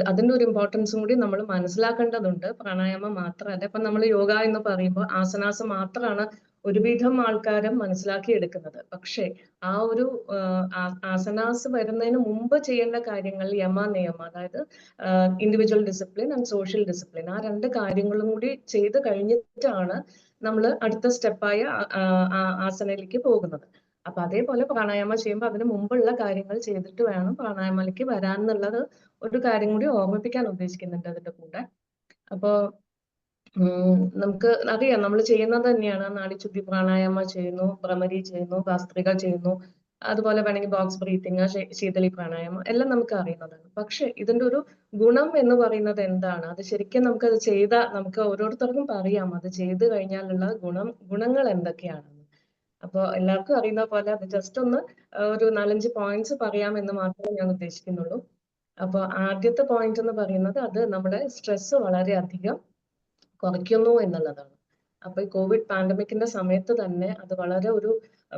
അതിന്റെ ഒരു ഇമ്പോർട്ടൻസും കൂടി നമ്മൾ മനസ്സിലാക്കേണ്ടതുണ്ട്. പ്രാണായാമം മാത്രമല്ല, ഇപ്പൊ നമ്മൾ യോഗ എന്ന് പറയുമ്പോൾ ആസനാസ് മാത്രമാണ് ഒരുവിധം ആൾക്കാരും മനസ്സിലാക്കി എടുക്കുന്നത്. പക്ഷെ ആ ഒരു ആസനാസ് വരുന്നതിന് മുമ്പ് ചെയ്യേണ്ട കാര്യങ്ങൾ യമ, നിയമ, അതായത് individual discipline and social discipline, ആ 2 കാര്യങ്ങളും കൂടി ചെയ്ത് കഴിഞ്ഞിട്ടാണ് നമ്മൾ അടുത്ത സ്റ്റെപ്പായ ആസനയിലേക്ക് പോകുന്നത്. അപ്പൊ അതേപോലെ പ്രാണായാമം ചെയ്യുമ്പോൾ അതിന് മുമ്പുള്ള കാര്യങ്ങൾ ചെയ്തിട്ട് വേണം പ്രാണായാമയിലേക്ക് വരാൻ എന്നുള്ളത് ഒരു കാര്യം കൂടി ഓർമ്മിപ്പിക്കാൻ ഉദ്ദേശിക്കുന്നുണ്ട് അതിന്റെ കൂടെ. അപ്പോ നമുക്ക് അറിയാം, നമ്മൾ ചെയ്യുന്നത് തന്നെയാണ്. നാഡിശുദ്ധി പ്രാണായാമ ചെയ്യുന്നു, ഭ്രമരി ചെയ്യുന്നു, ഭസ്ത്രിക ചെയ്യുന്നു, അതുപോലെ വേണമെങ്കിൽ ബോക്സ് ബ്രീത്തിങ്, ശീതളി പ്രാണായാമം എല്ലാം നമുക്ക് അറിയുന്നതാണ്. പക്ഷെ ഇതിന്റെ ഒരു ഗുണം എന്ന് പറയുന്നത് എന്താണ്? അത് ശരിക്കും നമുക്കത് നമുക്ക് ഓരോരുത്തർക്കും പറയാം അത് ചെയ്ത് കഴിഞ്ഞാലുള്ള ഗുണങ്ങൾ എന്തൊക്കെയാണെന്ന്. അപ്പോൾ എല്ലാവർക്കും അറിയുന്ന പോലെ അത് ജസ്റ്റ് ഒന്ന് ഒരു 4-5 പോയിന്റ്സ് പറയാം എന്ന് മാത്രമേ ഞാൻ ഉദ്ദേശിക്കുന്നുള്ളൂ. അപ്പോൾ ആദ്യത്തെ പോയിന്റ് എന്ന് പറയുന്നത് അത് നമ്മുടെ സ്ട്രെസ് വളരെയധികം കുറയ്ക്കുന്നു എന്നുള്ളതാണ്. അപ്പൊ ഈ കോവിഡ് പാൻഡമിക്കിന്റെ സമയത്ത് തന്നെ അത് വളരെ ഒരു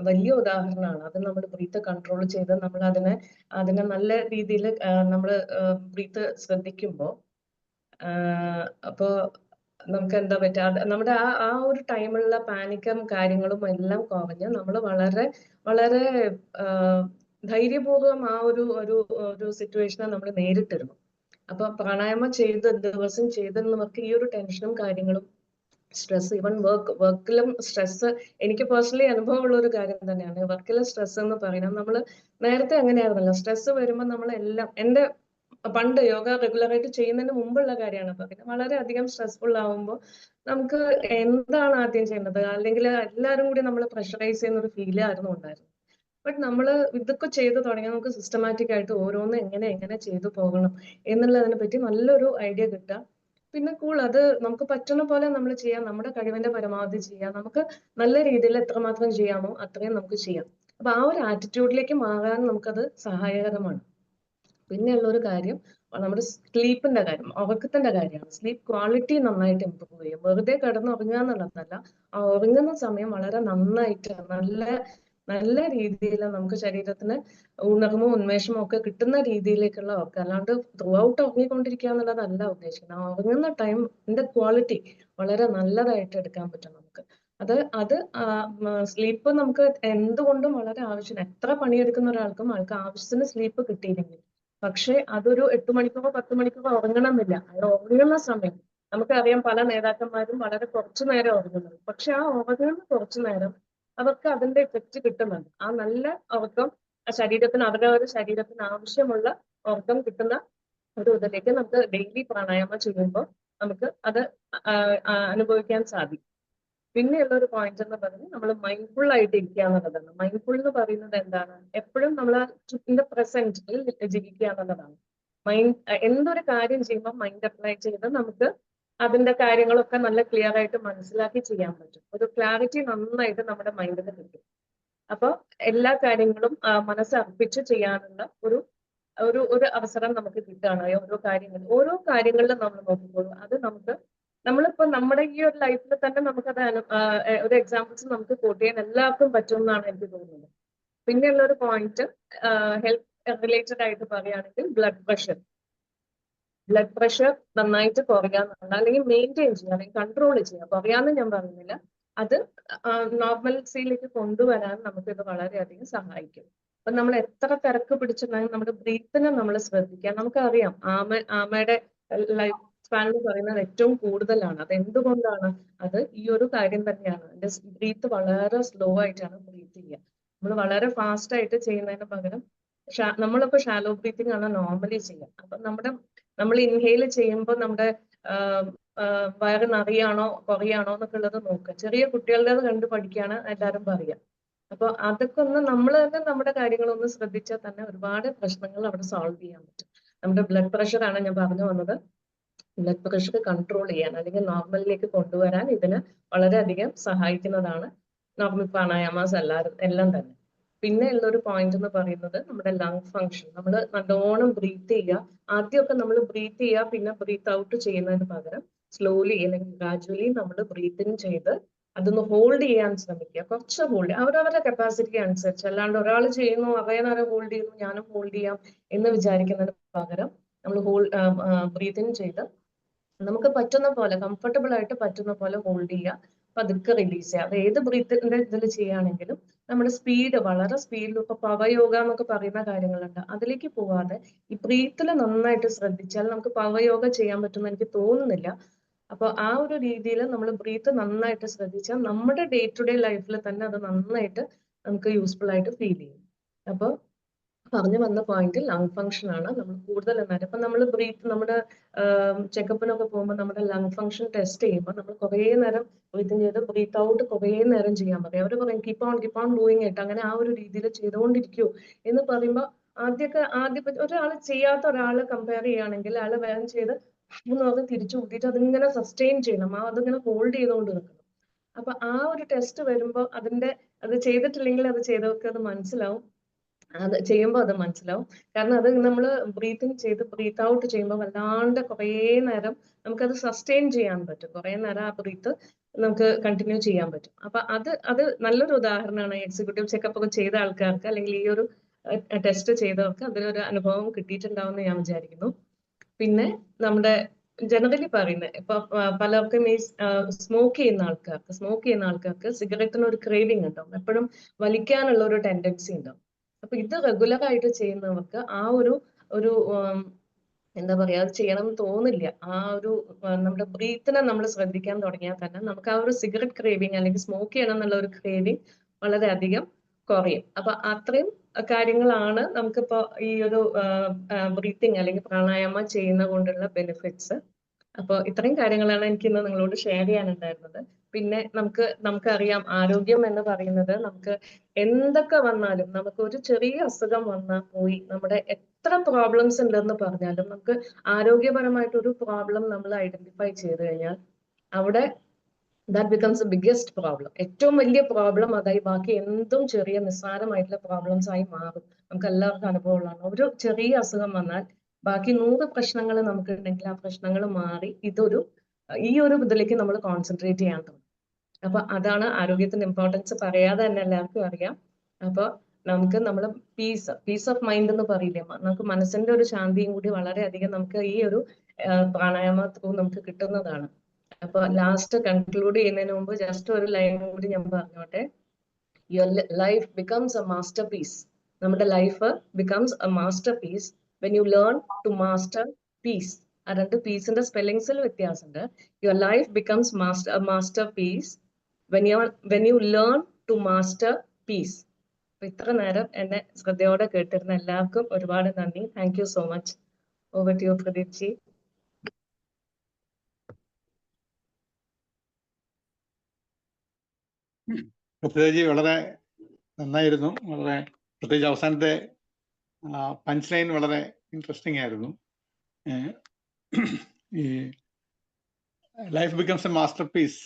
വലിയ ഉദാഹരണമാണ്. അത് നമ്മൾ ബ്രീത്ത് കൺട്രോൾ ചെയ്ത് നമ്മൾ അതിനെ നല്ല രീതിയിൽ നമ്മൾ ബ്രീത്ത് ശ്രദ്ധിക്കുമ്പോൾ അപ്പോ നമുക്ക് എന്താ പറ്റുക, നമ്മുടെ ആ ഒരു ടൈമിലുള്ള പാനിക്കും കാര്യങ്ങളും എല്ലാം കുറഞ്ഞ് നമ്മൾ വളരെ വളരെ ധൈര്യപൂർവ്വം ആ ഒരു സിറ്റുവേഷനെ നമ്മൾ നേരിട്ടിരുന്നു. അപ്പൊ പ്രാണായാമം ദിവസം ചെയ്തിരുന്നവർക്ക് ഈ ഒരു ടെൻഷനും കാര്യങ്ങളും സ്ട്രെസ്, ഈവൻ വർക്കിലും സ്ട്രെസ്, എനിക്ക് പേഴ്സണലി അനുഭവമുള്ള ഒരു കാര്യം തന്നെയാണ്. വർക്കിലെ സ്ട്രെസ് എന്ന് പറയുന്നത് നമ്മൾ നേരത്തെ അങ്ങനെയായിരുന്നല്ലോ. സ്ട്രെസ് വരുമ്പോൾ നമ്മളെല്ലാം, എന്റെ പണ്ട് യോഗ റെഗുലറായിട്ട് ചെയ്യുന്നതിന് മുമ്പുള്ള കാര്യമാണ് പറയുന്നത്. വളരെയധികം സ്ട്രെസ്ഫുൾ ആവുമ്പോൾ നമുക്ക് എന്താണ് ആദ്യം ചെയ്യേണ്ടത്, അല്ലെങ്കിൽ എല്ലാവരും കൂടി നമ്മൾ പ്രഷറൈസ് ചെയ്യുന്ന ഒരു ഫീൽ ആയിരുന്നു ഉണ്ടായിരുന്നത്. ബട്ട് നമ്മൾ ഇതൊക്കെ ചെയ്തു തുടങ്ങിയാൽ നമുക്ക് സിസ്റ്റമാറ്റിക് ആയിട്ട് ഓരോന്നും എങ്ങനെ ചെയ്തു പോകണം എന്നുള്ളതിനെ പറ്റി നല്ലൊരു ഐഡിയ കിട്ടുക. പിന്നെ അത് നമുക്ക് പറ്റുന്ന പോലെ നമ്മൾ ചെയ്യാം, നമ്മുടെ കഴിവിന്റെ പരമാവധി ചെയ്യാം. നമുക്ക് നല്ല രീതിയിൽ എത്രമാത്രം ചെയ്യാമോ അത്രയും നമുക്ക് ചെയ്യാം. അപ്പൊ ആ ഒരു ആറ്റിറ്റ്യൂഡിലേക്ക് മാറാൻ നമുക്കത് സഹായകരമാണ്. പിന്നെയുള്ള ഒരു കാര്യം, നമ്മുടെ സ്ലീപ്പിന്റെ കാര്യം, ഉറക്കത്തിന്റെ കാര്യമാണ്. സ്ലീപ്പ് ക്വാളിറ്റി നന്നായിട്ട് ഇമ്പ്രൂവ് ചെയ്യും. വെറുതെ കിടന്ന് ഉറങ്ങുക എന്നുള്ളതല്ല, ആ ഉറങ്ങുന്ന സമയം വളരെ നന്നായിട്ട് നല്ല രീതിയിൽ നമുക്ക് ശരീരത്തിന് ഉണർവും ഉന്മേഷവും ഒക്കെ കിട്ടുന്ന രീതിയിലേക്കുള്ള ഉറക്കം. അല്ലാണ്ട് ത്രൂ ഔട്ട് ഉറങ്ങിക്കൊണ്ടിരിക്കുക എന്നുള്ളതല്ല ഉദ്ദേശിക്കുന്നത്. ആ ഉറങ്ങുന്ന ടൈമിന്റെ ക്വാളിറ്റി വളരെ നല്ലതായിട്ട് എടുക്കാൻ പറ്റും നമുക്ക്. അത് സ്ലീപ്പ് നമുക്ക് എന്തുകൊണ്ടും വളരെ ആവശ്യം. എത്ര പണിയെടുക്കുന്ന ഒരാൾക്ക് ആവശ്യത്തിന് സ്ലീപ്പ് കിട്ടിയില്ലെങ്കിൽ, പക്ഷെ അതൊരു 8 മണിക്കൂറോ 10 മണിക്കൂറോ ഉറങ്ങണമെന്നില്ല. അയാൾ ഉറങ്ങുന്ന സമയം നമുക്കറിയാം, പല നേതാക്കന്മാരും വളരെ കുറച്ചു നേരം ഉറങ്ങുന്നത്. പക്ഷെ ആ ഉറങ്ങുന്ന കുറച്ചു നേരം അവർക്ക് അതിന്റെ എഫക്റ്റ് കിട്ടുന്നുണ്ട്. ആ നല്ല ഉറക്കം അവരവരുടെ ശരീരത്തിന് ആവശ്യമുള്ള ഉറക്കം കിട്ടുന്ന ഒരു ഇതിലേക്ക് നമുക്ക് ഡെയിലി പ്രാണായാമം ചെയ്യുമ്പോൾ നമുക്ക് അത് അനുഭവിക്കാൻ സാധിക്കും. പിന്നെയുള്ള ഒരു പോയിന്റ് എന്ന് പറയുന്നത് നമ്മൾ മൈൻഡ്ഫുൾ ആയിട്ട് ഇരിക്കുക എന്നുള്ളതാണ്. മൈൻഡ്ഫുൾ എന്ന് പറയുന്നത് എന്താണ്? എപ്പോഴും നമ്മൾ ഇൻ ദ പ്രസന്റിൽ ജീവിക്കുക എന്നുള്ളതാണ്. എന്തൊരു കാര്യം ചെയ്യുമ്പോൾ മൈൻഡ് അപ്ലൈ ചെയ്ത് നമുക്ക് അതിന്റെ കാര്യങ്ങളൊക്കെ നല്ല ക്ലിയർ ആയിട്ട് മനസ്സിലാക്കി ചെയ്യാൻ പറ്റും. ഒരു ക്ലാരിറ്റി നന്നായിട്ട് നമ്മുടെ മൈൻഡിന് കിട്ടും. അപ്പൊ എല്ലാ കാര്യങ്ങളും മനസ്സർപ്പിച്ച് ചെയ്യാനുള്ള ഒരു അവസരം നമുക്ക് കിട്ടുകയാണ്. ഓരോ കാര്യങ്ങളിലും നമ്മൾ നോക്കുമ്പോഴും അത് നമ്മളിപ്പോ നമ്മുടെ ഈ ഒരു ലൈഫിൽ തന്നെ നമുക്കത് ഒരു എക്സാമ്പിൾസ് നമുക്ക് കോട്ട് ചെയ്യാൻ എല്ലാവർക്കും പറ്റും എന്നാണ് എനിക്ക് തോന്നുന്നത്. പിന്നെയുള്ള ഒരു പോയിന്റ് ഹെൽത്ത് റിലേറ്റഡ് ആയിട്ട് പറയുകയാണെങ്കിൽ ബ്ലഡ് പ്രഷർ നന്നായിട്ട് കുറയാന്നുണ്ട്, അല്ലെങ്കിൽ മെയിൻറ്റെയിൻ ചെയ്യുക, അല്ലെങ്കിൽ കൺട്രോൾ ചെയ്യുക. കുറയാന്ന് ഞാൻ പറയുന്നില്ല, അത് നോർമൽസിയിലേക്ക് കൊണ്ടുവരാൻ നമുക്കിത് വളരെയധികം സഹായിക്കും. അപ്പൊ നമ്മൾ എത്ര തിരക്ക് പിടിച്ചിട്ടുണ്ടെങ്കിൽ നമ്മുടെ ബ്രീത്തിനെ നമ്മൾ ശ്രദ്ധിക്കുക. നമുക്കറിയാം ആമയുടെ ലൈഫ് സ്പാൻ എന്ന് പറയുന്നത് ഏറ്റവും കൂടുതലാണ്. അത് എന്തുകൊണ്ടാണ്? അത് ഈ ഒരു കാര്യം തന്നെയാണ്. അതിന്റെ ബ്രീത്ത് വളരെ സ്ലോ ആയിട്ടാണ് ബ്രീത്ത് ചെയ്യുക. നമ്മൾ വളരെ ഫാസ്റ്റ് ആയിട്ട് ചെയ്യുന്നതിന് പകരം നമ്മളിപ്പോ ഷാലോ ബ്രീത്തിങ് ആണ് നോർമലി ചെയ്യുക. അപ്പൊ നമ്മൾ ഇൻഹെയിൽ ചെയ്യുമ്പോൾ നമ്മുടെ വയറ് നിറയാണോ കുറയാണോ എന്നൊക്കെ ഉള്ളത് നോക്കുക. ചെറിയ കുട്ടികളുടേത് കണ്ടു പഠിക്കുകയാണ് എല്ലാവരും പറയുക. അപ്പൊ അതൊക്കെ നമ്മൾ തന്നെ നമ്മുടെ കാര്യങ്ങളൊന്ന് ശ്രദ്ധിച്ചാൽ തന്നെ ഒരുപാട് പ്രശ്നങ്ങൾ അവിടെ സോൾവ് ചെയ്യാൻ പറ്റും. നമ്മുടെ ബ്ലഡ് പ്രഷർ ആണ് ഞാൻ പറഞ്ഞു വന്നത്. ബ്ലഡ് പ്രഷർ കൺട്രോൾ ചെയ്യാൻ അല്ലെങ്കിൽ നോർമലിലേക്ക് കൊണ്ടുവരാൻ ഇതിന് വളരെയധികം സഹായിക്കുന്നതാണ് നോർമൽ പ്രാണായാമാസ് എല്ലാം തന്നെ. പിന്നെ ഉള്ളൊരു പോയിന്റ് എന്ന് പറയുന്നത് നമ്മുടെ ലങ് ഫങ്ഷൻ. നമ്മൾ നല്ലോണം ബ്രീത്ത് ചെയ്യുക. ആദ്യമൊക്കെ നമ്മൾ ബ്രീത്ത് ചെയ്യുക, പിന്നെ ബ്രീത്ത് ഔട്ട് ചെയ്യുന്നതിന് പകരം സ്ലോലി അല്ലെങ്കിൽ ഗ്രാജുവലി നമ്മൾ ബ്രീത്തിങ് ചെയ്ത് അതൊന്ന് ഹോൾഡ് ചെയ്യാൻ ശ്രമിക്കുക. കുറച്ച് ഹോൾഡ്, അവരവരുടെ കപ്പാസിറ്റി അനുസരിച്ച്. അല്ലാണ്ട് ഒരാൾ ചെയ്യുന്നു കുറേ നേരം ഹോൾഡ് ചെയ്യുന്നു ഞാനും ഹോൾഡ് ചെയ്യാം എന്ന് വിചാരിക്കുന്നതിന് പകരം നമ്മൾ ബ്രീത്തിങ് ചെയ്ത് നമുക്ക് പറ്റുന്ന പോലെ, കംഫർട്ടബിൾ ആയിട്ട് പറ്റുന്ന പോലെ ഹോൾഡ് ചെയ്യുക, പതുക്കെ റിലീസ് ചെയ്യുക. അത് ഏത് ബ്രീത്തിന്റെ ഇതിൽ ചെയ്യുകയാണെങ്കിലും നമ്മുടെ സ്പീഡ് വളരെ സ്പീഡിൽ, ഇപ്പൊ പവയോഗ എന്നൊക്കെ പറയുന്ന കാര്യങ്ങളുണ്ട്, അതിലേക്ക് പോവാതെ ഈ ബ്രീത്തിൽ നന്നായിട്ട് ശ്രദ്ധിച്ചാൽ നമുക്ക് പവയോഗ ചെയ്യാൻ പറ്റുമെന്ന് എനിക്ക് തോന്നുന്നില്ല. അപ്പൊ ആ ഒരു രീതിയിൽ നമ്മൾ ബ്രീത്ത് നന്നായിട്ട് ശ്രദ്ധിച്ചാൽ നമ്മുടെ ഡേ ടു ഡേ ലൈഫിൽ തന്നെ അത് നന്നായിട്ട് നമുക്ക് യൂസ്ഫുൾ ആയിട്ട് ഫീൽ ചെയ്യും. അപ്പൊ പറഞ്ഞു വന്ന പോയിന്റ് ലങ് ഫങ്ഷൻ ആണ് നമ്മൾ കൂടുതൽ എന്നാലും. ഇപ്പൊ നമ്മൾ നമ്മുടെ ചെക്കപ്പിനൊക്കെ പോകുമ്പോൾ നമ്മുടെ ലങ് ഫങ്ഷൻ ടെസ്റ്റ് ചെയ്യുമ്പോൾ നമ്മൾ കുറേ നേരം ബ്രീത്ത് ഔട്ട് കുറേ നേരം ചെയ്യാൻ പറയും. അവർ പറയും കീപ്പ് ഓൺ ഡൂയിങ് ഇട്ട്, അങ്ങനെ ആ ഒരു രീതിയിൽ ചെയ്തുകൊണ്ടിരിക്കൂ എന്ന് പറയുമ്പോൾ ആദ്യം ഒരാൾ ചെയ്യാത്ത ഒരാൾ കമ്പയർ ചെയ്യുകയാണെങ്കിൽ അയാൾ വേഗം ചെയ്ത് പറഞ്ഞ് തിരിച്ചു കൂട്ടിയിട്ട് അതിങ്ങനെ സസ്റ്റെയിൻ ചെയ്യണം, അതിങ്ങനെ ഹോൾഡ് ചെയ്തുകൊണ്ട് നിൽക്കണം. അപ്പൊ ആ ഒരു ടെസ്റ്റ് വരുമ്പോൾ അത് ചെയ്തിട്ടില്ലെങ്കിൽ അത് ചെയ്തവർക്ക് അത് മനസ്സിലാവും. അത് ചെയ്യുമ്പോൾ അത് മനസ്സിലാവും. കാരണം അത് നമ്മൾ ബ്രീത്തിങ് ചെയ്ത് ബ്രീത്ത് ഔട്ട് ചെയ്യുമ്പോൾ വല്ലാണ്ട് കുറേ നേരം നമുക്കത് സസ്റ്റെയിൻ ചെയ്യാൻ പറ്റും. കുറേ നേരം ആ ബ്രീത്ത് നമുക്ക് കണ്ടിന്യൂ ചെയ്യാൻ പറ്റും. അപ്പൊ അത് നല്ലൊരു ഉദാഹരണമാണ്. എക്സിക്യൂട്ടീവ് ചെക്കപ്പ് ഒക്കെ ചെയ്ത ആൾക്കാർക്ക് അല്ലെങ്കിൽ ഈ ഒരു ടെസ്റ്റ് ചെയ്തവർക്ക് അതിലൊരു അനുഭവം കിട്ടിയിട്ടുണ്ടാവും എന്ന് ഞാൻ വിചാരിക്കുന്നു. പിന്നെ നമ്മുടെ ജനറലി പറയുന്നത് ഇപ്പൊ പലർക്കും ഈ സ്മോക്ക് ചെയ്യുന്ന ആൾക്കാർക്ക് സിഗരറ്റിന് ഒരു ക്രേവിങ് ഉണ്ടാവും, എപ്പോഴും വലിക്കാനുള്ള ഒരു ടെൻഡൻസി ഉണ്ടാവും. അപ്പൊ ഇത് റെഗുലർ ആയിട്ട് ചെയ്യുന്നവർക്ക് ആ ഒരു എന്താ പറയാ, അത് ചെയ്യണം എന്ന് തോന്നില്ല. നമ്മുടെ ബ്രീത്തിനെ നമ്മൾ ശ്രദ്ധിക്കാൻ തുടങ്ങിയാൽ തന്നെ നമുക്ക് ആ ഒരു സിഗരറ്റ് ക്രേവിങ് അല്ലെങ്കിൽ സ്മോക്ക് ചെയ്യണം എന്നുള്ള ഒരു ക്രേവിങ് വളരെയധികം കുറയും. അപ്പൊ അത്രയും കാര്യങ്ങളാണ് നമുക്കിപ്പോ ഈ ഒരു ബ്രീത്തിങ് അല്ലെങ്കിൽ പ്രാണായാമം ചെയ്യുന്ന കൊണ്ടുള്ള ബെനിഫിറ്റ്സ്. അപ്പോൾ ഇത്രയും കാര്യങ്ങളാണ് എനിക്ക് ഇന്ന് നിങ്ങളോട് ഷെയർ ചെയ്യാനുണ്ടായിരുന്നത്. പിന്നെ നമുക്കറിയാം, ആരോഗ്യം എന്ന് പറയുന്നത് നമുക്ക് എന്തൊക്കെ വന്നാലും, നമുക്ക് ഒരു ചെറിയ അസുഖം വന്നാൽ പോയി നമ്മുടെ എത്ര പ്രോബ്ലംസ് ഉണ്ടെന്ന് പറഞ്ഞാലും നമുക്ക് ആരോഗ്യപരമായിട്ട് ഒരു പ്രോബ്ലം നമ്മൾ ഐഡന്റിഫൈ ചെയ്ത് കഴിഞ്ഞാൽ അവിടെ that becomes the biggest problem. ഏറ്റവും വലിയ പ്രോബ്ലം അതായി ബാക്കി എന്തും ചെറിയ നിസ്സാരമായിട്ടുള്ള പ്രോബ്ലംസ് ആയി മാറും. നമുക്ക് എല്ലാവർക്കും അനുഭവമുള്ളതാണ്. ഒരു ചെറിയ അസുഖം വന്നാൽ ബാക്കി 100 പ്രശ്നങ്ങൾ നമുക്കുണ്ടെങ്കിൽ ആ പ്രശ്നങ്ങൾ മാറി ഈ ഒരു ഇതിലേക്ക് നമ്മൾ കോൺസെൻട്രേറ്റ് ചെയ്യാൻ തുടങ്ങും. അപ്പൊ അതാണ് ആരോഗ്യത്തിന്റെ ഇമ്പോർട്ടൻസ്. പറയാതെ തന്നെ എല്ലാവർക്കും അറിയാം. അപ്പൊ നമുക്ക് നമ്മളെ പീസ് ഓഫ് മൈൻഡ് എന്ന് പറയില്ലേ, നമുക്ക് മനസ്സിന്റെ ഒരു ശാന്തിയും കൂടി വളരെയധികം നമുക്ക് ഈ ഒരു പ്രാണായാമ ത്രൂ നമുക്ക് കിട്ടുന്നതാണ്. അപ്പൊ ലാസ്റ്റ് കൺക്ലൂഡ് ചെയ്യുന്നതിന് മുമ്പ് ജസ്റ്റ് ഒരു ലൈൻ കൂടി ഞാൻ പറഞ്ഞോട്ടെ. Your life becomes a master piece. നമ്മുടെ life becomes a master piece when you learn to master peace. ആ 2 പീസിന്റെ സ്പെല്ലിങ്സിൽ വ്യത്യാസമുണ്ട്. Your life becomes master piece when you learn to master peace. അപ്പൊ ഇത്ര നേരം എന്നെ ശ്രദ്ധയോടെ കേട്ടിരുന്ന എല്ലാവർക്കും ഒരുപാട് നന്ദി. Thank you so much. Over to you Pradeep ji. പ്രത്യേകിച്ച് വളരെ നന്നായിരുന്നു. വളരെ പ്രത്യേകിച്ച് അവസാനത്തെ പഞ്ച് ലൈൻ വളരെ ഇൻട്രസ്റ്റിംഗ് ആയിരുന്നു. ഈ life becomes a master piece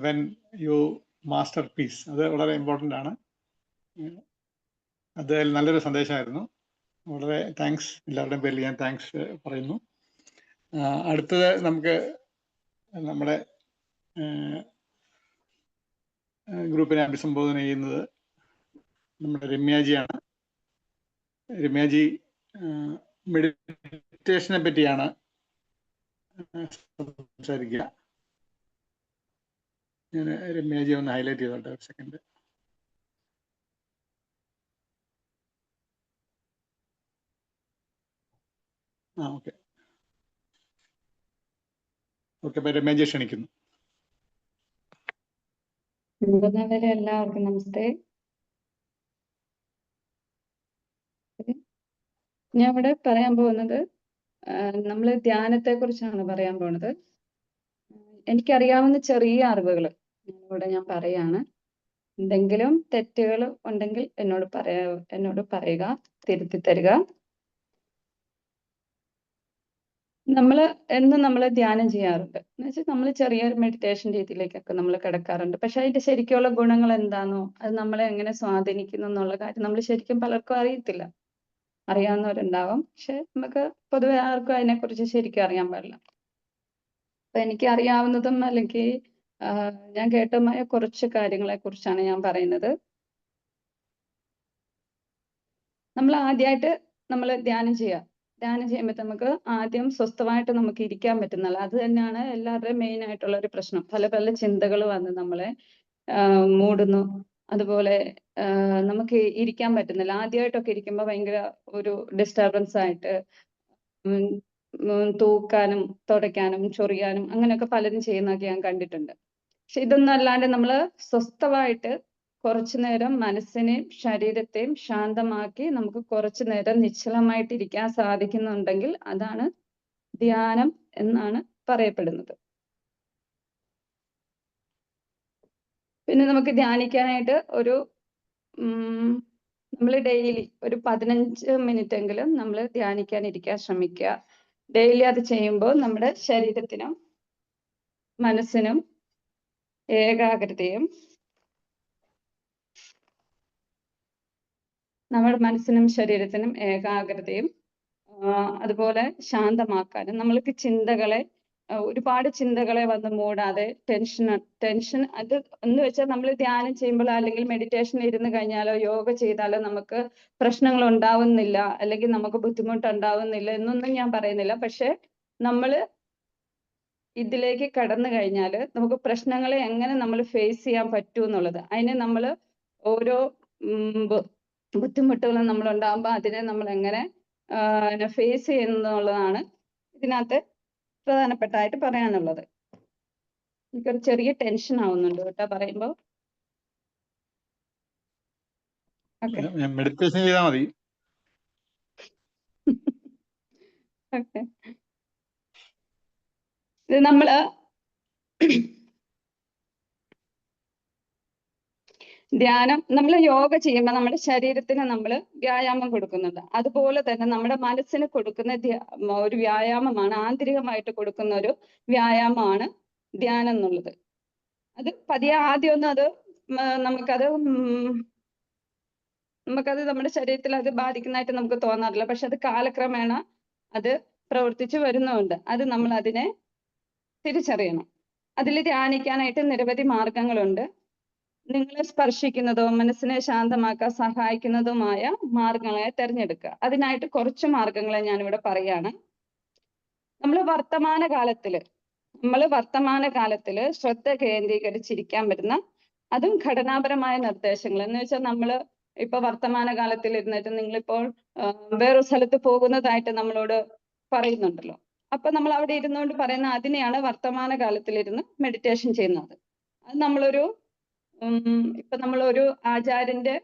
when you master peace, അത് വളരെ ഇമ്പോർട്ടൻ്റ് ആണ്. അത് നല്ലൊരു സന്ദേശമായിരുന്നു. വളരെ താങ്ക്സ്. എല്ലാവരുടെയും പേരിൽ ഞാൻ താങ്ക്സ് പറയുന്നു. അടുത്തത് നമുക്ക് നമ്മുടെ ഗ്രൂപ്പിനെ അഭിസംബോധന ചെയ്യുന്നത് നമ്മുടെ രമ്യാജിയാണ്. രമ്യാജി മെഡിറ്റേഷനെ പറ്റിയാണ് സംസാരിക്കുക. ഞാൻ രമ്യാജി ഒന്ന് ഹൈലൈറ്റ് ചെയ്തോട്ടെ ഒരു സെക്കൻഡ്. ഓക്കെ അപ്പൊ രമ്യാജി ക്ഷണിക്കുന്നു. എല്ലാവർക്കും നമസ്തേ. ഞാൻ ഇവിടെ പറയാൻ പോകുന്നത് നമ്മൾ ധ്യാനത്തെ കുറിച്ചാണ് പറയാൻ പോകുന്നത്. എനിക്കറിയാവുന്ന ചെറിയ അറിവുകൾ ഞാൻ പറയാണ്. എന്തെങ്കിലും തെറ്റുകൾ ഉണ്ടെങ്കിൽ എന്നോട് പറയുക, തിരുത്തി തരിക. നമ്മൾ ധ്യാനം ചെയ്യാറുണ്ട്. എന്ന് വെച്ചാൽ നമ്മൾ ചെറിയൊരു മെഡിറ്റേഷൻ രീതിയിലേക്കൊക്കെ നമ്മൾ കിടക്കാറുണ്ട്. പക്ഷെ അതിന്റെ ശരിക്കുള്ള ഗുണങ്ങൾ എന്താണോ, അത് നമ്മളെ എങ്ങനെ സ്വാധീനിക്കുന്നു എന്നുള്ള കാര്യം നമ്മൾ ശരിക്കും പലർക്കും അറിയത്തില്ല. അറിയാവുന്നവരുണ്ടാവും, പക്ഷെ നമുക്ക് പൊതുവെ ആർക്കും അതിനെക്കുറിച്ച് ശരിക്കും അറിയാൻ പാടില്ല. അപ്പൊ എനിക്ക് അറിയാവുന്നതും അല്ലെങ്കിൽ ഞാൻ കേട്ടതുമായ കുറച്ച് കാര്യങ്ങളെ കുറിച്ചാണ് ഞാൻ പറയുന്നത്. നമ്മൾ ആദ്യമായിട്ട് ധ്യാനം ചെയ്യുമ്പോൾ നമുക്ക് ആദ്യം സ്വസ്ഥമായിട്ട് നമുക്ക് ഇരിക്കാൻ പറ്റുന്നില്ല. അത് തന്നെയാണ് എല്ലാവരുടെയും മെയിൻ ആയിട്ടുള്ള ഒരു പ്രശ്നം. പല പല ചിന്തകൾ വന്ന് നമ്മളെ മൂടുന്നു. അതുപോലെ നമുക്ക് ഇരിക്കാൻ പറ്റുന്നില്ല. ആദ്യമായിട്ടൊക്കെ ഇരിക്കുമ്പോൾ ഭയങ്കര ഒരു ഡിസ്റ്റർബൻസ് ആയിട്ട് തൂക്കാനും തുടയ്ക്കാനും ചൊറിയാനും അങ്ങനെയൊക്കെ പലരും ചെയ്യുന്നതൊക്കെ ഞാൻ കണ്ടിട്ടുണ്ട്. പക്ഷെ ഇതൊന്നും അല്ലാണ്ട് നമ്മൾ സ്വസ്ഥമായിട്ട് കുറച്ചു നേരം മനസ്സിനെയും ശരീരത്തെയും ശാന്തമാക്കി നമുക്ക് കുറച്ചു നേരം നിശ്ചലമായിട്ട് ഇരിക്കാൻ സാധിക്കുന്നുണ്ടെങ്കിൽ അതാണ് ധ്യാനം എന്നാണ് പറയപ്പെടുന്നത്. പിന്നെ നമുക്ക് ധ്യാനിക്കാനായിട്ട് നമ്മൾ ഡെയിലി ഒരു 15 മിനിറ്റ് എങ്കിലും നമ്മൾ ധ്യാനിക്കാനിരിക്കാൻ ശ്രമിക്കുക. ഡെയിലി അത് ചെയ്യുമ്പോൾ നമ്മുടെ ശരീരത്തിനും മനസ്സിനും ഏകാഗ്രതയും നമ്മുടെ മനസ്സിനും ശരീരത്തിനും ഏകാഗ്രതയും അതുപോലെ ശാന്തമാക്കാനും നമ്മൾക്ക് ഒരുപാട് ചിന്തകളെ വന്ന് മൂടാതെ ടെൻഷൻ അത് എന്ന് വെച്ചാൽ നമ്മൾ ധ്യാനം ചെയ്യുമ്പോൾ അല്ലെങ്കിൽ മെഡിറ്റേഷൻ ഇരുന്ന് കഴിഞ്ഞാലോ യോഗ ചെയ്താലോ നമുക്ക് പ്രശ്നങ്ങൾ ഉണ്ടാവുന്നില്ല അല്ലെങ്കിൽ നമുക്ക് ബുദ്ധിമുട്ടുണ്ടാവുന്നില്ല എന്നൊന്നും ഞാൻ പറയുന്നില്ല. പക്ഷെ നമ്മൾ ഇതിലേക്ക് കടന്നു കഴിഞ്ഞാൽ നമുക്ക് പ്രശ്നങ്ങളെ എങ്ങനെ നമ്മൾ ഫേസ് ചെയ്യാൻ പറ്റും എന്നുള്ളത്, അതിനെ നമ്മൾ ഓരോ ബുദ്ധിമുട്ടുകളും നമ്മൾ ഉണ്ടാകുമ്പോൾ അതിനെ നമ്മൾ എങ്ങനെ ഫേസ് ചെയ്യുന്നുള്ളതാണ് ഇതിനകത്ത് പ്രധാനപ്പെട്ടായിട്ട് പറയാനുള്ളത്. എനിക്കൊരു ചെറിയ ടെൻഷൻ ആവുന്നുണ്ട് കേട്ടോ പറയുമ്പോൾ. മെഡിറ്റേഷൻ ചെയ്താൽ മതി. ഓക്കെ, ഇത് നമ്മള് ധ്യാനം നമ്മൾ യോഗ ചെയ്യുമ്പോൾ നമ്മുടെ ശരീരത്തിന് നമ്മൾ വ്യായാമം കൊടുക്കുന്നുണ്ട്. അതുപോലെ തന്നെ നമ്മുടെ മനസ്സിന് കൊടുക്കുന്ന ഒരു വ്യായാമമാണ്, ആന്തരികമായിട്ട് കൊടുക്കുന്ന ഒരു വ്യായാമമാണ് ധ്യാനം എന്നുള്ളത്. അത് പതിയെ ആദ്യമൊന്നും അത് നമുക്കത് നമുക്കത് നമ്മുടെ ശരീരത്തിൽ അത് ബാധിക്കുന്നതായിട്ട് നമുക്ക് തോന്നാറില്ല. പക്ഷെ അത് കാലക്രമേണ അത് പ്രവർത്തിച്ചു വരുന്നുണ്ട്. അത് നമ്മൾ അതിനെ തിരിച്ചറിയണം. അതിൽ ധ്യാനിക്കാനായിട്ട് നിരവധി മാർഗങ്ങളുണ്ട്. നിങ്ങളെ സ്പർശിക്കുന്നതോ മനസ്സിനെ ശാന്തമാക്കാൻ സഹായിക്കുന്നതുമായ മാർഗങ്ങളെ തിരഞ്ഞെടുക്കുക. അതിനായിട്ട് കുറച്ച് മാർഗങ്ങളെ ഞാനിവിടെ പറയാണ്. നമ്മൾ വർത്തമാന കാലത്തില് ശ്രദ്ധ കേന്ദ്രീകരിച്ചിരിക്കാൻ പറ്റുന്ന അതും ഘടനാപരമായ നിർദ്ദേശങ്ങൾ എന്ന് വെച്ചാൽ നമ്മള് ഇപ്പൊ വർത്തമാന കാലത്തിൽ ഇരുന്നിട്ട് നിങ്ങളിപ്പോൾ വേറൊരു സ്ഥലത്ത് പോകുന്നതായിട്ട് നമ്മളോട് പറയുന്നുണ്ടല്ലോ. അപ്പൊ നമ്മൾ അവിടെ ഇരുന്നുകൊണ്ട് പറയുന്ന അതിനെയാണ് വർത്തമാന കാലത്തിലിരുന്ന് മെഡിറ്റേഷൻ ചെയ്യുന്നത്. അത് നമ്മളൊരു ഇപ്പൊ നമ്മളൊരു ആചാര്യന്റെ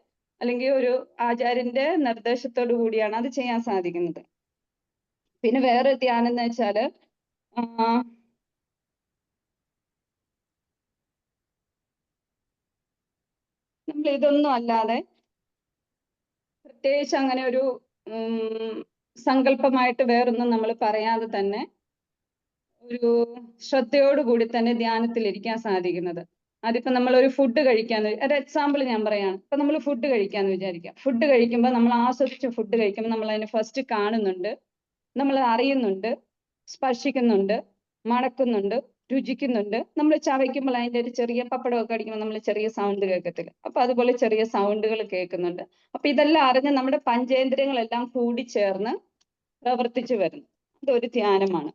അല്ലെങ്കിൽ ഒരു ആചാര്യന്റെ നിർദ്ദേശത്തോടു കൂടിയാണ് അത് ചെയ്യാൻ സാധിക്കുന്നത്. പിന്നെ വേറെ ധ്യാനം എന്ന് വെച്ചാല് നമ്മൾ ഇതൊന്നും അല്ലാതെ പ്രത്യേകിച്ച് അങ്ങനെ ഒരു സങ്കല്പമായിട്ട് വേറൊന്നും നമ്മൾ പറയാതെ തന്നെ ഒരു ശ്രദ്ധയോടുകൂടി തന്നെ ധ്യാനത്തിൽ ഇരിക്കാൻ സാധിക്കുന്നത്. അതിപ്പോ നമ്മൾ ഒരു ഫുഡ് കഴിക്കാന്ന് ഒരു എക്സാമ്പിൾ ഞാൻ പറയാണ്. ഇപ്പൊ നമ്മൾ ഫുഡ് കഴിക്കാന്ന് വിചാരിക്കാം. ഫുഡ് കഴിക്കുമ്പോൾ നമ്മൾ ആസ്വദിച്ച് ഫുഡ് കഴിക്കുമ്പോൾ നമ്മൾ അതിനെ ഫസ്റ്റ് കാണുന്നുണ്ട്, നമ്മൾ അറിയുന്നുണ്ട്, സ്പർശിക്കുന്നുണ്ട്, മണക്കുന്നുണ്ട്, രുചിക്കുന്നുണ്ട്. നമ്മൾ ചവയ്ക്കുമ്പോൾ അതിന്റെ ഒരു ചെറിയ പപ്പടമൊക്കെ അടിക്കുമ്പോൾ നമ്മൾ ചെറിയ സൗണ്ട് കേൾക്കത്തില്ല. അപ്പൊ അതുപോലെ ചെറിയ സൗണ്ടുകൾ കേൾക്കുന്നുണ്ട്. അപ്പൊ ഇതെല്ലാം അറിഞ്ഞ് നമ്മുടെ പഞ്ചേന്ദ്രിയങ്ങളെല്ലാം കൂടിച്ചേർന്ന് പ്രവർത്തിച്ചു വരുന്നു. ഇതൊരു ധ്യാനമാണ്.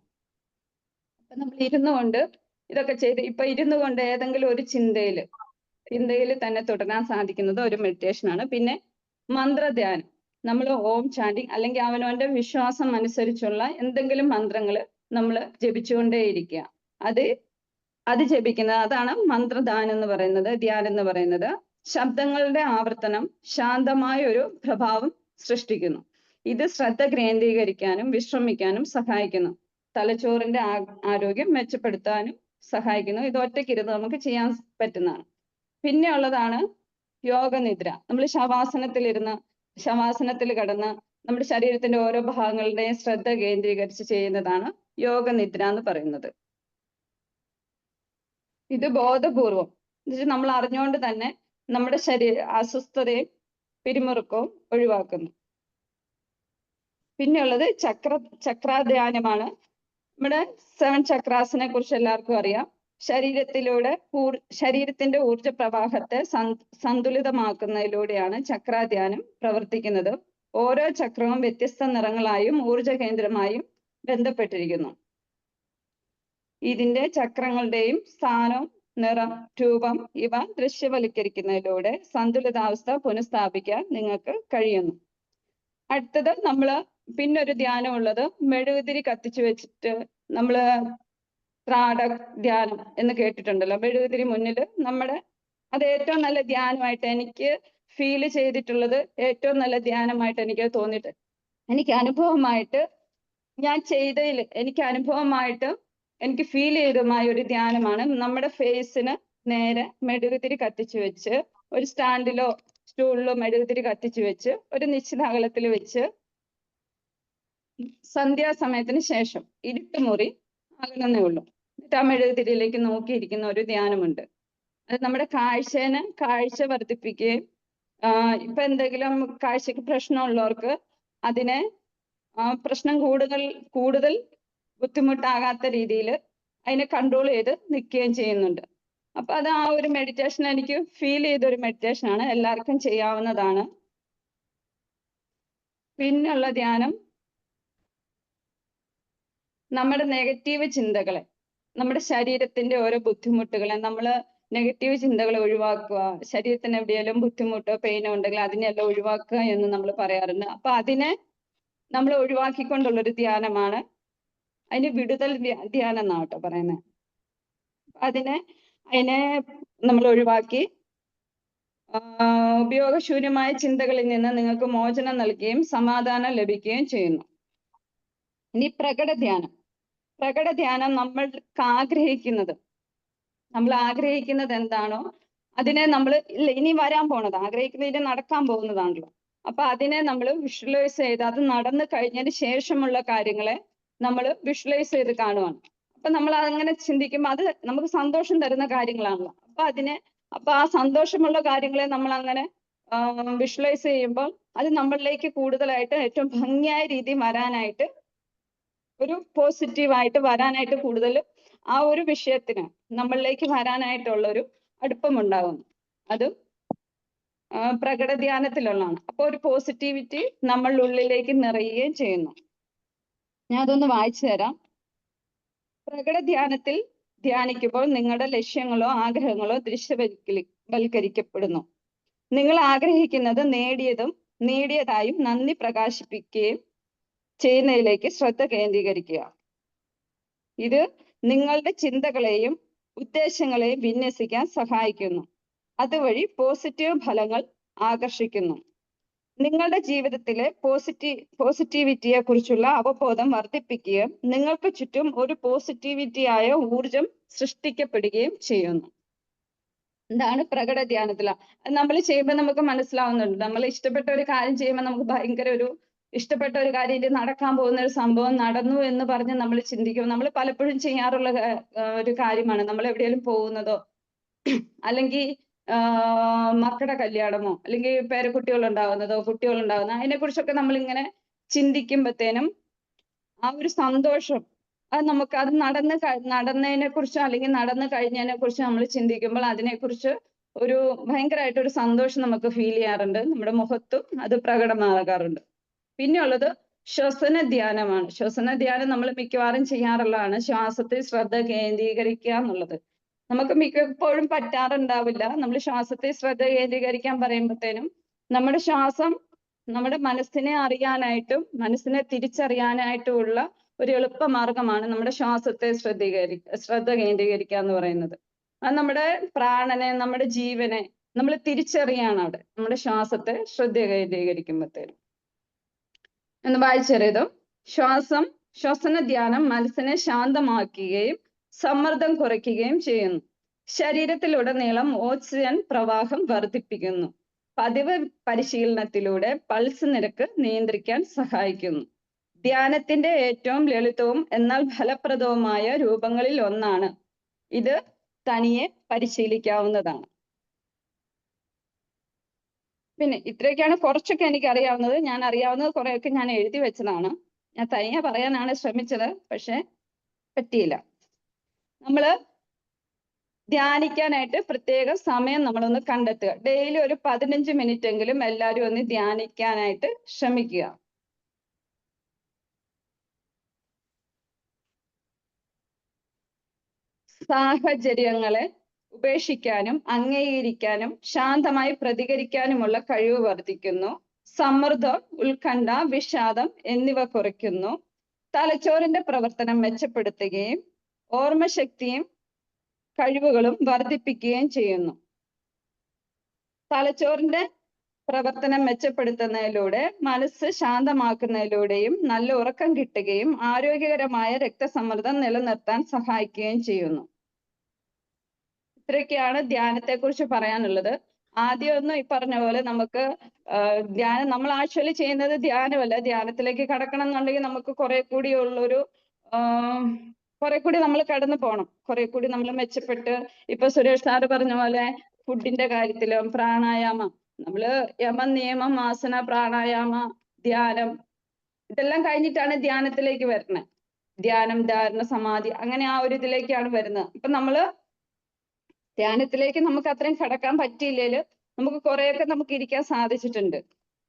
അപ്പൊ നമ്മൾ ഇരുന്നു കൊണ്ട് ഇതൊക്കെ ചെയ്ത് ഇപ്പൊ ഇരുന്നു കൊണ്ട് ഏതെങ്കിലും ഒരു ചിന്തയിൽ തന്നെ തുടരാൻ സാധിക്കുന്നത് ഒരു മെഡിറ്റേഷൻ ആണ്. പിന്നെ മന്ത്രധ്യാനം, നമ്മൾ ഓം ചാൻഡിങ് അല്ലെങ്കിൽ അവനവന്റെ വിശ്വാസം അനുസരിച്ചുള്ള എന്തെങ്കിലും മന്ത്രങ്ങൾ നമ്മൾ ജപിച്ചുകൊണ്ടേയിരിക്കുക. അത് ജപിക്കുന്നത്, അതാണ് മന്ത്രദാനം എന്ന് പറയുന്നത്, ധ്യാനം എന്ന് പറയുന്നത്. ശബ്ദങ്ങളുടെ ആവർത്തനം ശാന്തമായ ഒരു പ്രഭാവം സൃഷ്ടിക്കുന്നു. ഇത് ശ്രദ്ധ കേന്ദ്രീകരിക്കാനും വിശ്രമിക്കാനും സഹായിക്കുന്നു. തലച്ചോറിന്റെ ആരോഗ്യം മെച്ചപ്പെടുത്താനും സഹായിക്കുന്നു. ഇത് ഒറ്റയ്ക്കിരുന്ന് നമുക്ക് ചെയ്യാൻ പറ്റുന്നതാണ്. പിന്നെ ഉള്ളതാണ് യോഗനിദ്ര. നമ്മൾ ശവാസനത്തിൽ കിടന്ന് നമ്മുടെ ശരീരത്തിന്റെ ഓരോ ഭാഗങ്ങളുടെയും ശ്രദ്ധ കേന്ദ്രീകരിച്ച് ചെയ്യുന്നതാണ് യോഗനിദ്ര എന്ന് പറയുന്നത്. ഇത് ബോധപൂർവം എന്നുവെച്ചാൽ നമ്മൾ അറിഞ്ഞുകൊണ്ട് തന്നെ നമ്മുടെ അസ്വസ്ഥതയും പിരിമുറുക്കവും ഒഴിവാക്കുന്നു. പിന്നെയുള്ളത് ചക്രാധ്യാനമാണ്. നമ്മുടെ 7 ചക്രാസിനെ കുറിച്ച് എല്ലാവർക്കും അറിയാം. ശരീരത്തിന്റെ ഊർജ പ്രവാഹത്തെ സന്തുലിതമാക്കുന്നതിലൂടെയാണ് ചക്രാധ്യാനം പ്രവർത്തിക്കുന്നത്. ഓരോ ചക്രവും വ്യത്യസ്ത നിറങ്ങളായും ഊർജ കേന്ദ്രമായും ബന്ധപ്പെട്ടിരിക്കുന്നു. ഇതിന്റെ ചക്രങ്ങളുടെയും സ്ഥാനം, നിറം, രൂപം ഇവ ദൃശ്യവൽക്കരിക്കുന്നതിലൂടെ സന്തുലിതാവസ്ഥ പുനഃസ്ഥാപിക്കാൻ നിങ്ങൾക്ക് കഴിയുന്നു. അടുത്തത് പിന്നൊരു ധ്യാനം ഉള്ളത് മെഴുകുതിരി കത്തിച്ചു വെച്ചിട്ട് നമ്മള് ധ്യാനം എന്ന് കേട്ടിട്ടുണ്ടല്ലോ. മെഴുകുതിരി മുന്നിൽ അത് ഏറ്റവും നല്ല ധ്യാനമായിട്ട് എനിക്ക് ഫീൽ ചെയ്തിട്ടുള്ളത്, ഏറ്റവും നല്ല ധ്യാനമായിട്ട് എനിക്ക് തോന്നിയിട്ട്, എനിക്ക് അനുഭവമായിട്ട് ഞാൻ ചെയ്തതിൽ എനിക്ക് ഫീൽ ചെയ്തതുമായ ഒരു ധ്യാനമാണ് നമ്മുടെ ഫേസിന് നേരെ മെഴുകുതിരി കത്തിച്ചു വെച്ച് ഒരു സ്റ്റാൻഡിലോ സ്റ്റൂളിലോ മെഴുകുതിരി കത്തിച്ചു വെച്ച് ഒരു നിശ്ചിത അകലത്തിൽ വെച്ച് സന്ധ്യാസമയത്തിന് ശേഷം ഇരുട്ടുമുറി അകലെന്നേ ഉള്ളൂ. എന്നിട്ട് ആ മെഴുകുതിരിയിലേക്ക് നോക്കിയിരിക്കുന്ന ഒരു ധ്യാനമുണ്ട്. അത് നമ്മുടെ കാഴ്ച വർദ്ധിപ്പിക്കുകയും ഇപ്പൊ എന്തെങ്കിലും കാഴ്ചക്ക് പ്രശ്നമുള്ളവർക്ക് അതിനെ പ്രശ്നം കൂടുതൽ ബുദ്ധിമുട്ടാകാത്ത രീതിയിൽ അതിനെ കൺട്രോൾ ചെയ്ത് നിൽക്കുകയും ചെയ്യുന്നുണ്ട്. അപ്പൊ അത് ആ ഒരു മെഡിറ്റേഷൻ എനിക്ക് ഫീൽ ചെയ്ത ഒരു മെഡിറ്റേഷൻ ആണ്. എല്ലാവർക്കും ചെയ്യാവുന്നതാണ്. പിന്നുള്ള ധ്യാനം നമ്മുടെ നെഗറ്റീവ് ചിന്തകളെ, നമ്മുടെ ശരീരത്തിന്റെ ഓരോ ബുദ്ധിമുട്ടുകളെ നെഗറ്റീവ് ചിന്തകൾ ഒഴിവാക്കുക. ശരീരത്തിന് എവിടെയെങ്കിലും ബുദ്ധിമുട്ടോ പെയിനോ ഉണ്ടെങ്കിൽ അതിനെല്ലാം ഒഴിവാക്കുക എന്ന് നമ്മൾ പറയാറുണ്ട്. അപ്പൊ അതിനെ നമ്മൾ ഒഴിവാക്കിക്കൊണ്ടുള്ളൊരു ധ്യാനമാണ്. അതിന് വിടുതൽ ധ്യാനം എന്നാ കേട്ടോ പറയുന്നത്. അതിനെ നമ്മൾ ഒഴിവാക്കി ഉപയോഗശൂന്യമായ ചിന്തകളിൽ നിന്ന് നിങ്ങൾക്ക് മോചനം നൽകുകയും സമാധാനം ലഭിക്കുകയും ചെയ്യുന്നു. ഇനി പ്രകടധ്യാനം നമ്മൾ ആഗ്രഹിക്കുന്നത് എന്താണോ അതിനെ ഇനി വരാൻ പോണത്, ആഗ്രഹിക്കുന്നതിന് നടക്കാൻ പോകുന്നതാണല്ലോ. അപ്പൊ അതിനെ നമ്മൾ വിഷ്വലൈസ് ചെയ്ത് അത് നടന്നു കഴിഞ്ഞതിന് ശേഷമുള്ള കാര്യങ്ങളെ നമ്മൾ വിഷ്വലൈസ് ചെയ്ത് കാണുവാണ്. അപ്പൊ നമ്മൾ അങ്ങനെ ചിന്തിക്കുമ്പോൾ അത് നമുക്ക് സന്തോഷം തരുന്ന കാര്യങ്ങളാണല്ലോ. അപ്പൊ ആ സന്തോഷമുള്ള കാര്യങ്ങളെ നമ്മൾ അങ്ങനെ വിഷ്വലൈസ് ചെയ്യുമ്പോൾ അത് നമ്മളിലേക്ക് കൂടുതലായിട്ട് ഏറ്റവും ഭംഗിയായ രീതിയിൽ വരാനായിട്ട്, ഒരു പോസിറ്റീവായിട്ട് വരാനായിട്ട് കൂടുതൽ ആ ഒരു വിഷയത്തിന് നമ്മളിലേക്ക് വരാനായിട്ടുള്ള ഒരു അടുപ്പമുണ്ടാകുന്നു. അത് പ്രകട ധ്യാനത്തിലുള്ളതാണ്. അപ്പൊ ഒരു പോസിറ്റിവിറ്റി നമ്മളുടെ ഉള്ളിലേക്ക് നിറയുകയും ചെയ്യുന്നു. ഞാൻ അതൊന്ന് വായിച്ചു തരാം. പ്രകട ധ്യാനത്തിൽ ധ്യാനിക്കുമ്പോൾ നിങ്ങളുടെ ലക്ഷ്യങ്ങളോ ആഗ്രഹങ്ങളോ ദൃശ്യവൽക്കരിക്കപ്പെടുന്നു. നിങ്ങൾ ആഗ്രഹിക്കുന്നത് നേടിയതായും നന്ദി പ്രകാശിപ്പിക്കുകയും ചെയ്യുന്നതിലേക്ക് ശ്രദ്ധ കേന്ദ്രീകരിക്കുക. ഇത് നിങ്ങളുടെ ചിന്തകളെയും ഉദ്ദേശങ്ങളെയും വിന്യസിക്കാൻ സഹായിക്കുന്നു. അതുവഴി പോസിറ്റീവ് ഫലങ്ങൾ ആകർഷിക്കുന്നു. നിങ്ങളുടെ ജീവിതത്തിലെ പോസിറ്റിവിറ്റിയെ കുറിച്ചുള്ള അവബോധം വർദ്ധിപ്പിക്കുകയും നിങ്ങൾക്ക് ചുറ്റും ഒരു പോസിറ്റിവിറ്റിയായ ഊർജം സൃഷ്ടിക്കപ്പെടുകയും ചെയ്യുന്നു. എന്താണ് പ്രകട ധ്യാനത്തിൽ നമ്മൾ ചെയ്യുമ്പോൾ നമുക്ക് മനസ്സിലാവുന്നുണ്ട്. നമ്മൾ ഇഷ്ടപ്പെട്ട ഒരു കാര്യം ചെയ്യുമ്പോൾ നമുക്ക് ഭയങ്കര ഒരു ഇഷ്ടപ്പെട്ട ഒരു കാര്യം, ഇത് നടക്കാൻ പോകുന്ന ഒരു സംഭവം നടന്നു എന്ന് പറഞ്ഞ് നമ്മൾ ചിന്തിക്കും. നമ്മൾ പലപ്പോഴും ചെയ്യാറുള്ള ഒരു കാര്യമാണ്. നമ്മൾ എവിടെയെങ്കിലും പോകുന്നതോ അല്ലെങ്കിൽ മക്കളുടെ കല്യാണമോ അല്ലെങ്കിൽ കുട്ടികൾ ഉണ്ടാകുന്ന അതിനെ കുറിച്ചൊക്കെ നമ്മൾ ഇങ്ങനെ ചിന്തിക്കുമ്പോഴത്തേനും ആ ഒരു സന്തോഷം അത് നമുക്ക് അത് നടന്നതിനെ കുറിച്ചോ അല്ലെങ്കിൽ നടന്നു കഴിഞ്ഞതിനെ കുറിച്ചോ നമ്മൾ ചിന്തിക്കുമ്പോൾ അതിനെക്കുറിച്ച് ഒരു ഭയങ്കരമായിട്ട് ഒരു സന്തോഷം നമുക്ക് ഫീൽ ചെയ്യാറുണ്ട്. നമ്മുടെ മുഖത്തും അത് പ്രകടമാകാറുണ്ട്. പിന്നെ ഉള്ളത് ശ്വസന ധ്യാനമാണ്. ശ്വസന ധ്യാനം നമ്മൾ മിക്കവാറും ചെയ്യാറുള്ളതാണ്. ശ്വാസത്തിൽ ശ്രദ്ധ കേന്ദ്രീകരിക്കുക എന്നുള്ളത് നമുക്ക് മിക്കപ്പോഴും പറ്റാറുണ്ടാവില്ല. നമ്മൾ ശ്വാസത്തിൽ ശ്രദ്ധ കേന്ദ്രീകരിക്കാൻ പറയുമ്പോഴത്തേനും നമ്മുടെ ശ്വാസം നമ്മുടെ മനസ്സിനെ അറിയാനായിട്ടും മനസ്സിനെ തിരിച്ചറിയാനായിട്ടുമുള്ള ഒരു എളുപ്പമാർഗമാണ് നമ്മുടെ ശ്വാസത്തെ ശ്രദ്ധ കേന്ദ്രീകരിക്കുക എന്ന് പറയുന്നത്. അത് നമ്മുടെ പ്രാണനെ, നമ്മുടെ ജീവനെ നമ്മൾ തിരിച്ചറിയാണ് അവിടെ നമ്മുടെ ശ്വാസത്തെ ശ്രദ്ധ കേന്ദ്രീകരിക്കുമ്പോഴത്തേനും. എന്ന് വായിച്ചറിയതും ശ്വസന ധ്യാനം മനസ്സിനെ ശാന്തമാക്കുകയും സമ്മർദ്ദം കുറയ്ക്കുകയും ചെയ്യുന്നു. ശരീരത്തിലുടനീളം ഓക്സിജൻ പ്രവാഹം വർദ്ധിപ്പിക്കുന്നു. പതിവ് പരിശീലനത്തിലൂടെ പൾസ് നിരക്ക് നിയന്ത്രിക്കാൻ സഹായിക്കുന്നു. ധ്യാനത്തിന്റെ ഏറ്റവും ലളിതവും എന്നാൽ ഫലപ്രദവുമായ രൂപങ്ങളിൽ ഒന്നാണ് ഇത്. തനിയെ പരിശീലിക്കാവുന്നതാണ്. പിന്നെ ഇത്രയൊക്കെയാണ് കുറച്ചൊക്കെ എനിക്ക് അറിയാവുന്നത്. ഞാൻ അറിയാവുന്നത് കുറെയൊക്കെ ഞാൻ എഴുതി വെച്ചതാണ്. ഞാൻ തനിയെ പറയാനാണ് ശ്രമിച്ചത്, പക്ഷെ പറ്റിയില്ല. നമ്മള് ധ്യാനിക്കാനായിട്ട് പ്രത്യേക സമയം നമ്മളൊന്ന് കണ്ടെത്തുക. ഡെയിലി ഒരു 15 മിനിറ്റ് എങ്കിലും എല്ലാവരും ഒന്ന് ധ്യാനിക്കാനായിട്ട് ശ്രമിക്കുക. സാഹചര്യങ്ങളെ ഉപേക്ഷിക്കാനും അംഗീകരിക്കാനും ശാന്തമായി പ്രതികരിക്കാനുമുള്ള കഴിവ് വർദ്ധിക്കുന്നു. സമ്മർദ്ദം, ഉത്കണ്ഠ, വിഷാദം എന്നിവ കുറയ്ക്കുന്നു. തലച്ചോറിന്റെ പ്രവർത്തനം മെച്ചപ്പെടുത്തുകയും ഓർമ്മശക്തിയും കഴിവുകളും വർദ്ധിപ്പിക്കുകയും ചെയ്യുന്നു. തലച്ചോറിന്റെ പ്രവർത്തനം മെച്ചപ്പെടുത്തുന്നതിലൂടെ മനസ്സ് ശാന്തമാക്കുന്നതിലൂടെയും നല്ല ഉറക്കം കിട്ടുകയും ആരോഗ്യകരമായ രക്തസമ്മർദ്ദം നിലനിർത്താൻ സഹായിക്കുകയും ചെയ്യുന്നു. ഇത്രയൊക്കെയാണ് ധ്യാനത്തെക്കുറിച്ച് പറയാനുള്ളത്. ആദ്യമൊന്നും ഈ പറഞ്ഞ പോലെ നമുക്ക് ധ്യാനം നമ്മൾ ആക്ച്വലി ചെയ്യുന്നത് ധ്യാനമല്ല. ധ്യാനത്തിലേക്ക് കടക്കണം എന്നുണ്ടെങ്കിൽ നമുക്ക് കുറെ കൂടി ഉള്ളൊരു കുറെ കൂടി നമ്മൾ കടന്നു പോകണം. കുറെ കൂടി നമ്മൾ മെച്ചപ്പെട്ട് ഇപ്പൊ സുരേഷ് സാറ് പറഞ്ഞ പോലെ ഫുഡിന്റെ കാര്യത്തിലും പ്രാണായാമം, നമ്മള് യമം, നിയമം, ആസന, പ്രാണായാമ, ധ്യാനം ഇതെല്ലാം കഴിഞ്ഞിട്ടാണ് ധ്യാനത്തിലേക്ക് വരുന്നത്. ധ്യാനം, ധാരണ, സമാധി അങ്ങനെ ആ ഒരു ഇതിലേക്കാണ് വരുന്നത്. അപ്പൊ നമ്മള് ധ്യാനത്തിലേക്ക് നമുക്ക് അത്രയും കടക്കാൻ പറ്റിയില്ലേല് നമുക്ക് കുറെയൊക്കെ നമുക്ക് ഇരിക്കാൻ സാധിച്ചിട്ടുണ്ട്.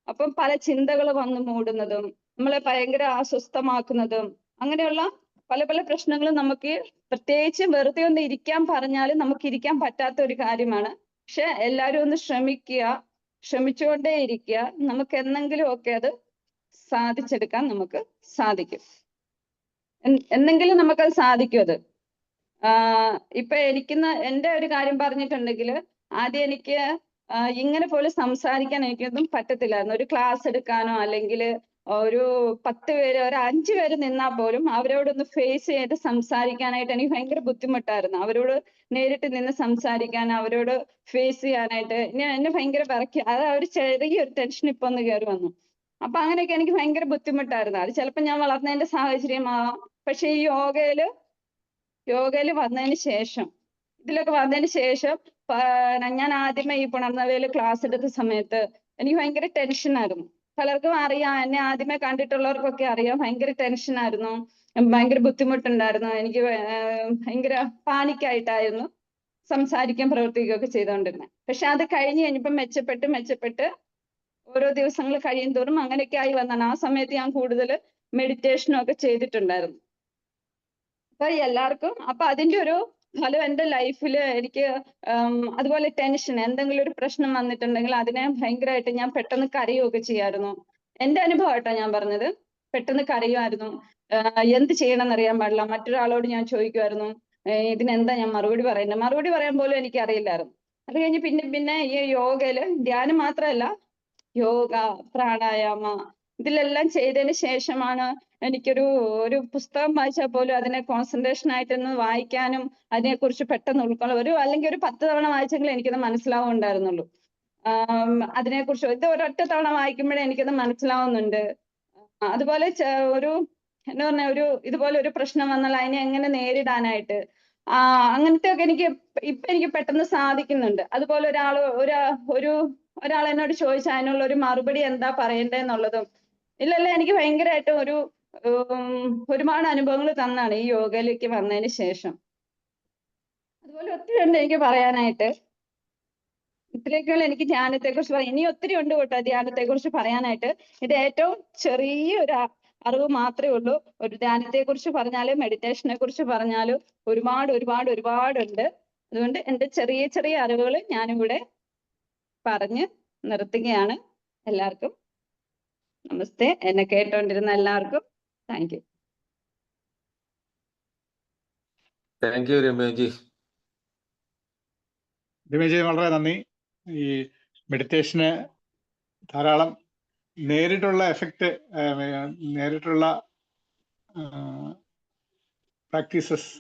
അപ്പം പല ചിന്തകൾ വന്നു മൂടുന്നതും നമ്മളെ ഭയങ്കര അസ്വസ്ഥമാക്കുന്നതും അങ്ങനെയുള്ള പല പല പ്രശ്നങ്ങളും നമുക്ക് പ്രത്യേകിച്ച് വെറുതെ ഒന്ന് ഇരിക്കാൻ പറഞ്ഞാലും നമുക്ക് ഇരിക്കാൻ പറ്റാത്ത ഒരു കാര്യമാണ്. പക്ഷെ എല്ലാവരും ഒന്ന് ശ്രമിച്ചുകൊണ്ടേ ഇരിക്കുക. നമുക്ക് എന്തെങ്കിലും ഒക്കെ അത് സാധിച്ചെടുക്കാൻ നമുക്ക് സാധിക്കും. എന്തെങ്കിലും നമുക്കത് സാധിക്കും. അത് ഇപ്പൊ എന്റെ ഒരു കാര്യം പറഞ്ഞിട്ടുണ്ടെങ്കിൽ ആദ്യം എനിക്ക് ഇങ്ങനെ പോലും സംസാരിക്കാൻ എനിക്കൊന്നും പറ്റത്തില്ലായിരുന്നു. ഒരു ക്ലാസ് എടുക്കാനോ അല്ലെങ്കിൽ ഒരു 10 പേര് ഒരു 5 പേര് നിന്നാൽ പോലും അവരോടൊന്ന് ഫേസ് ചെയ്ത് സംസാരിക്കാനായിട്ട് എനിക്ക് ഭയങ്കര ബുദ്ധിമുട്ടായിരുന്നു. അവരോട് നേരിട്ട് നിന്ന് സംസാരിക്കാൻ, അവരോട് ഫേസ് ചെയ്യാനായിട്ട് എന്നെ ഭയങ്കര അത് ഒരു ചെറിയൊരു ടെൻഷൻ ഇപ്പൊ ഒന്ന് കയറി വന്നു. അപ്പൊ അങ്ങനെയൊക്കെ എനിക്ക് ഭയങ്കര ബുദ്ധിമുട്ടായിരുന്നു. അത് ചിലപ്പോൾ ഞാൻ വളർന്നതിന്റെ സാഹചര്യമാവാം. പക്ഷെ ഈ യോഗയില് വന്നതിന് ശേഷം ഇതിലൊക്കെ വന്നതിന് ശേഷം ഞാൻ ആദ്യമേ ഈ പുണർന്നവയിൽ ക്ലാസ് എടുത്ത സമയത്ത് എനിക്ക് ഭയങ്കര ടെൻഷനായിരുന്നു. പലർക്കും അറിയാം, എന്നെ ആദ്യമേ കണ്ടിട്ടുള്ളവർക്കൊക്കെ അറിയാം, ഭയങ്കര ടെൻഷനായിരുന്നു, ഭയങ്കര ബുദ്ധിമുട്ടുണ്ടായിരുന്നു. എനിക്ക് ഭയങ്കര പാനിക്കായിട്ടായിരുന്നു സംസാരിക്കാൻ പ്രവർത്തിക്കുകയൊക്കെ ചെയ്തുകൊണ്ടിരുന്നത്. പക്ഷെ അത് കഴിഞ്ഞ് കഴിഞ്ഞപ്പോൾ മെച്ചപ്പെട്ട് ഓരോ ദിവസങ്ങൾ കഴിയും തോറും അങ്ങനെയൊക്കെ ആയി വന്നാണ്. ആ സമയത്ത് ഞാൻ കൂടുതൽ മെഡിറ്റേഷനും ഒക്കെ ചെയ്തിട്ടുണ്ടായിരുന്നു. അപ്പൊ എല്ലാവർക്കും അതിന്റെ ഒരു ഫലം എൻ്റെ ലൈഫിൽ എനിക്ക് അതുപോലെ ടെൻഷൻ എന്തെങ്കിലും ഒരു പ്രശ്നം വന്നിട്ടുണ്ടെങ്കിൽ അതിനെ ഭയങ്കരമായിട്ട് ഞാൻ പെട്ടെന്ന് കരയുകയൊക്കെ ചെയ്യായിരുന്നു. എൻ്റെ അനുഭവം കേട്ടോ ഞാൻ പറഞ്ഞത്. പെട്ടെന്ന് കരയുമായിരുന്നു. എന്ത് ചെയ്യണമെന്ന് അറിയാൻ പാടില്ല. മറ്റൊരാളോട് ഞാൻ ചോദിക്കുമായിരുന്നു, ഇതിനെന്താ ഞാൻ മറുപടി പറയുന്നത്. മറുപടി പറയാൻ പോലും എനിക്ക് അറിയില്ലായിരുന്നു. അത് കഴിഞ്ഞ് പിന്നെ ഈ യോഗയില് ധ്യാനം മാത്രമല്ല, യോഗ, പ്രാണായാമ ഇതിലെല്ലാം ചെയ്തതിന് ശേഷമാണ് ഒരു പുസ്തകം വായിച്ചാൽ പോലും അതിനെ കോൺസെൻട്രേഷൻ ആയിട്ടൊന്ന് വായിക്കാനും അതിനെക്കുറിച്ച് പെട്ടെന്ന് ഉൾക്കൊള്ളാൻ അല്ലെങ്കിൽ ഒരു 10 തവണ വായിച്ചെങ്കിലും എനിക്കത് മനസ്സിലാവുന്നുണ്ടായിരുന്നുള്ളൂ. അതിനെക്കുറിച്ച് ഇത് ഒരൊറ്റ തവണ വായിക്കുമ്പോഴേ എനിക്കത് മനസ്സിലാവുന്നുണ്ട്. അതുപോലെ എന്താ പറഞ്ഞ ഇതുപോലെ ഒരു പ്രശ്നം വന്നാൽ അതിനെ എങ്ങനെ നേരിടാനായിട്ട് അങ്ങനത്തെ ഒക്കെ എനിക്ക് പെട്ടെന്ന് സാധിക്കുന്നുണ്ട്. അതുപോലെ ഒരാൾ എന്നോട് ചോദിച്ചാൽ അതിനുള്ള ഒരു മറുപടി എന്താ പറയണ്ടേന്നുള്ളതും എനിക്ക് ഭയങ്കരമായിട്ട് ഒരുപാട് അനുഭവങ്ങൾ തന്നാണ് ഈ യോഗയിലേക്ക് വന്നതിന് ശേഷം. അതുപോലെ ഒത്തിരി ഉണ്ട് എനിക്ക് പറയാനായിട്ട്. ഇത്രയൊക്കെയുള്ള എനിക്ക് ധ്യാനത്തെ കുറിച്ച് പറയാം. ഇനി ഒത്തിരി ഉണ്ട് കേട്ടോ ധ്യാനത്തെ കുറിച്ച് പറയാനായിട്ട്. ഇത് ഏറ്റവും ചെറിയൊരു അറിവ് മാത്രമേ ഉള്ളൂ. ഒരു ധ്യാനത്തെ കുറിച്ച് പറഞ്ഞാലും മെഡിറ്റേഷനെ കുറിച്ച് പറഞ്ഞാലും ഒരുപാടുണ്ട്. അതുകൊണ്ട് എൻ്റെ ചെറിയ അറിവുകൾ ഞാനിവിടെ പറഞ്ഞ് നിർത്തുകയാണ്. എല്ലാവർക്കും നമസ്തേ. എന്നെ കേട്ടോണ്ടിരുന്ന എല്ലാവർക്കും thank you. Thank you Ramyaji. Ramyaji വളരെ നന്ദി. ഈ മെഡിറ്റേഷന് ധാരാളം നേരിട്ടുള്ള എഫക്റ്റ്, നേരിട്ടുള്ള പ്രാക്ടീസസ്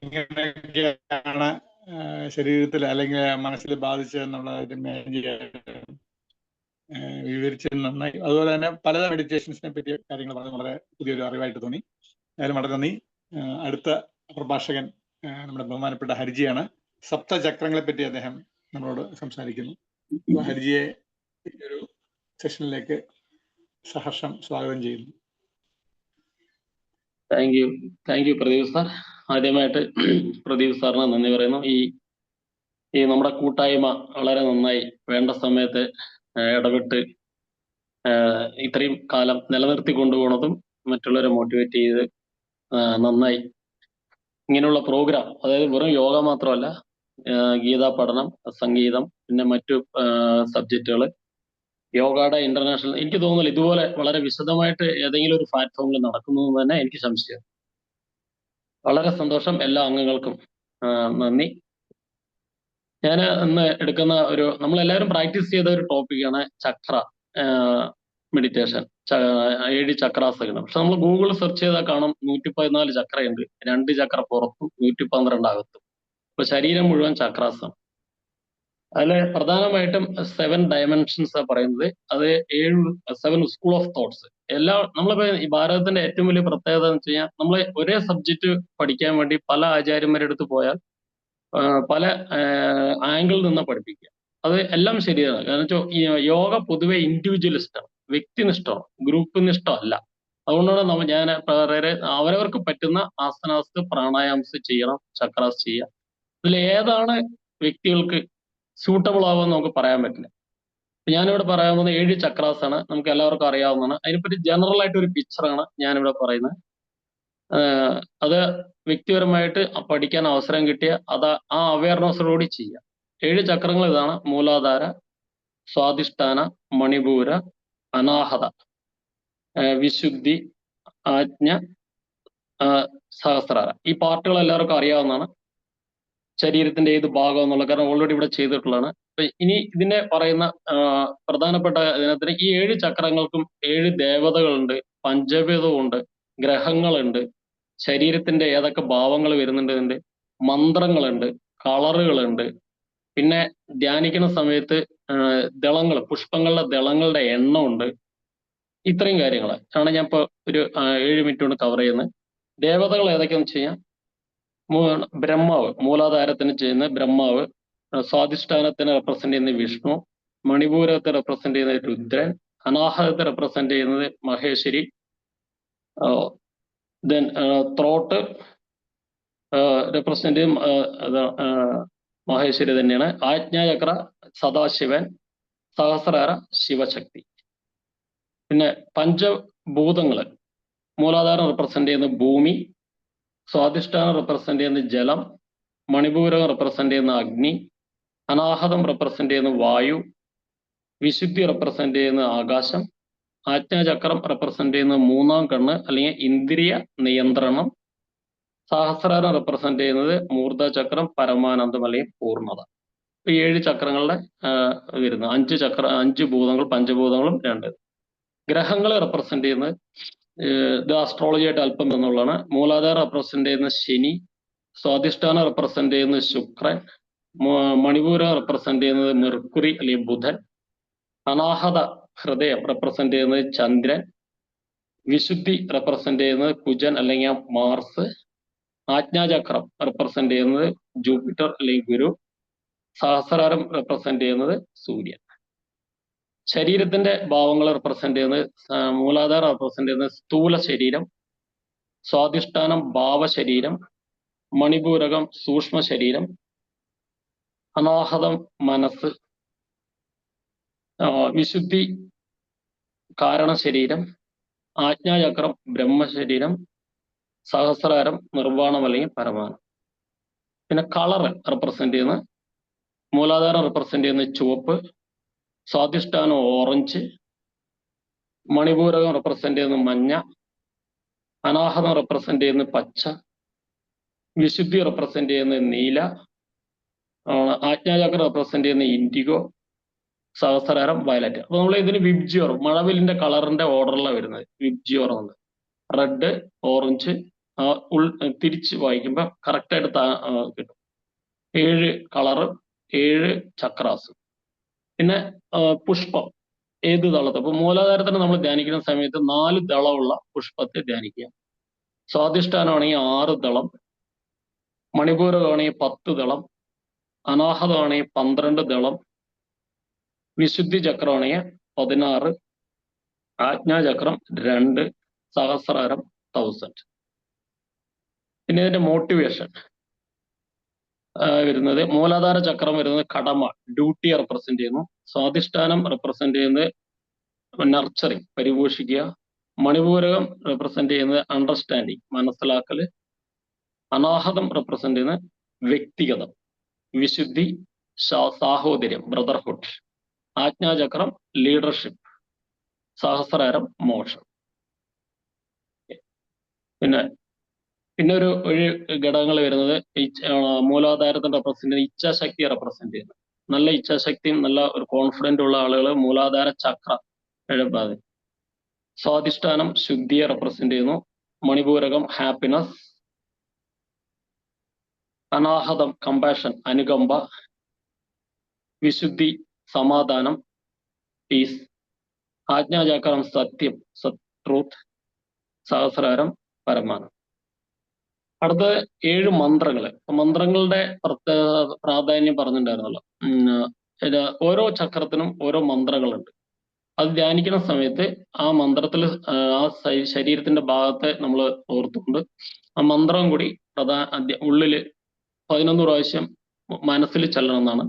ഇങ്ങനെയൊക്കെയാണ് ശരീരത്തിൽ അല്ലെങ്കിൽ മനസ്സിൽ ബാധിച്ചതെന്നുള്ള രമ്യജി വിവരിച്ചത് നന്നായി. അതുപോലെ തന്നെ പല മെഡിറ്റേഷൻസിനെ പറ്റിയ കാര്യങ്ങൾ പറഞ്ഞത് വളരെ പുതിയൊരു അറിവായിട്ട് തോന്നി. ഏതായാലും വളരെ നന്ദി. അടുത്ത പ്രഭാഷകൻ നമ്മുടെ ബഹുമാനപ്പെട്ട ഹരിജിയാണ്. സപ്തചക്രങ്ങളെ പറ്റി അദ്ദേഹം നമ്മളോട് സംസാരിക്കുന്നു. ഹരിജിയെ ഒരു സെഷനിലേക്ക് സഹർഷം സ്വാഗതം ചെയ്യുന്നു. Thank you Pradeep sir. ആദ്യമായിട്ട് പ്രദീപ് സാറിന് നന്ദി പറയുന്നു. ഈ നമ്മുടെ കൂട്ടായ്മ വളരെ നന്നായി വേണ്ട സമയത്ത് ഇടപെട്ട് ഇത്രയും കാലം നിലനിർത്തി കൊണ്ടുപോകുന്നതും മറ്റുള്ളവരെ മോട്ടിവേറ്റ് ചെയ്ത് നന്നായി. ഇങ്ങനെയുള്ള പ്രോഗ്രാം, അതായത് വെറും യോഗ മാത്രമല്ല, ഗീതാ പഠനം, സംഗീതം, പിന്നെ മറ്റു സബ്ജക്റ്റുകൾ, യോഗയുടെ ഇന്റർനാഷണൽ, എനിക്ക് തോന്നുന്നില്ല ഇതുപോലെ വളരെ വിശദമായിട്ട് ഏതെങ്കിലും ഒരു പ്ലാറ്റ്ഫോമിൽ നടക്കുന്നു എന്ന് തന്നെ എനിക്ക് സംശയം. വളരെ സന്തോഷം. എല്ലാ അംഗങ്ങൾക്കും നന്ദി. ഞാൻ ഇന്ന് എടുക്കുന്ന നമ്മളെല്ലാവരും പ്രാക്ടീസ് ചെയ്ത ഒരു ടോപ്പിക്കാണ് ചക്ര മെഡിറ്റേഷൻ, 7 ചക്രാസനം. പക്ഷെ നമ്മൾ ഗൂഗിൾ സെർച്ച് ചെയ്താൽ കാണും 114 ചക്രയുണ്ട്. 2 ചക്ര പുറത്തും 112 അകത്തും. അപ്പൊ ശരീരം മുഴുവൻ ചക്രാസനം. അതിൽ പ്രധാനമായിട്ടും 7 ഡയമെൻഷൻസ് പറയുന്നത്. അത് 7 സ്കൂൾ ഓഫ് തോട്ട്സ്. നമ്മളിപ്പോ ഈ ഭാരതത്തിന്റെ ഏറ്റവും വലിയ പ്രത്യേകത എന്ന് വെച്ച് കഴിഞ്ഞാൽ, നമ്മൾ ഒരേ സബ്ജക്റ്റ് പഠിക്കാൻ വേണ്ടി പല ആചാര്യന്മാരുടെ അടുത്ത് പോയാൽ പല ആംഗിളിൽ നിന്ന് പഠിപ്പിക്കുക. അത് എല്ലാം ശരിയാണ്. കാരണം വെച്ചാൽ ഈ യോഗ പൊതുവെ ഇൻഡിവിജ്വലിസ്റ്റാണ്, വ്യക്തിനിഷ്ഠമാണ്, ഗ്രൂപ്പ് നിഷ്ഠമല്ല. അതുകൊണ്ടാണ് ഞാൻ അവരവർക്ക് പറ്റുന്ന ആസനാസ്, പ്രാണായാംസ് ചെയ്യണം, ചക്രാസ് ചെയ്യുക. ഇതിൽ ഏതാണ് വ്യക്തികൾക്ക് സ്യൂട്ടബിൾ ആവുമെന്ന് നമുക്ക് പറയാൻ പറ്റില്ല. ഞാനിവിടെ പറയാൻ പോകുന്ന 7 ചക്രാസ് ആണ്. നമുക്ക് എല്ലാവർക്കും അറിയാവുന്നതാണ്. അതിനെപ്പറ്റി ജനറൽ ആയിട്ട് ഒരു പിക്ചറാണ് ഞാനിവിടെ പറയുന്നത്. അത് വ്യക്തിപരമായിട്ട് പഠിക്കാൻ അവസരം കിട്ടിയ ആ അവയർനെസ്സോടുകൂടി ചെയ്യുക. 7 ചക്രങ്ങൾ ഇതാണ്: മൂലാധാര, സ്വാധിഷ്ഠാന, മണിപൂര, അനാഹത, വിശുദ്ധി, ആജ്ഞ, സഹസ്രാര. ഈ പാർട്ടുകൾ എല്ലാവർക്കും അറിയാവുന്നതാണ്. ശരീരത്തിന്റെ ഏത് ഭാഗം എന്നുള്ള, കാരണം ഓൾറെഡി ഇവിടെ ചെയ്തിട്ടുള്ളതാണ്. ഇനി ഇതിനെ പറയുന്ന പ്രധാനപ്പെട്ട ഇതിനകത്ത് ഈ 7 ചക്രങ്ങൾക്കും 7 ദേവതകളുണ്ട്, പഞ്ചഭേദമുണ്ട്, ഗ്രഹങ്ങളുണ്ട്, ശരീരത്തിന്റെ ഏതൊക്കെ ഭാവങ്ങൾ വരുന്നുണ്ട്, മന്ത്രങ്ങളുണ്ട്, കളറുകളുണ്ട്. പിന്നെ ധ്യാനിക്കുന്ന സമയത്ത് ദളങ്ങൾ, പുഷ്പങ്ങളുടെ ദളങ്ങളുടെ എണ്ണമുണ്ട്. ഇത്രയും കാര്യങ്ങൾ ആണ് ഞാൻ ഇപ്പോൾ ഒരു 7 മിനിറ്റ് കൊണ്ട് കവർ ചെയ്യുന്നത്. ദേവതകൾ ഏതൊക്കെയാണെന്ന് വെച്ച് കഴിഞ്ഞാൽ ബ്രഹ്മാവ്, മൂലാധാരത്തിന് ചെയ്യുന്ന ബ്രഹ്മാവ്, സ്വാധിഷ്ഠാനത്തിന് റെപ്രസെന്റ് ചെയ്യുന്ന വിഷ്ണു, മണിപൂരത്തെ റെപ്രസെന്റ് ചെയ്യുന്നത് രുദ്രൻ, അനാഹതത്തെ റെപ്രസെന്റ് ചെയ്യുന്നത് മഹേശ്വരി, ദെൻ ത്രോട്ട് റെപ്രസെന്റ് ചെയ്യും മഹേശ്വരി തന്നെയാണ്. ആജ്ഞാചക്ര സദാശിവൻ, സഹസ്രാര ശിവശക്തി. പിന്നെ പഞ്ചഭൂതങ്ങള്, മൂലാധാരം റെപ്രസെന്റ് ചെയ്യുന്ന ഭൂമി, സ്വാധിഷ്ഠാനം റെപ്രസെന്റ് ചെയ്യുന്ന ജലം, മണിപൂരം റെപ്രസെന്റ് ചെയ്യുന്ന അഗ്നി, അനാഹതം റെപ്രസെന്റ് ചെയ്യുന്ന വായു, വിശുദ്ധി റെപ്രസെന്റ് ചെയ്യുന്ന ആകാശം, ആജ്ഞാചക്രം റെപ്രസെന്റ് ചെയ്യുന്ന മൂന്നാം കണ്ണ് അല്ലെങ്കിൽ ഇന്ദ്രിയ നിയന്ത്രണം, സഹസ്രാരം റെപ്രസെന്റ് ചെയ്യുന്നത് മൂർധചക്രം, പരമാനന്ദം അല്ലെങ്കിൽ പൂർണ്ണത. 7 ചക്രങ്ങളുടെ വരുന്നു. 5 ഭൂതങ്ങൾ, പഞ്ചഭൂതങ്ങളും 2. ഗ്രഹങ്ങളെ റെപ്രസെന്റ് ചെയ്യുന്നത് ഇത് ആസ്ട്രോളജി ആയിട്ട് അല്പം എന്നുള്ളതാണ്. മൂലാധാരം റെപ്രസെന്റ് ചെയ്യുന്ന ശനി, സ്വാധിഷ്ഠാനം റെപ്രസെന്റ് ചെയ്യുന്നത് ശുക്രൻ, മണിപൂരം റെപ്രസെന്റ് ചെയ്യുന്നത് മെർക്കുറി അല്ലെങ്കിൽ ബുധൻ, അനാഹത ഹൃദയം റെപ്രസെന്റ് ചെയ്യുന്നത് ചന്ദ്രൻ, വിശുദ്ധി റെപ്രസെന്റ് ചെയ്യുന്നത് കുജൻ അല്ലെങ്കിൽ മാർസ്, ആജ്ഞാചക്രം റെപ്രസെന്റ് ചെയ്യുന്നത് ജൂപ്പിറ്റർ അല്ലെങ്കിൽ ഗുരു, സഹസ്രാരം റെപ്രസെന്റ് ചെയ്യുന്നത് സൂര്യൻ. ശരീരത്തിന്റെ ഭാവങ്ങൾ റെപ്രസെന്റ് ചെയ്യുന്നത് മൂലാധാരം റെപ്രസെന്റ് ചെയ്യുന്നത് സ്ഥൂല ശരീരം, സ്വാധിഷ്ഠാനം ഭാവശരീരം, മണിപൂരകം സൂക്ഷ്മ ശരീരം, അനാഹതം മനസ്സ്, വിശുദ്ധി കാരണശരീരം, ആജ്ഞാചക്രം ബ്രഹ്മശരീരം, സഹസ്രാരം നിർവ്വാണം അല്ലെങ്കിൽ പരമാനം. പിന്നെ കളർ റെപ്രസെന്റ് ചെയ്യുന്ന മൂലാധാരം റെപ്രസെന്റ് ചെയ്യുന്ന ചുവപ്പ്, സ്വാധിഷ്ഠാനം ഓറഞ്ച്, മണിപൂരകം റെപ്രസെന്റ് ചെയ്യുന്ന മഞ്ഞ, അനാഹതം റെപ്രസെന്റ് ചെയ്യുന്ന പച്ച, വിശുദ്ധി റെപ്രസെന്റ് ചെയ്യുന്ന നീല, ആജ്ഞാചക്രം റെപ്രസെന്റ് ചെയ്യുന്ന ഇൻഡിഗോ, സഹസ്രാരം വയലറ്റ്. അപ്പൊ നമ്മൾ ഇതിന് വിബ്ജിയോർ, മഴവില്ലിന്റെ കളറിന്റെ ഓർഡറിലാണ് വരുന്നത്. വിബ്ജിയോർ എന്നത് റെഡ്, ഓറഞ്ച്, തിരിച്ച് വായിക്കുമ്പോൾ കറക്റ്റായിട്ട് കിട്ടും. 7 കളറ്, 7 ചക്രാസ്. പിന്നെ പുഷ്പം ഏത് ദളത്ത്, അപ്പൊ മൂലാധാരത്തിന് നമ്മൾ ധ്യാനിക്കുന്ന സമയത്ത് 4 ദളമുള്ള പുഷ്പത്തെ ധ്യാനിക്കുക. സ്വാധിഷ്ഠാനമാണെങ്കിൽ 6 ദളം, മണിപൂരകമാണെങ്കിൽ 10 ദളം, അനാഹതമാണെങ്കിൽ 12 ദളം, വിശുദ്ധി ചക്രമാണെങ്കിൽ 16, ആജ്ഞാചക്രം 2, സഹസ്രാരം 1000. പിന്നെ ഇതിന്റെ മോട്ടിവേഷൻ വരുന്നത് മൂലാധാര ചക്രം വരുന്നത് കടമ, ഡ്യൂട്ടിയെ റെപ്രസെന്റ് ചെയ്യുന്നു. സ്വാധിഷ്ഠാനം റെപ്രസെന്റ് ചെയ്യുന്നത് നർച്ചറിങ്, പരിപോഷിക്കുക. മണിപൂരകം റെപ്രസെന്റ് ചെയ്യുന്നത് അണ്ടർസ്റ്റാൻഡിങ്, മനസ്സിലാക്കല്. അനാഹതം റെപ്രസെന്റ് ചെയ്യുന്നത് വ്യക്തിഗതം, വിശുദ്ധി, സാഹോദര്യം, ബ്രദർഹുഡ്. ആജ്ഞാചക്രം ലീഡർഷിപ്പ്, സഹസ്രാരം മോക്ഷം. പിന്നെ ഒരു ഘടകങ്ങൾ വരുന്നത് മൂലാധാരത്തിന്റെ റെപ്രസെന്റ് ചെയ്യുന്ന ഇച്ഛാശക്തിയെ റെപ്രസെന്റ് ചെയ്യുന്നത്. നല്ല ഇച്ഛാശക്തിയും നല്ല ഒരു കോൺഫിഡന്റ് ഉള്ള ആളുകൾ മൂലാധാര ചക്ര എഴുപാതെ. സ്വാധിഷ്ഠാനം ശുദ്ധിയെ റെപ്രസെന്റ് ചെയ്യുന്നു. മണിപൂരകം ഹാപ്പിനെസ്, അനാഹതം കമ്പാഷൻ, അനുകമ്പ, വിശുദ്ധി സമാധാനം, പീസ്, ആജ്ഞാചക്രം സത്യം, ട്രൂത്ത്, സഹസ്രാരം പരമാനം. അടുത്ത 7 മന്ത്രങ്ങള്. മന്ത്രങ്ങളുടെ പ്രാധാന്യം പറഞ്ഞിട്ടുണ്ടായിരുന്നല്ലോ. ഓരോ ചക്രത്തിനും ഓരോ മന്ത്രങ്ങളുണ്ട്. അത് ധ്യാനിക്കുന്ന സമയത്ത് ആ മന്ത്രത്തിൽ ആ ശരീരത്തിന്റെ ഭാഗത്തെ നമ്മൾ ഓർത്തുകൊണ്ട് ആ മന്ത്രം കൂടി ഉള്ളില് 11 പ്രാവശ്യം മനസ്സിൽ ചെല്ലണം എന്നാണ്.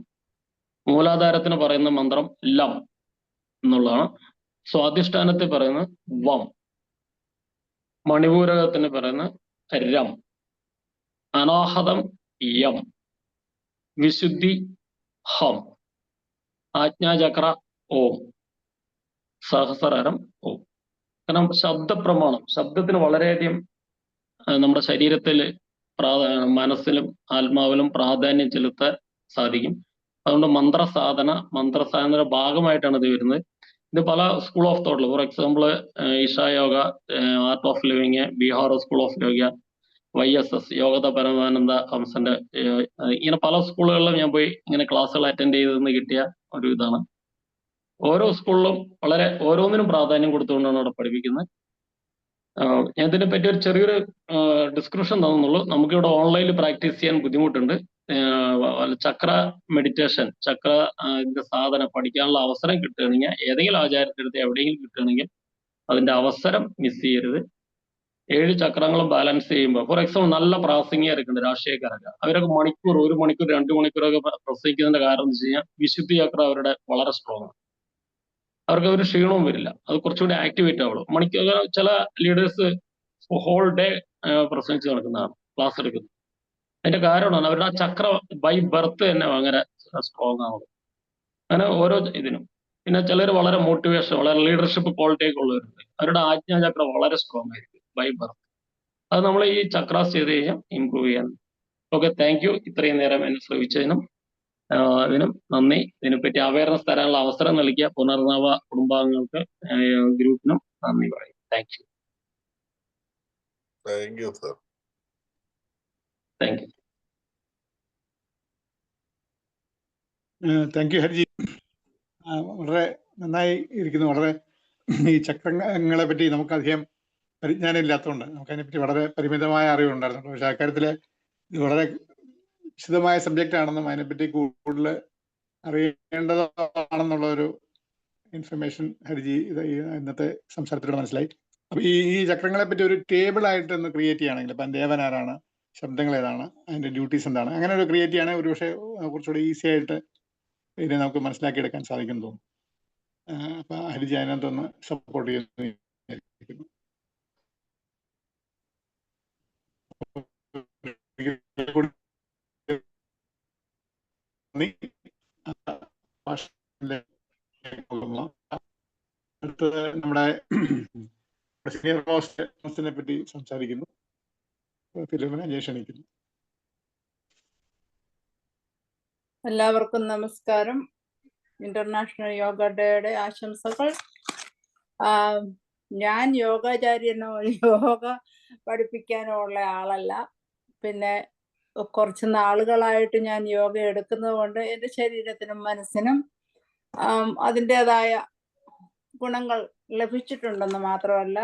മൂലാധാരത്തിന് പറയുന്ന മന്ത്രം ലം എന്നുള്ളതാണ്. സ്വാധിഷ്ഠാനത്തിൽ പറയുന്നത് വം, മണിപൂരകത്തിന് പറയുന്ന രം, അനാഹതം യം, വിശുദ്ധി ഹം, ആജ്ഞാചക്ര ഓം, സഹസ്രാരം ഓം. കാരണം ശബ്ദപ്രമാണം, ശബ്ദത്തിന് വളരെയധികം നമ്മുടെ ശരീരത്തിൽ മനസ്സിലും ആത്മാവിലും പ്രാധാന്യം ചെലുത്താൻ സാധിക്കും. അതുകൊണ്ട് മന്ത്രസാധനയുടെ ഭാഗമായിട്ടാണ് ഇത് വരുന്നത്. ഇത് പല സ്കൂൾ ഓഫ് തോട്ടിൽ, for example Isha yoga, art of living, Bihar school of yoga, YSS യോഗത പരമാനന്ദ ഹംസന്റെ, ഇങ്ങനെ പല സ്കൂളുകളിലും ഞാൻ പോയി ഇങ്ങനെ ക്ലാസ്സുകൾ അറ്റൻഡ് ചെയ്തെന്ന് കിട്ടിയ ഒരു ഇതാണ്. ഓരോ സ്കൂളിലും ഓരോന്നിനും പ്രാധാന്യം കൊടുത്തുകൊണ്ടാണ് അവിടെ പഠിപ്പിക്കുന്നത്. ഞാൻ ഇതിനെപ്പറ്റി ഒരു ചെറിയൊരു ഡിസ്ക്രിപ്ഷൻ തന്നുള്ളൂ. നമുക്കിവിടെ ഓൺലൈനിൽ പ്രാക്ടീസ് ചെയ്യാൻ ബുദ്ധിമുട്ടുണ്ട്. ചക്ര മെഡിറ്റേഷൻ, ചക്ര ഇതിന്റെ സാധനം പഠിക്കാനുള്ള അവസരം കിട്ടുകയാണെങ്കിൽ, ഏതെങ്കിലും ആചാര്യത്തിന്റെ അടുത്ത് എവിടെയെങ്കിലും കിട്ടുകയാണെങ്കിൽ അതിന്റെ അവസരം മിസ് ചെയ്യരുത്. 7 ചക്രങ്ങളും ബാലൻസ് ചെയ്യുമ്പോൾ, ഫോർ എക്സാമ്പിൾ നല്ല പ്രാസംഗികരൊക്കെ ഉണ്ട്, രാഷ്ട്രീയക്കാരൊക്കെ, അവരൊക്കെ മണിക്കൂർ, 1 മണിക്കൂർ 2 മണിക്കൂറൊക്കെ പ്രസംഗിക്കുന്നതിന്റെ കാരണം എന്ന് വെച്ച് കഴിഞ്ഞാൽ വിശുദ്ധി ചക്ര അവരുടെ വളരെ സ്ട്രോങ് ആണ്. അവർക്ക് ഒരു ക്ഷീണവും വരില്ല, അത് കുറച്ചുകൂടി ആക്ടിവേറ്റ് ആവുള്ളൂ. മണിക്കൂർ ചില ലീഡേഴ്സ് ഹോൾ ഡേ പ്രസംഗിച്ച് നടക്കുന്നതാണ്, ക്ലാസ് എടുക്കുന്നത്. അതിന്റെ കാരണമാണ് അവരുടെ ആ ചക്ര ബൈ ബർത്ത് തന്നെ ഭയങ്കര സ്ട്രോങ് ആവുന്നത്. അങ്ങനെ ഓരോ ഇതിനും. പിന്നെ ചിലർ വളരെ മോട്ടിവേഷൻ, വളരെ ലീഡർഷിപ്പ് ക്വാളിറ്റി ഒക്കെ ഉള്ളവരുണ്ട്, അവരുടെ ആജ്ഞാചക്ര വളരെ സ്ട്രോങ് ആയിരിക്കും ബൈ ബർത്ത്. അത് നമ്മൾ ഈ ചക്രാസ് ചെയ്ത് കഴിഞ്ഞാൽ ഇംപ്രൂവ് ചെയ്യാൻ. Okay, thank you. ഇത്രയും നേരം എന്നെ ശ്രമിച്ചതിനും ഇതിനും നന്ദി. ഇതിനെപ്പറ്റി അവയർനെസ് തരാനുള്ള അവസരം നൽകിയ പുനർനവ കുടുംബാംഗങ്ങൾക്ക്, ഗ്രൂപ്പിനും നന്ദി പറയും. Thank you. Thank you sir. Thank you. Thank U Hariji. വളരെ നന്നായി ഇരിക്കുന്നു. വളരെ ഈ ചക്രങ്ങളെ പറ്റി നമുക്ക് അധികം പരിജ്ഞാനം ഇല്ലാത്തതുകൊണ്ട് നമുക്ക് അതിനെപ്പറ്റി വളരെ പരിമിതമായ അറിവുണ്ടായിരുന്നു. പക്ഷെ അക്കാര്യത്തിൽ ഇത് വളരെ വിശദമായ സബ്ജക്റ്റ് ആണെന്നും അതിനെപ്പറ്റി കൂടുതൽ അറിയേണ്ടതാണെന്നുള്ള ഒരു ഇൻഫർമേഷൻ ഹരിജി ഇന്നത്തെ സംസാരത്തിലൂടെ മനസ്സിലായി. അപ്പൊ ഈ ചക്രങ്ങളെ പറ്റി ഒരു ടേബിൾ ആയിട്ട് ഒന്ന് ക്രിയേറ്റ് ചെയ്യുകയാണെങ്കിൽ, ഇപ്പം ദേവൻ ആരാണ്, ശബ്ദങ്ങൾ ഏതാണ്, അതിന്റെ ഡ്യൂട്ടീസ് എന്താണ്, അങ്ങനെ ഒരു ക്രിയേറ്റ് ചെയ്യുകയാണെങ്കിൽ ഒരു പക്ഷേ കുറച്ചുകൂടി ഈസി ആയിട്ട് ഇതിനെ നമുക്ക് മനസ്സിലാക്കിയെടുക്കാൻ സാധിക്കും തോന്നുന്നു. അപ്പൊ ഹരിജി അതിനകത്തൊന്ന് സപ്പോർട്ട് ചെയ്യുന്നു. അടുത്തത് നമ്മുടെ സീനിയർ മോസ്റ്റിനെ പറ്റി സംസാരിക്കുന്നു. ഫിലോമിന ക്ഷണിക്കുന്നു. എല്ലാവർക്കും നമസ്കാരം. ഇന്റർനാഷണൽ യോഗ ഡേയുടെ ആശംസകൾ. ഞാൻ യോഗാചാര്യനോ യോഗ പഠിപ്പിക്കാനോ ഉള്ള ആളല്ല. പിന്നെ കുറച്ച് നാളുകളായിട്ട് ഞാൻ യോഗ എടുക്കുന്നത് കൊണ്ട് എൻ്റെ ശരീരത്തിനും മനസ്സിനും അതിൻ്റെതായ ഗുണങ്ങൾ ലഭിച്ചിട്ടുണ്ടെന്ന് മാത്രമല്ല,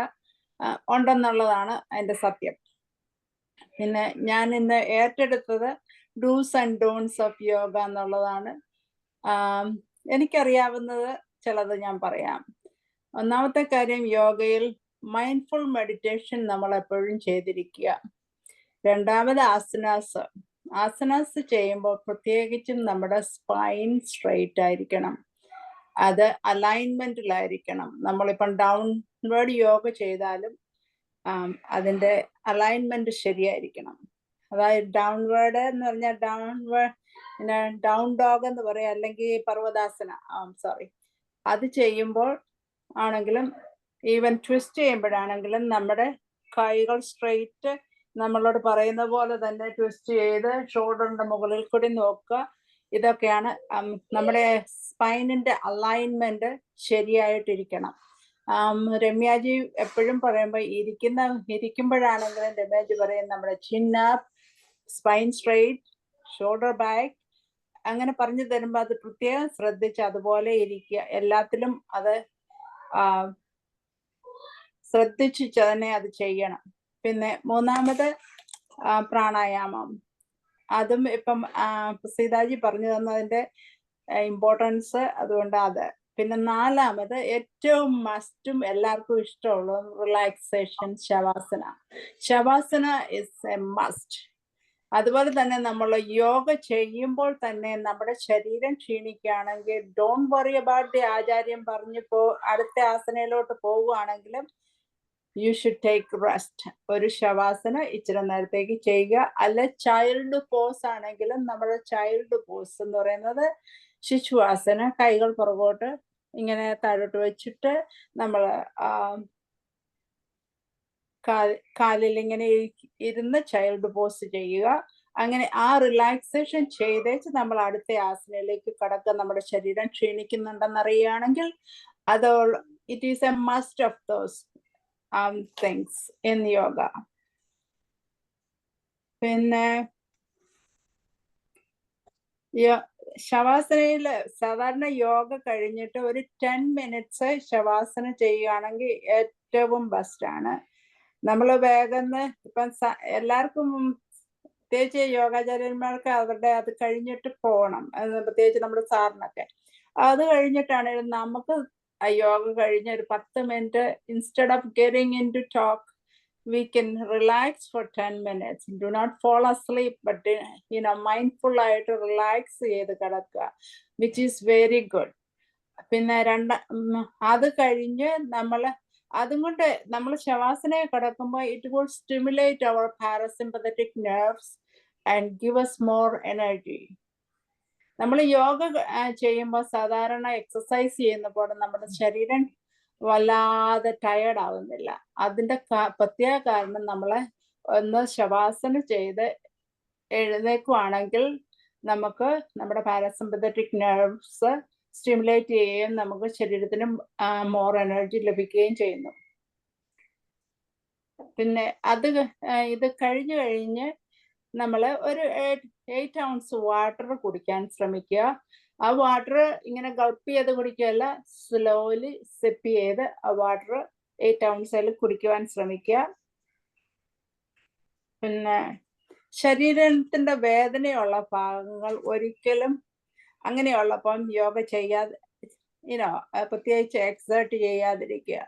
ഉണ്ടെന്നുള്ളതാണ് അതിൻ്റെ സത്യം. പിന്നെ ഞാൻ ഇന്ന് ഏറ്റെടുത്തത് dos and don'ts of yoga എന്നുള്ളതാണ്. എനിക്കറിയാവുന്നത് ചിലത് ഞാൻ പറയാം. ഒന്നാമത്തെ കാര്യം, യോഗയിൽ മൈൻഡ്ഫുൾ മെഡിറ്റേഷൻ നമ്മൾ എപ്പോഴും ചെയ്തിരിക്കുക. രണ്ടാമത് ആസനാസ് ചെയ്യുമ്പോൾ പ്രത്യേകിച്ചും നമ്മുടെ സ്പൈൻ സ്ട്രെയിറ്റ് ആയിരിക്കണം, അത് അലൈൻമെന്റിലായിരിക്കണം. നമ്മളിപ്പം ഡൗൺവേർഡ് യോഗ ചെയ്താലും അതിൻ്റെ അലൈൻമെന്റ് ശരിയായിരിക്കണം. അതായത് ഡൗൺവേർഡ് എന്ന് പറഞ്ഞാൽ ഡൗൺ ഡോഗ് എന്ന് പറയാം, അല്ലെങ്കിൽ പർവ്വതാസന, അത് ചെയ്യുമ്പോൾ ആണെങ്കിലും ഈവൻ ട്വിസ്റ്റ് ചെയ്യുമ്പോഴാണെങ്കിലും നമ്മുടെ കൈകൾ സ്ട്രെയിറ്റ്, നമ്മളോട് പറയുന്ന പോലെ തന്നെ ട്വിസ്റ്റ് ചെയ്ത് ഷോൾഡറിന്റെ മുകളിൽ കൂടി നോക്കുക. ഇതൊക്കെയാണ് നമ്മുടെ സ്പൈനിന്റെ അലൈൻമെന്റ് ശരിയായിട്ടിരിക്കണം. രമ്യാജി എപ്പോഴും പറയുമ്പോൾ ഇരിക്കുമ്പോഴാണെങ്കിലും രമ്യാജി പറയും നമ്മുടെ chin up, spine straight, shoulder back, അങ്ങനെ പറഞ്ഞു തരുമ്പോൾ അത് പ്രത്യേകം ശ്രദ്ധിച്ച് അതുപോലെ ഇരിക്കുക. എല്ലാത്തിലും അത് ശ്രദ്ധിച്ച് തന്നെ അത് ചെയ്യണം. പിന്നെ മൂന്നാമത് പ്രാണായാമം, അതും ഇപ്പം സീതാജി പറഞ്ഞു തന്നതിന്റെ ഇമ്പോർട്ടൻസ്, അതുകൊണ്ട് അത്. പിന്നെ നാലാമത് ഏറ്റവും മസ്റ്റും എല്ലാവർക്കും ഇഷ്ടമുള്ളതും relaxation, shavasana is a must. അതുപോലെ തന്നെ നമ്മൾ യോഗ ചെയ്യുമ്പോൾ തന്നെ നമ്മുടെ ശരീരം ക്ഷീണിക്കുകയാണെങ്കിൽ ഡോണ്ട് വറി അബൌട്ട് ദി ആചാര്യം പറഞ്ഞപ്പോ അടുത്ത ആസനയിലോട്ട് പോവുകയാണെങ്കിലും യു ഷുഡ് ടേക്ക് റെസ്റ്റ്. ഒരു ശവാസന ഇച്ചിരി നേരത്തേക്ക് ചെയ്യുക. അല്ല ചൈൽഡ് പോസ് ആണെങ്കിലും നമ്മുടെ ചൈൽഡ് പോസ് എന്ന് പറയുന്നത് ശിശുവാസന, കൈകൾ പുറകോട്ട് ഇങ്ങനെ താഴോട്ട് വെച്ചിട്ട് നമ്മൾ കാലിൽ ഇങ്ങനെ ഇരുന്ന് ചൈൽഡ് പോസ് ചെയ്യുക. അങ്ങനെ ആ റിലാക്സേഷൻ ചെയ്തേച്ച് നമ്മൾ അടുത്ത ആസനയിലേക്ക് കടക്കുക. നമ്മുടെ ശരീരം ക്ഷീണിക്കുന്നുണ്ടെന്നറിയുകയാണെങ്കിൽ അത് it is A must of those things in yoga. പിന്നെ ശവാസനയില് സാധാരണ യോഗ കഴിഞ്ഞിട്ട് ഒരു 10 minutes ശവാസന ചെയ്യുകയാണെങ്കിൽ ഏറ്റവും ബെസ്റ്റ് ആണ്. നമ്മൾ വേഗം ഇപ്പം എല്ലാവർക്കും പ്രത്യേകിച്ച് യോഗാചാര്യന്മാർക്ക് അവരുടെ അത് കഴിഞ്ഞിട്ട് പോകണം. പ്രത്യേകിച്ച് നമ്മുടെ സാറിനൊക്കെ അത് കഴിഞ്ഞിട്ടാണെങ്കിലും നമുക്ക് യോഗ കഴിഞ്ഞ ഒരു 10 minute instead of getting in to talk we can relax for 10 minutes. Do not fall asleep, but mindful ആയിട്ട് റിലാക്സ് ചെയ്ത് കിടക്കുക, which is very good. പിന്നെ അത് കഴിഞ്ഞ് അതും കൊണ്ട് നമ്മൾ ശവാസനയെ കിടക്കുമ്പോൾ it will stimulate our parasympathetic nerves and give us more energy. നമ്മൾ യോഗ ചെയ്യുമ്പോൾ സാധാരണ എക്സസൈസ് ചെയ്യുന്നപ്പോൾ നമ്മുടെ ശരീരം വല്ലാതെ ടയേർഡ് ആവുന്നില്ല. അതിന്റെ പ്രത്യേക കാരണം നമ്മളെ ഒന്ന് ശവാസന ചെയ്ത് എഴുന്നേക്കുവാണെങ്കിൽ നമുക്ക് നമ്മുടെ പാരാസിമ്പത്തറ്റിക് നെർവ്സ് സ്റ്റിമുലേറ്റ് ചെയ്യുകയും നമുക്ക് ശരീരത്തിന് മോർ എനർജി ലഭിക്കുകയും ചെയ്യുന്നു. പിന്നെ ഇത് കഴിഞ്ഞ് നമ്മൾ ഒരു 8 ounce വാട്ടർ കുടിക്കാൻ ശ്രമിക്കുക. ആ വാട്ടർ ഇങ്ങനെ ഗൾപ്പ് ചെയ്ത് കുടിക്കുകയല്ല, സ്ലോലി സിപ്പ് ചെയ്ത് ആ വാട്ടർ 8 ounce കുടിക്കുവാൻ ശ്രമിക്കുക. പിന്നെ ശരീരത്തിന്റെ വേദനയുള്ള ഭാഗങ്ങൾ ഒരിക്കലും അങ്ങനെയുള്ളപ്പം യോഗ ചെയ്യാതെ പ്രത്യേകിച്ച് എക്സേർട്ട് ചെയ്യാതിരിക്കുക.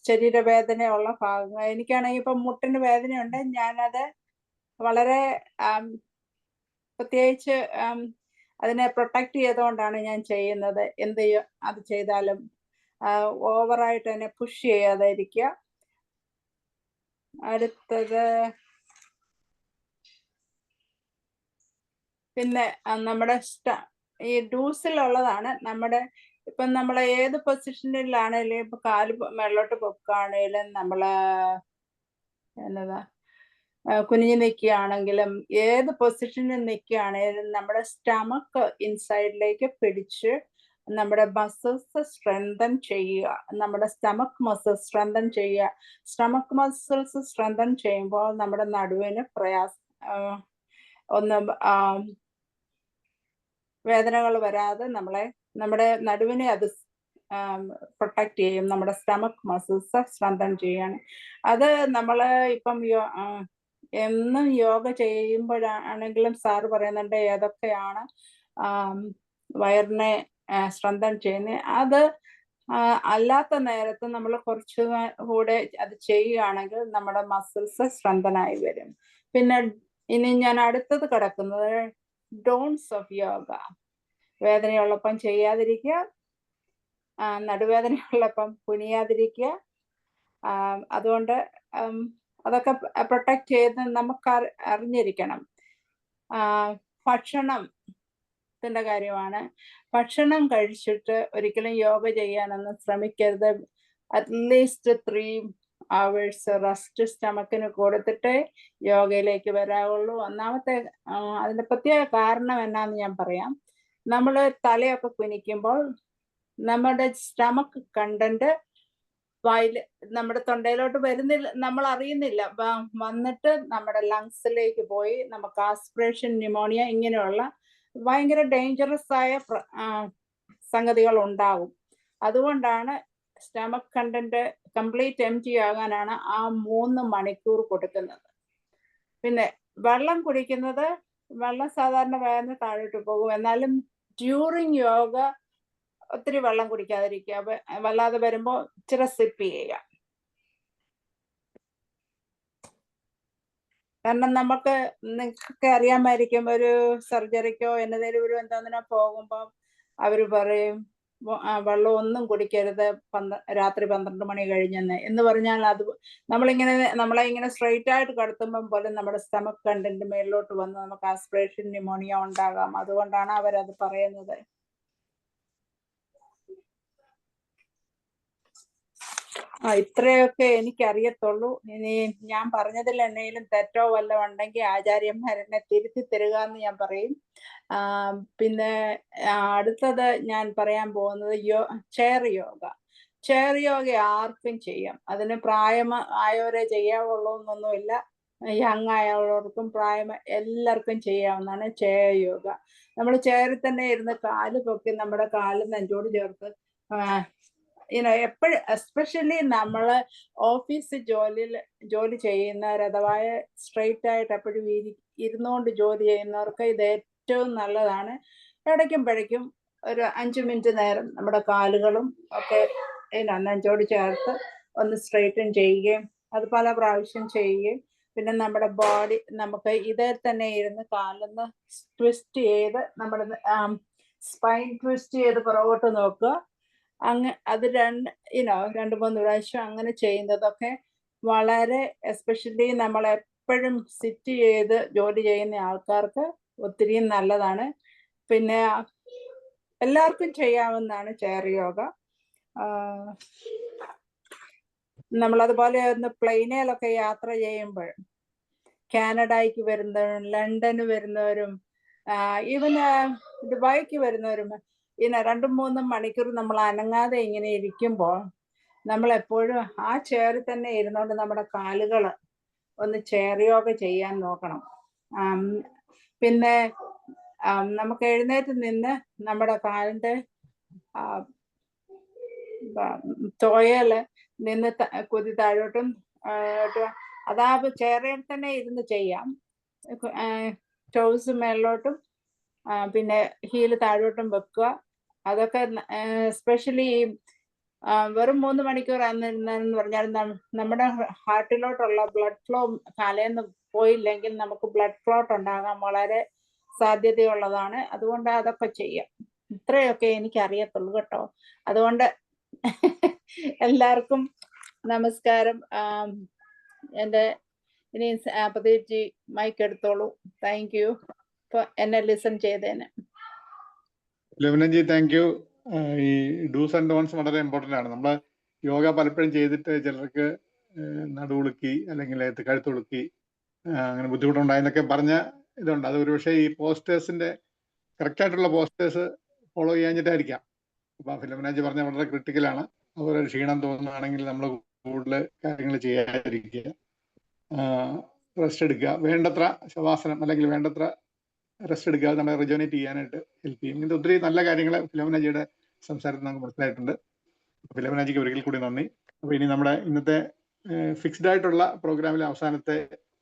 ശരീരവേദനയുള്ള ഭാഗങ്ങൾ, എനിക്കാണെങ്കിൽ ഇപ്പം മുട്ടിന് വേദനയുണ്ട്, ഞാനത് വളരെ പ്രത്യേകിച്ച് അതിനെ പ്രൊട്ടക്ട് ചെയ്തുകൊണ്ടാണ് ഞാൻ ചെയ്യുന്നത്. അത് ചെയ്താലും ഓവറായിട്ട് തന്നെ പുഷ് ചെയ്യാതെ ഇരിക്കുക. അടുത്തത് പിന്നെ നമ്മുടെ ഈ ഡൂസിലുള്ളതാണ്. നമ്മുടെ ഇപ്പം നമ്മൾ ഏത് പൊസിഷനിലാണേലും, ഇപ്പൊ കാല് മേലോട്ട് പൊക്കുകയാണേലും, നമ്മള് കുനിഞ്ഞു നിൽക്കുകയാണെങ്കിലും, ഏത് പൊസിഷനിൽ നിൽക്കുകയാണെങ്കിലും നമ്മുടെ സ്റ്റമക്ക് ഇൻസൈഡിലേക്ക് പിടിച്ച് നമ്മുടെ മസിൽസ് സ്ട്രെങ്തൻ ചെയ്യുക. നമ്മുടെ സ്റ്റമക്ക് മസിൽസ് സ്ട്രെങ്തൻ ചെയ്യുക. സ്റ്റമക്ക് മസിൽസ് സ്ട്രെങ്തൻ ചെയ്യുമ്പോൾ നമ്മുടെ നടുവിന് വേദനകൾ വരാതെ നമ്മുടെ നടുവിനെ അത് പ്രൊട്ടക്ട് ചെയ്യും. നമ്മുടെ സ്റ്റമക്ക് മസിൽസ് സ്ട്രെങ്തൻ ചെയ്യാണ്. അത് നമ്മൾ ഇപ്പം എന്നും യോഗ ചെയ്യുമ്പോഴാണെങ്കിലും സാറ് പറയുന്നുണ്ട് ഏതൊക്കെയാണ് വയറിനെ സ്ട്രെങ്തൻ ചെയ്യുന്നത്. അത് അല്ലാത്ത നേരത്ത് നമ്മൾ കുറച്ച് കൂടെ അത് ചെയ്യുകയാണെങ്കിൽ നമ്മുടെ മസിൽസ് സ്ട്രെങ്തൻ ആയി വരും. പിന്നെ ഇനി ഞാൻ അടുത്തത് കിടക്കുന്നത് ഡോൺസ് ഓഫ് യോഗ. വേദനയുള്ളപ്പം ചെയ്യാതിരിക്കുക, നടുവേദനയുള്ളപ്പം കുനിയാതിരിക്കുക. അതുകൊണ്ട് അതൊക്കെ പ്രൊട്ടക്ട് ചെയ്ത് നമുക്ക് അറിഞ്ഞിരിക്കണം. ഭക്ഷണത്തിന്റെ കാര്യമാണ്. ഭക്ഷണം കഴിച്ചിട്ട് ഒരിക്കലും യോഗ ചെയ്യാനൊന്നും ശ്രമിക്കരുത്. അറ്റ്ലീസ്റ്റ് 3 hours റെസ്റ്റ് സ്റ്റമക്കിന് കൊടുത്തിട്ടേ യോഗയിലേക്ക് വരാവുള്ളൂ. ഒന്നാമത്തെ അതിന്റെ പ്രത്യേക കാരണം എന്നാന്ന് ഞാൻ പറയാം. നമ്മൾ തലയൊക്കെ കുനിക്കുമ്പോൾ നമ്മുടെ സ്റ്റമക്ക് കണ്ടന്റ് നമ്മുടെ തൊണ്ടയിലോട്ട് വരുന്നില്ല, നമ്മൾ അറിയുന്നില്ല. വന്നിട്ട് നമ്മുടെ ലങ്സിലേക്ക് പോയി നമുക്ക് ആസ്പിറേഷൻ, ന്യൂമോണിയ ഇങ്ങനെയുള്ള ഭയങ്കര ഡേഞ്ചറസ് ആയ സംഗതികൾ ഉണ്ടാകും. അതുകൊണ്ടാണ് സ്റ്റമക്ക് കണ്ടന്റ് കംപ്ലീറ്റ് എംപ്റ്റി ആകാനാണ് ആ 3 മണിക്കൂർ കൊടുക്കുന്നത്. പിന്നെ വെള്ളം കുടിക്കുന്നത്, വെള്ളം സാധാരണ വേഗം താഴോട്ട് പോകും. എന്നാലും ഡ്യൂറിങ് യോഗ ഒത്തിരി വെള്ളം കുടിക്കാതിരിക്കുക. വല്ലാതെ വരുമ്പോൾ ഇച്ചിരി സിപ്പ് ചെയ്യുക. കാരണം നിങ്ങൾക്കൊക്കെ അറിയാമായിരിക്കും, ഒരു സർജറിക്കോ എന്നതേലും ഒരു എന്താ പോകുമ്പോൾ അവർ പറയും വെള്ളം ഒന്നും കുടിക്കരുത് രാത്രി 12 മണി കഴിഞ്ഞെന്ന്. എന്ന് പറഞ്ഞാൽ അത് നമ്മളെ ഇങ്ങനെ സ്ട്രെയിറ്റ് ആയിട്ട് കിടത്തുമ്പം പോലും നമ്മുടെ സ്റ്റമക്ക് കണ്ടന്റ് മേളിലോട്ട് വന്ന് നമുക്ക് ആസ്പിറേഷൻ, ന്യൂമോണിയ ഉണ്ടാകാം. അതുകൊണ്ടാണ് അവരത് പറയുന്നത്. ഇത്രയൊക്കെ എനിക്കറിയത്തുള്ളൂ. ഇനി ഞാൻ പറഞ്ഞതിൽ എന്തെങ്കിലും തെറ്റോ വല്ലതും ഉണ്ടെങ്കിൽ ആചാര്യന്മാരെന്നെ തിരുത്തി തരിക എന്ന് ഞാൻ പറയും. പിന്നെ അടുത്തത് ഞാൻ പറയാൻ പോകുന്നത് ചെയർ യോഗ. ചെയർ യോഗ ആർക്കും ചെയ്യാം. അതിന് ആയവരെ ചെയ്യാവുള്ളൂ എന്നൊന്നുമില്ല. യങ് ആയവർക്കും എല്ലാവർക്കും ചെയ്യാവുന്നതാണ് ചെയർ യോഗ. നമ്മൾ ചെയറിൽ തന്നെ ഇരുന്ന് കാല് പൊക്കി നമ്മുടെ കാല് നെഞ്ചോട് ചേർത്ത് എപ്പോഴും എസ്പെഷ്യലി നമ്മള് ഓഫീസ് ജോലി ചെയ്യുന്നവർ അഥവാ സ്ട്രെയിറ്റ് ആയിട്ട് എപ്പോഴും ഇരുന്നുകൊണ്ട് ജോലി ചെയ്യുന്നവർക്ക് ഇത് ഏറ്റവും നല്ലതാണ്. ഇടയ്ക്കും പഴയ്ക്കും ഒരു 5 മിനിറ്റ് നേരം നമ്മുടെ കാലുകളും ഒക്കെ നെഞ്ചോട് ചേർത്ത് ഒന്ന് സ്ട്രെയിറ്റൻ ചെയ്യുകയും അത് പല പ്രാവശ്യം ചെയ്യുകയും പിന്നെ നമ്മുടെ ബോഡി നമുക്ക് ഇതിൽ തന്നെ ഇരുന്ന് കാലൊന്ന് ട്വിസ്റ്റ് ചെയ്ത് നമ്മുടെ സ്പൈൻ ട്വിസ്റ്റ് ചെയ്ത് പുറകോട്ട് നോക്കുക. അത് 2-3 പ്രാവശ്യം അങ്ങനെ ചെയ്യുന്നതൊക്കെ വളരെ എസ്പെഷ്യലി നമ്മൾ എപ്പോഴും സിറ്റ് ചെയ്ത് ജോലി ചെയ്യുന്ന ആൾക്കാർക്ക് ഒത്തിരി നല്ലതാണ്. പിന്നെ എല്ലാവർക്കും ചെയ്യാവുന്നതാണ് ചെയർ യോഗ. നമ്മളതുപോലെ ഒന്ന് പ്ലെയിനിലൊക്കെ യാത്ര ചെയ്യുമ്പോൾ കാനഡയ്ക്ക് വരുന്നവരും ലണ്ടന് വരുന്നവരും ഈവൻ ദുബായിക്ക് വരുന്നവരും 2-3 മണിക്കൂർ നമ്മൾ അനങ്ങാതെ ഇങ്ങനെ ഇരിക്കുമ്പോൾ നമ്മൾ എപ്പോഴും ആ ചെയറിൽ തന്നെ ഇരുന്നുകൊണ്ട് നമ്മുടെ കാലുകൾ ഒന്ന് ചെയർ യോഗ ചെയ്യാൻ നോക്കണം. പിന്നെ നമുക്ക് എഴുന്നേറ്റ് നിന്ന് നമ്മുടെ കാലിൻ്റെ തോയല് നിന്ന് കുതി താഴോട്ടും അതാ ചെയറിൽ തന്നെ ഇരുന്ന് ചെയ്യാം. ടോസ് മേളിലോട്ടും പിന്നെ ഹീല് താഴോട്ടും വെക്കുക. അതൊക്കെ എസ്പെഷ്യലി വെറും 3 മണിക്കൂർ എന്ന് പറഞ്ഞാൽ നമ്മുടെ ഹാർട്ടിലോട്ടുള്ള ബ്ലഡ് ഫ്ലോ തലേന്ന് പോയില്ലെങ്കിൽ നമുക്ക് ബ്ലഡ് ക്ലോട്ട് ഉണ്ടാകാൻ വളരെ സാധ്യതയുള്ളതാണ്. അതുകൊണ്ട് അതൊക്കെ ചെയ്യാം. ഇത്രയൊക്കെ എനിക്ക് അറിയത്തുള്ളൂ കേട്ടോ. അതുകൊണ്ട് എല്ലാവർക്കും നമസ്കാരം. എൻ്റെ ഇനി പ്രദീപ്ജി മൈക്ക് എടുത്തോളൂ. താങ്ക് യു എന്നെ ലിസൺ ചെയ്തതിന്. ലവ്നജി താങ്ക് യു. ഈ ഡൂസ് ആൻഡ് ഡോൺസ് വളരെ ഇമ്പോർട്ടൻ്റ് ആണ്. നമ്മൾ യോഗ പലപ്പോഴും ചെയ്തിട്ട് ചിലർക്ക് നടുവുളുക്കി അല്ലെങ്കിൽ കഴുത്തുളുക്കി അങ്ങനെ ബുദ്ധിമുട്ടുണ്ടായെന്നൊക്കെ പറഞ്ഞ ഇതുണ്ട്. അത് ഒരുപക്ഷെ ഈ പോസ്റ്റേഴ്സിൻ്റെ കറക്റ്റായിട്ടുള്ള പോസ്റ്റേഴ്സ് ഫോളോ ചെയ്യാഞ്ഞിട്ടായിരിക്കാം. അപ്പോൾ ഫിലോമിനാജി പറഞ്ഞ വളരെ ക്രിട്ടിക്കലാണ്. അതുപോലെ ക്ഷീണം തോന്നുകയാണെങ്കിൽ നമ്മൾ കൂടുതൽ കാര്യങ്ങൾ ചെയ്യാതിരിക്കുക, റെസ്റ്റ് എടുക്കുക, വേണ്ടത്ര ശവാസനം അല്ലെങ്കിൽ വേണ്ടത്ര റെസ്റ്റ് എടുക്കുക, നമ്മളെ റിജോനേറ്റ് ചെയ്യാനായിട്ട് ഹെൽപ്പ് ചെയ്യും. ഇങ്ങനത്തെ ഒത്തിരി നല്ല കാര്യങ്ങൾ ഫിലോമിനാജിയുടെ സംസാരത്തിൽ നമുക്ക് മനസ്സിലായിട്ടുണ്ട്. ഫിലോമിനാജിക്ക് ഒരിക്കൽ കൂടി നന്ദി. അപ്പോൾ ഇനി നമ്മുടെ ഇന്നത്തെ ഫിക്സ്ഡ് ആയിട്ടുള്ള പ്രോഗ്രാമിലെ അവസാനത്തെ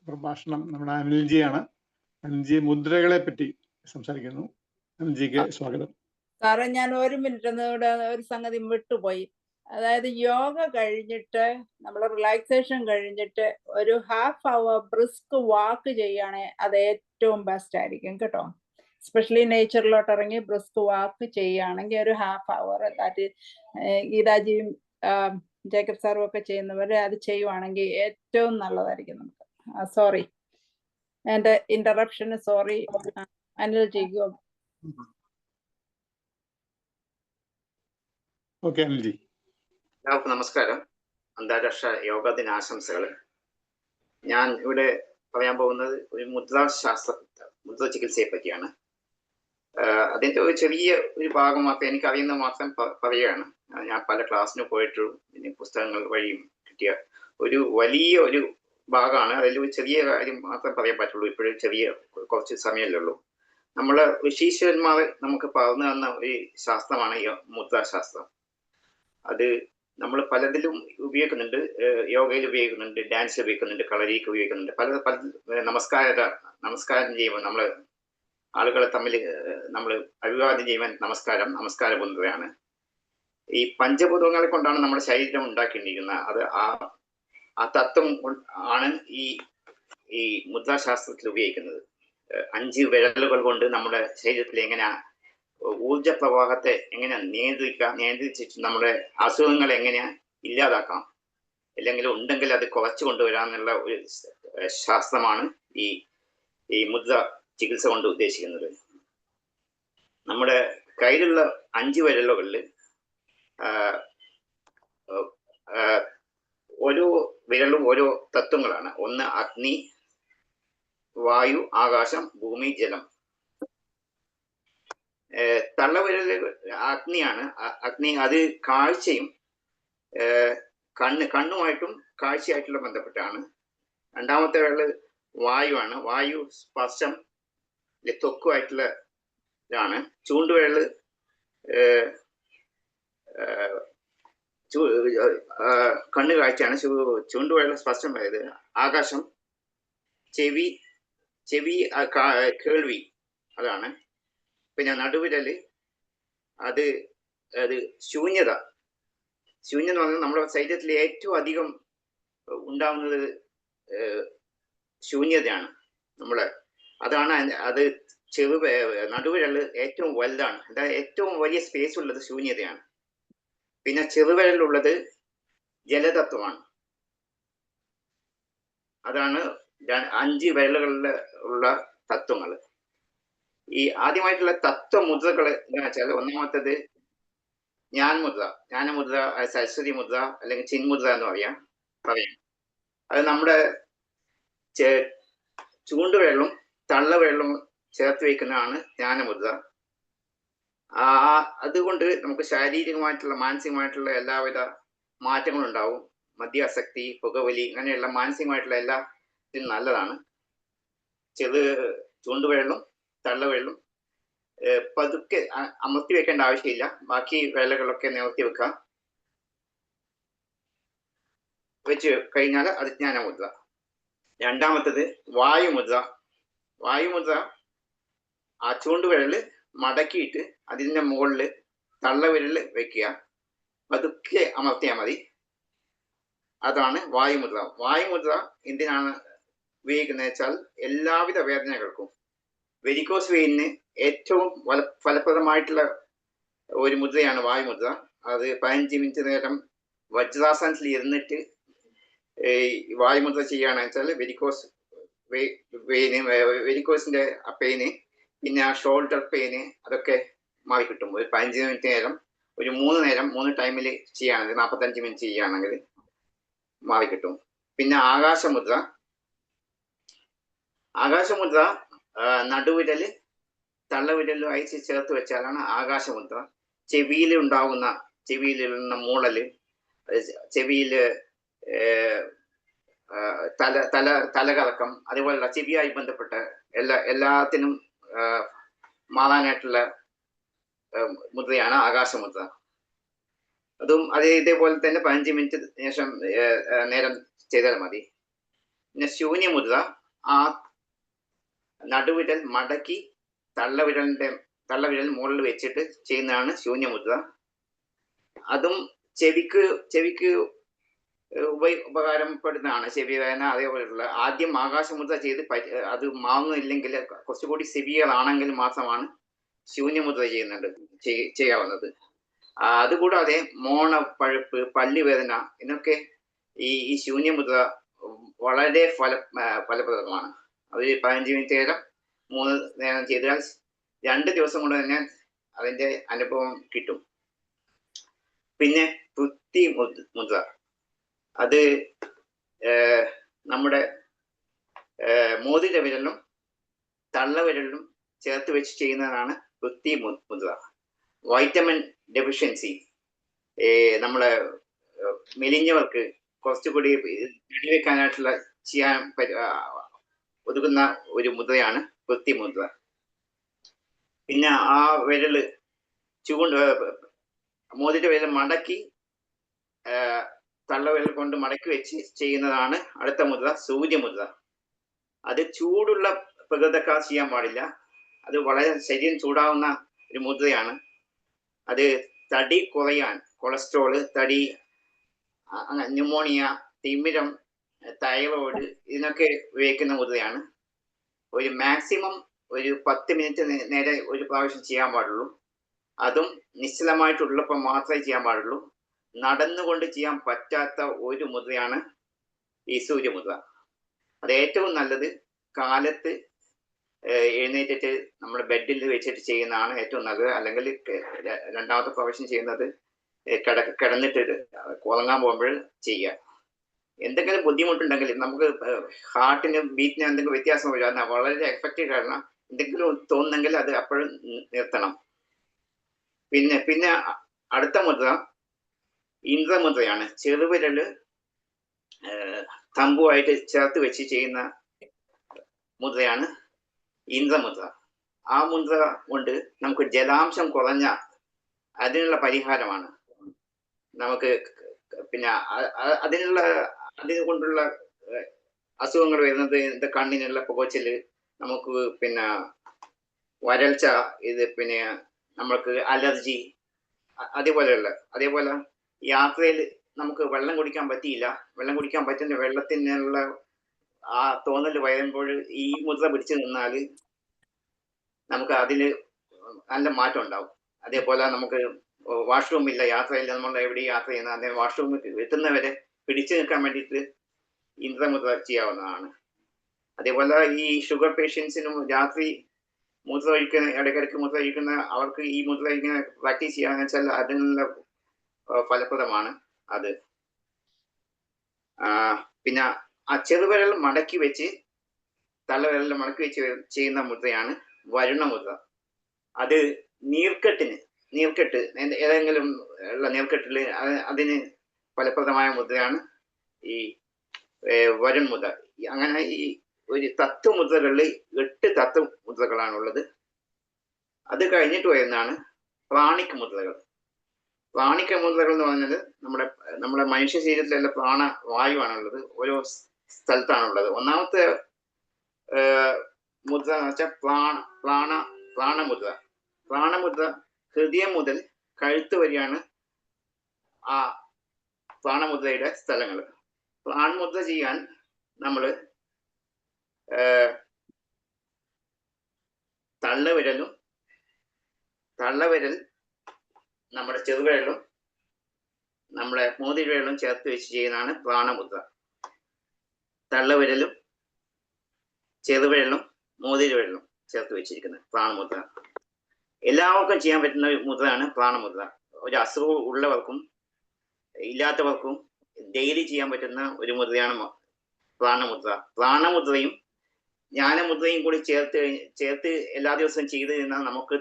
പ്രഭാഷണം നമ്മുടെ അനിൽജിയാണ്. അനിൽജി മുദ്രകളെ പറ്റി സംസാരിക്കുന്നു. അനിൽജിക്ക് സ്വാഗതം. സാറേ, ഞാൻ 1 മിനിറ്റ് ഒന്നുകൂടെ ഒരു സംഗതി വിട്ടുപോയി. അതായത് യോഗ കഴിഞ്ഞിട്ട് നമ്മൾ റിലാക്സേഷൻ കഴിഞ്ഞിട്ട് ഒരു ½ അവർ ബ്രിസ്ക് വാക്ക് ചെയ്യുകയാണെങ്കിൽ അത് ഏറ്റവും ബെസ്റ്റ് ആയിരിക്കും കേട്ടോ. എസ്പെഷ്യലി നേച്ചറിലോട്ട് ഇറങ്ങി ബ്രിസ്ക് വാക്ക് ചെയ്യുകയാണെങ്കിൽ ഒരു ½ അവർ ഗീതാജിയും ജേക്കബ് സാറും ഒക്കെ ചെയ്യുന്നവർ അത് ചെയ്യുവാണെങ്കിൽ ഏറ്റവും നല്ലതായിരിക്കും നമുക്ക്. സോറി, എൻ്റെ ഇന്ററപ്ഷന് സോറി. അനിൽജിക്കോ. ഓക്കെ അനിൽജി. എല്ലാവർക്കും നമസ്കാരം. അന്താരാഷ്ട്ര യോഗ ദിനാശംസകൾ. ഞാൻ ഇവിടെ പറയാൻ പോകുന്നത് ഒരു മുദ്ര ചികിത്സയെ പറ്റിയാണ്. അതിൻ്റെ ഒരു ചെറിയ ഒരു ഭാഗം മാത്രം എനിക്കറിയുന്ന മാത്രം പറയുകയാണ്. ഞാൻ പല ക്ലാസ്സിന് പോയിട്ടും പിന്നെ പുസ്തകങ്ങൾ വഴിയും കിട്ടിയ ഒരു വലിയ ഒരു ഭാഗമാണ്. അതിൽ ഒരു ചെറിയ കാര്യം മാത്രം പറയാൻ പറ്റുള്ളൂ. ഇപ്പോഴും കുറച്ച് സമയമല്ലേ ഉള്ളൂ. നമ്മളെ ഋഷീശ്വരന്മാർ നമുക്ക് പറഞ്ഞു തന്ന ഒരു ശാസ്ത്രമാണ് ഈ മുദ്രാശാസ്ത്രം. അത് നമ്മൾ പലതിലും ഉപയോഗിക്കുന്നുണ്ട്. യോഗയിൽ ഉപയോഗിക്കുന്നുണ്ട്, ഡാൻസിൽ ഉപയോഗിക്കുന്നുണ്ട്, കളരിക്ക് ഉപയോഗിക്കുന്നുണ്ട്. പല നമസ്കാരം ചെയ്യുമ്പോൾ നമ്മൾ ആളുകളെ തമ്മിൽ നമ്മൾ അഭിവാദ്യം ചെയ്യുവാൻ നമസ്കാര മുദ്രയാണ്. ഈ പഞ്ചഭൂതങ്ങളെ കൊണ്ടാണ് നമ്മുടെ ശരീരം ഉണ്ടാക്കിയിരിക്കുന്നത്. അത് ആ തത്വം ആണ് ഈ മുദ്രാശാസ്ത്രത്തിൽ ഉപയോഗിക്കുന്നത്. 5 വിരലുകൾ കൊണ്ട് നമ്മുടെ ശരീരത്തിൽ എങ്ങനെ ഊർജ പ്രവാഹത്തെ എങ്ങനെ നിയന്ത്രിച്ചിട്ട് നമ്മുടെ അസുഖങ്ങൾ എങ്ങനെ ഇല്ലാതാക്കാം, അല്ലെങ്കിൽ ഉണ്ടെങ്കിൽ അത് കുറച്ചു കൊണ്ടുവരാന്നുള്ള ഒരു ശാസ്ത്രമാണ് ഈ മുദ്ര ചികിത്സ കൊണ്ട് ഉദ്ദേശിക്കുന്നത്. നമ്മുടെ കയ്യിലുള്ള 5 വിരലുകളിൽ ഓരോ വിരലും ഓരോ തത്വങ്ങളാണ്. ഒന്ന് അഗ്നി, വായു, ആകാശം, ഭൂമി, ജലം. തള്ളവിരൽ അഗ്നിയാണ്. അഗ്നി അത് കാഴ്ചയും കണ്ണുമായിട്ടും കാഴ്ചയായിട്ടുള്ള ബന്ധപ്പെട്ടാണ്. രണ്ടാമത്തെ വിരല് വായുവാണ്. വായു സ്പർശം ത്വക്കുമായിട്ടുള്ള ഇതാണ്. ചൂണ്ടുവിരല് കണ്ണു കാഴ്ചയാണ്, ചൂണ്ടുവിരൽ സ്പഷ്ടമായത്, ആകാശം, ചെവി, കേൾവി, അതാണ്. പിന്നെ നടുവിരല് അത് ശൂന്യത എന്ന് പറഞ്ഞാൽ നമ്മുടെ ശരീരത്തിൽ ഏറ്റവും അധികം ഉണ്ടാവുന്നത് ശൂന്യതയാണ്. അതാണ് അത് നടുവിരല് ഏറ്റവും വലുതാണ്, അതായത് ഏറ്റവും വലിയ സ്പേസ് ഉള്ളത് ശൂന്യതയാണ്. പിന്നെ ചെറുവിരലുള്ളത് ജലതത്വമാണ്. അതാണ് 5 വിരലുകളിൽ ഉള്ള തത്വങ്ങൾ. ഈ ആദ്യമായിട്ടുള്ള തത്വമുദ്രകൾ എന്താണെന്ന് വെച്ചാൽ, ഒന്നാമത്തേത് ജ്ഞാനമുദ്ര, സരസ്വതി മുദ്ര അല്ലെങ്കിൽ ചിന്മുദ്ര എന്ന് പറയാം. അത് നമ്മുടെ ചൂണ്ടുവിരലും തള്ളവിരലും ചേർത്ത് വയ്ക്കുന്നതാണ് ജ്ഞാനമുദ്ര. അതുകൊണ്ട് നമുക്ക് ശാരീരികമായിട്ടുള്ള മാനസികമായിട്ടുള്ള എല്ലാവിധ മാറ്റങ്ങളും ഉണ്ടാവും. മദ്യാസക്തി, പുകവലി, അങ്ങനെയുള്ള മാനസികമായിട്ടുള്ള എല്ലാ ഇതിനും നല്ലതാണ്. ചൂണ്ടുവിരലും തള്ളവിരലും പതുക്കെ അമർത്തി വെക്കേണ്ട ആവശ്യമില്ല, ബാക്കി വിരലുകളൊക്കെ നിവർത്തി വെക്കുക. വെച്ച് കഴിഞ്ഞാൽ അത് ജ്ഞാനമുദ്ര. രണ്ടാമത്തത് വായുമുദ്ര. ആ ചൂണ്ടുവിരല് മടക്കിയിട്ട് അതിൻ്റെ മുകളിൽ തള്ളവിരല് വെക്കുക, പതുക്കെ അമർത്തിയാൽ മതി. അതാണ് വായുമുദ്ര. വായുമുദ്ര എന്തിനാണ് ഉപയോഗിക്കുന്നത് വെച്ചാൽ, എല്ലാവിധ വേദനകൾക്കും, വെരിക്കോസ് വെയിനിന് ഏറ്റവും ഫലപ്രദമായിട്ടുള്ള ഒരു മുദ്രയാണ് വായുമുദ്ര. അത് 15 മിനിറ്റ് നേരം വജ്രാസനത്തിൽ ഇരുന്നിട്ട് വായുമുദ്ര ചെയ്യുകയാണെന്ന് വെച്ചാൽ വെരിക്കോസിന്റെ പെയിന്, പിന്നെ ഷോൾഡർ പെയിന്, അതൊക്കെ മാറിക്കിട്ടും. ഒരു 15 മിനിറ്റ് നേരം, ഒരു 3 ടൈമിൽ ചെയ്യുകയാണെങ്കിൽ, 45 മിനിറ്റ് ചെയ്യുകയാണെങ്കിൽ മാറിക്കിട്ടും. പിന്നെ ആകാശമുദ്ര നടുവിരല് തള്ളവിരലും അയച്ച് ചേർത്ത് വെച്ചാലാണ് ആകാശമുദ്ര. ചെവിയിലുള്ള മൂളല്, ചെവിയില് തലകറക്കം, അതുപോലുള്ള ചെവിയായി ബന്ധപ്പെട്ട എല്ലാത്തിനും മാറാനായിട്ടുള്ള മുദ്രയാണ് ആകാശമുദ്ര. അതും ഇതേപോലെ തന്നെ 15 മിനിറ്റ് ശേഷം നേരം ചെയ്താൽ മതി. പിന്നെ ശൂന്യമുദ്ര, ആ നടുവിരൽ മടക്കി തള്ളവിരൽ മുകളിൽ വെച്ചിട്ട് ചെയ്യുന്നതാണ് ശൂന്യമുദ്ര. അതും ചെവിക്ക് ഉപകാരപ്പെടുന്നതാണ്. ചെവി വേദന അതേപോലെയുള്ള. ആദ്യം ആകാശമുദ്ര ചെയ്ത് അത് മാറുന്നില്ലെങ്കിൽ, കുറച്ചുകൂടി സിവിയർ ആണെങ്കിൽ മാത്രമാണ് ശൂന്യമുദ്ര ചെയ്യാവുന്നത്. അതുകൂടാതെ മോണപ്പഴുപ്പ്, പല്ലുവേദന, ഇതിനൊക്കെ ഈ ശൂന്യമുദ്ര വളരെ ഫലപ്രദമാണ്. അത് 15 മിനിറ്റ് നേരം 3 നേരം ചെയ്താൽ 2 ദിവസം കൊണ്ട് തന്നെ അതിന്റെ അനുഭവം കിട്ടും. പിന്നെ പൃഥ്വി മുദ്ര, അത് നമ്മുടെ മോതിര വിരലും തള്ളവിരലും ചേർത്ത് വെച്ച് ചെയ്യുന്നതാണ് പൃഥ്വി മുദ്ര. വൈറ്റമിൻ ഡെഫിഷ്യൻസി, നമ്മളെ മെലിഞ്ഞവർക്ക് കുറച്ചുകൂടി വെക്കാനായിട്ടുള്ള ചെയ്യാൻ ഒതുക്കുന്ന ഒരു മുദ്രയാണ് പൃഥ്വി മുദ്ര. പിന്നെ ആ വിരല് മോതിര വിരൽ മടക്കി തള്ളവിരൽ കൊണ്ട് മടക്കി വെച്ച് ചെയ്യുന്നതാണ് അടുത്ത മുദ്ര, സൂര്യമുദ്ര. അത് ചൂടുള്ള പ്രകൃതക്കാർ ചെയ്യാൻ പാടില്ല. അത് വളരെ ശരീരം ചൂടാവുന്ന ഒരു മുദ്രയാണ്. അത് തടി കുറയാൻ, കൊളസ്ട്രോള്, തടി, ന്യൂമോണിയ, തിമിരം, തൈറോയിഡ്, ഇതിനൊക്കെ ഉപയോഗിക്കുന്ന മുദ്രയാണ്. ഒരു മാക്സിമം ഒരു 10 മിനിറ്റ് നേരെ ഒരു പ്രാവശ്യം ചെയ്യാൻ പാടുള്ളൂ. അതും നിശ്ചലമായിട്ടുള്ളപ്പോൾ മാത്രമേ ചെയ്യാൻ പാടുള്ളൂ. നടന്നുകൊണ്ട് ചെയ്യാൻ പറ്റാത്ത ഒരു മുദ്രയാണ് ഈ സൂര്യമുദ്ര. അത് ഏറ്റവും നല്ലത് കാലത്ത് എഴുന്നേറ്റിട്ട് നമ്മുടെ ബെഡിൽ വെച്ചിട്ട് ചെയ്യുന്നതാണ് ഏറ്റവും നല്ലത്. അല്ലെങ്കിൽ രണ്ടാമത്തെ പ്രാവശ്യം ചെയ്യുന്നത് കിടന്നിട്ട് ഉറങ്ങാൻ പോകുമ്പോൾ ചെയ്യുക. എന്തെങ്കിലും ബുദ്ധിമുട്ടുണ്ടെങ്കിൽ, നമുക്ക് ഹാർട്ടിന് ബീറ്റിന് എന്തെങ്കിലും വ്യത്യാസം വരിക, വളരെ എഫക്റ്റീവ് കാരണം എന്തെങ്കിലും തോന്നുന്നെങ്കിൽ അത് അപ്പോഴും നിർത്തണം. പിന്നെ അടുത്ത മുദ്ര ഇന്ദ്രമുദ്രയാണ്. ചെറുവിരല് തമ്പുമായിട്ട് ചേർത്ത് വെച്ച് ചെയ്യുന്ന മുദ്രയാണ് ഇന്ദ്രമുദ്ര. ആ മുദ്ര കൊണ്ട് നമുക്ക് ജലാംശം കുറഞ്ഞ അതിനുള്ള പരിഹാരമാണ്. നമുക്ക് പിന്നെ അതിനെ കൊണ്ടുള്ള അസുഖങ്ങൾ വരുന്നത് ഇത് കണ്ണിനുള്ള പുകച്ചില്, നമുക്ക് പിന്നെ വരൾച്ച, ഇത് പിന്നെ നമ്മൾക്ക് അലർജി, അതേപോലെ യാത്രയിൽ നമുക്ക് വെള്ളം കുടിക്കാൻ പറ്റിയില്ല, വെള്ളം കുടിക്കാൻ പറ്റുന്ന വെള്ളത്തിനുള്ള ആ തോന്നൽ വരുമ്പോൾ ഈ മുദ്ര പിടിച്ചു നിന്നാൽ നമുക്ക് അതിന് നല്ല മാറ്റം ഉണ്ടാവും. അതേപോലെ നമുക്ക് വാഷ്റൂം ഇല്ല, യാത്രയില്ല, നമ്മൾ എവിടെ യാത്ര ചെയ്യുന്ന അതേ വാഷ്റൂമിൽ എത്തുന്നവരെ പിടിച്ചു നിൽക്കാൻ വേണ്ടിയിട്ട് ഇന്ദ്രമുദ്ര ചെയ്യാവുന്നതാണ്. അതേപോലെ ഈ ഷുഗർ പേഷ്യൻസിനും രാത്രി മുദ്ര ഒഴിക്കുന്ന, ഇടയ്ക്കിടയ്ക്ക് മുദ്ര ഒഴിക്കുന്ന അവർക്ക് ഈ മുദ്ര ഇങ്ങനെ പ്രാക്ടീസ് ചെയ്യാന്ന് വെച്ചാൽ അതിനുള്ള ഫലപ്രദമാണ് അത്. പിന്നെ ആ ചെറുവിരൽ മടക്കി വെച്ച് തള്ളവിരൽ മടക്കി വെച്ച് ചെയ്യുന്ന മുദ്രയാണ് വരുണ മുദ്ര. അത് നീർക്കെട്ട് ഏതെങ്കിലും ഉള്ള നീർക്കെട്ടിൽ അതിന് ഫലപ്രദമായ മുദ്രയാണ് ഈ വരുൺ മുദ്ര. അങ്ങനെ ഈ ഒരു തത്വമുദ്രകളിൽ 8 തത്വമുദ്രകളാണുള്ളത്. അത് കഴിഞ്ഞിട്ട് വരുന്നതാണ് പ്രാണിക് മുദ്രകൾ. പ്രാണിക മുദ്രകൾ എന്ന് പറഞ്ഞാൽ നമ്മുടെ മനുഷ്യ ശരീരത്തിലുള്ള പ്രാണവായുവാണുള്ളത്, ഓരോ സ്ഥലത്താണുള്ളത്. ഒന്നാമത്തെ മുദ്ര എന്ന് വെച്ചാൽ പ്രാണമുദ്ര. പ്രാണമുദ്ര ഹൃദയം മുതൽ കഴുത്ത് വരെയാണ് ആ പ്രാണമുദ്രയുടെ സ്ഥലങ്ങൾ. പ്രാൺമുദ്ര ചെയ്യാൻ നമ്മൾ തള്ളവിരൽ നമ്മുടെ ചെറുവിരലും നമ്മുടെ മോതിരവിരലും ചേർത്ത് വെച്ച് ചെയ്യുന്നതാണ് പ്രാണമുദ്ര. തള്ളവിരലും ചെറുവിരലും മോതിരവിരലും ചേർത്ത് വെച്ചിരിക്കുന്നത് പ്രാണമുദ്ര. എല്ലാവർക്കും ചെയ്യാൻ പറ്റുന്ന മുദ്രയാണ് പ്രാണമുദ്ര. ഒരു അസുഖം ഉള്ളവർക്കും ഇല്ലാത്തവർക്കും ഡെയിലി ചെയ്യാൻ പറ്റുന്ന ഒരു മുദ്രയാണ് പ്രാണമുദ്ര. പ്രാണമുദ്രയും ജ്ഞാനമുദ്രയും കൂടി ചേർത്ത് എല്ലാ ദിവസവും ചെയ്ത് കഴിഞ്ഞാൽ നമുക്ക്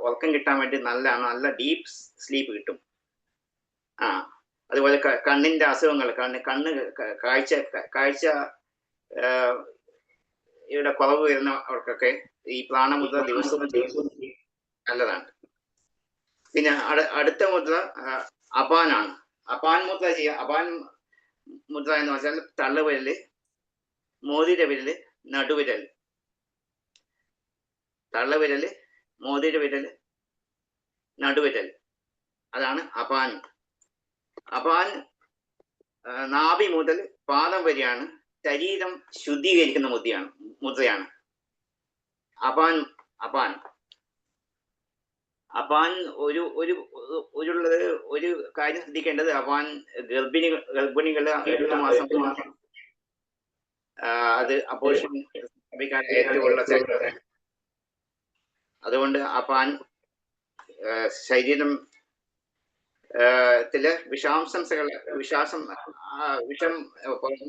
ഉറക്കം കിട്ടാൻ വേണ്ടി നല്ല ഡീപ്പ് സ്ലീപ്പ് കിട്ടും. അതുപോലെ കണ്ണിന്റെ അസുഖങ്ങൾ, കാഴ്ച ഇവിടെ കുറവ് വരുന്നവർക്കൊക്കെ ഈ പ്രാണമുദ്ര ദിവസവും നല്ലതാണ്. പിന്നെ അടുത്ത മുദ്ര അപാനാണ്. അപാൻ മുദ്ര അപാൻ മുദ്ര എന്ന് വെച്ചാൽ തള്ളുവിരല്, മോതിരവിരല്, നടുവിരൽ. തള്ളവിരല്, മോതിരവിരല്, നടുവിരൽ, അതാണ് അപാൻ. അപാൻ നാഭി മുതൽ പാദം വരെയാണ് ശരീരം ശുദ്ധീകരിക്കുന്ന മുദ്രയാണ് അപാൻ. ഒരു കാര്യം ശ്രദ്ധിക്കേണ്ടത്, അപാൻ ഗർഭിണികൾ 8 മാസം അത് അബോർഷൻ ഏറ്റവും അതുകൊണ്ട് അപാൻ ശരീരം വിഷം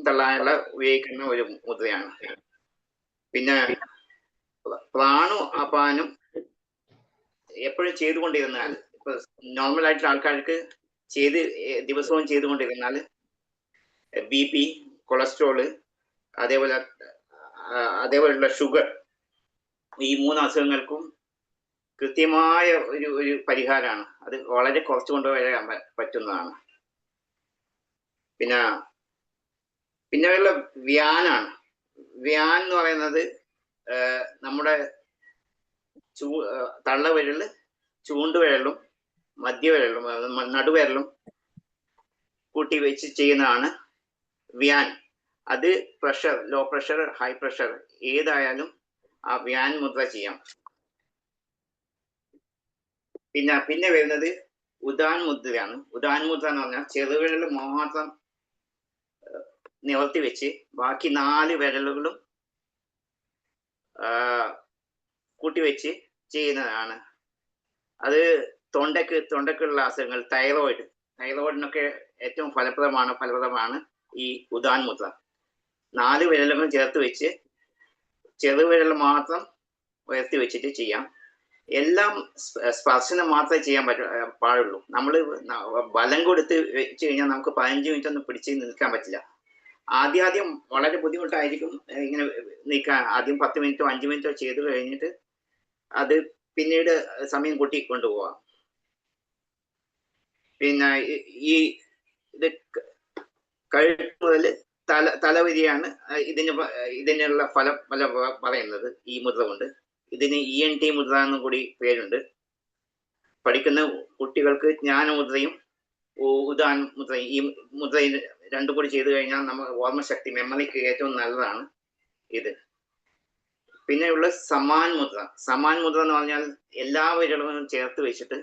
തള്ളാനുള്ള ഉപയോഗിക്കുന്ന ഒരു മുദ്രയാണ്. പിന്നെ അപാനും എപ്പോഴും ചെയ്തുകൊണ്ടിരുന്നാൽ, ഇപ്പൊ നോർമൽ ആയിട്ടുള്ള ആൾക്കാർക്ക് ദിവസവും ചെയ്തുകൊണ്ടിരുന്നാൽ BP, കൊളസ്ട്രോള്, അതേപോലെയുള്ള ഷുഗർ, ഈ 3 അസുഖങ്ങൾക്കും കൃത്യമായ ഒരു പരിഹാരമാണ്. അത് വളരെ കുറച്ച് കൊണ്ടുവരാൻ പറ്റുന്നതാണ്. പിന്നെയുള്ള വ്യാനാണ്. വ്യാൻ എന്ന് പറയുന്നത് നമ്മുടെ തള്ളവിരല്, ചൂണ്ടുവിരലും മധ്യവിരലും നടുവിരലും കൂട്ടി വെച്ച് ചെയ്യുന്നതാണ് വ്യാൻ. അത് ലോ പ്രഷർ, ഹൈ പ്രഷർ ഏതായാലും ആ വ്യാൻ മുദ്ര ചെയ്യാം. പിന്നെ വരുന്നത് ഉദാൻ മുദ്രയാണ്. ഉദാൻ മുദ്ര എന്ന് പറഞ്ഞാൽ ചെറുവിരൽ മാത്രം നിവർത്തി വെച്ച് ബാക്കി 4 വിരലുകളും കൂട്ടിവെച്ച് ചെയ്യുന്നതാണ്. അത് തൊണ്ടക്കുള്ള അസുഖങ്ങൾ, തൈറോയിഡിനൊക്കെ ഏറ്റവും ഫലപ്രദമാണ് ഈ ഉദാൻ മുദ്ര. 4 വിരലുകളും ചേർത്ത് വെച്ച് ചെറുവിരൽ മാത്രം ഉയർത്തി വെച്ചിട്ട് ചെയ്യാം. എല്ലാം സ്പർശനം മാത്രമേ ചെയ്യാൻ പാടുള്ളൂ. നമ്മൾ ബലം കൊടുത്ത് വെച്ച് കഴിഞ്ഞാൽ നമുക്ക് 15 മിനിറ്റ് ഒന്നും പിടിച്ച് നിൽക്കാൻ പറ്റില്ല. ആദ്യം വളരെ ബുദ്ധിമുട്ടായിരിക്കും ഇങ്ങനെ നിൽക്കാൻ. ആദ്യം 10 മിനിറ്റോ 5 മിനിറ്റോ ചെയ്ത് കഴിഞ്ഞിട്ട് അത് പിന്നീട് സമയം കൂട്ടി കൊണ്ടുപോവാം. പിന്നെ ഈ ഇത് കഴുത്ത് മുതൽ തലവരിയാണ് ഇതിനുള്ള ഫലം പറയുന്നത് ഈ മുദ്ര കൊണ്ട്. ഇതിന് ENT മുദ്ര എന്നും കൂടി പേരുണ്ട്. പഠിക്കുന്ന കുട്ടികൾക്ക് ജ്ഞാനമുദ്രയും ഉദാൻ മുദ്രയും ഈ മുദ്ര രണ്ടും കൂടി ചെയ്തു കഴിഞ്ഞാൽ നമുക്ക് ഓർമ്മശക്തി, മെമ്മറിക്ക് ഏറ്റവും നല്ലതാണ് ഇത്. പിന്നെയുള്ള സമാൻ മുദ്ര. സമാൻ മുദ്ര എന്ന് പറഞ്ഞാൽ എല്ലാ വിരലുകളും ചേർത്ത് വെച്ചിട്ട്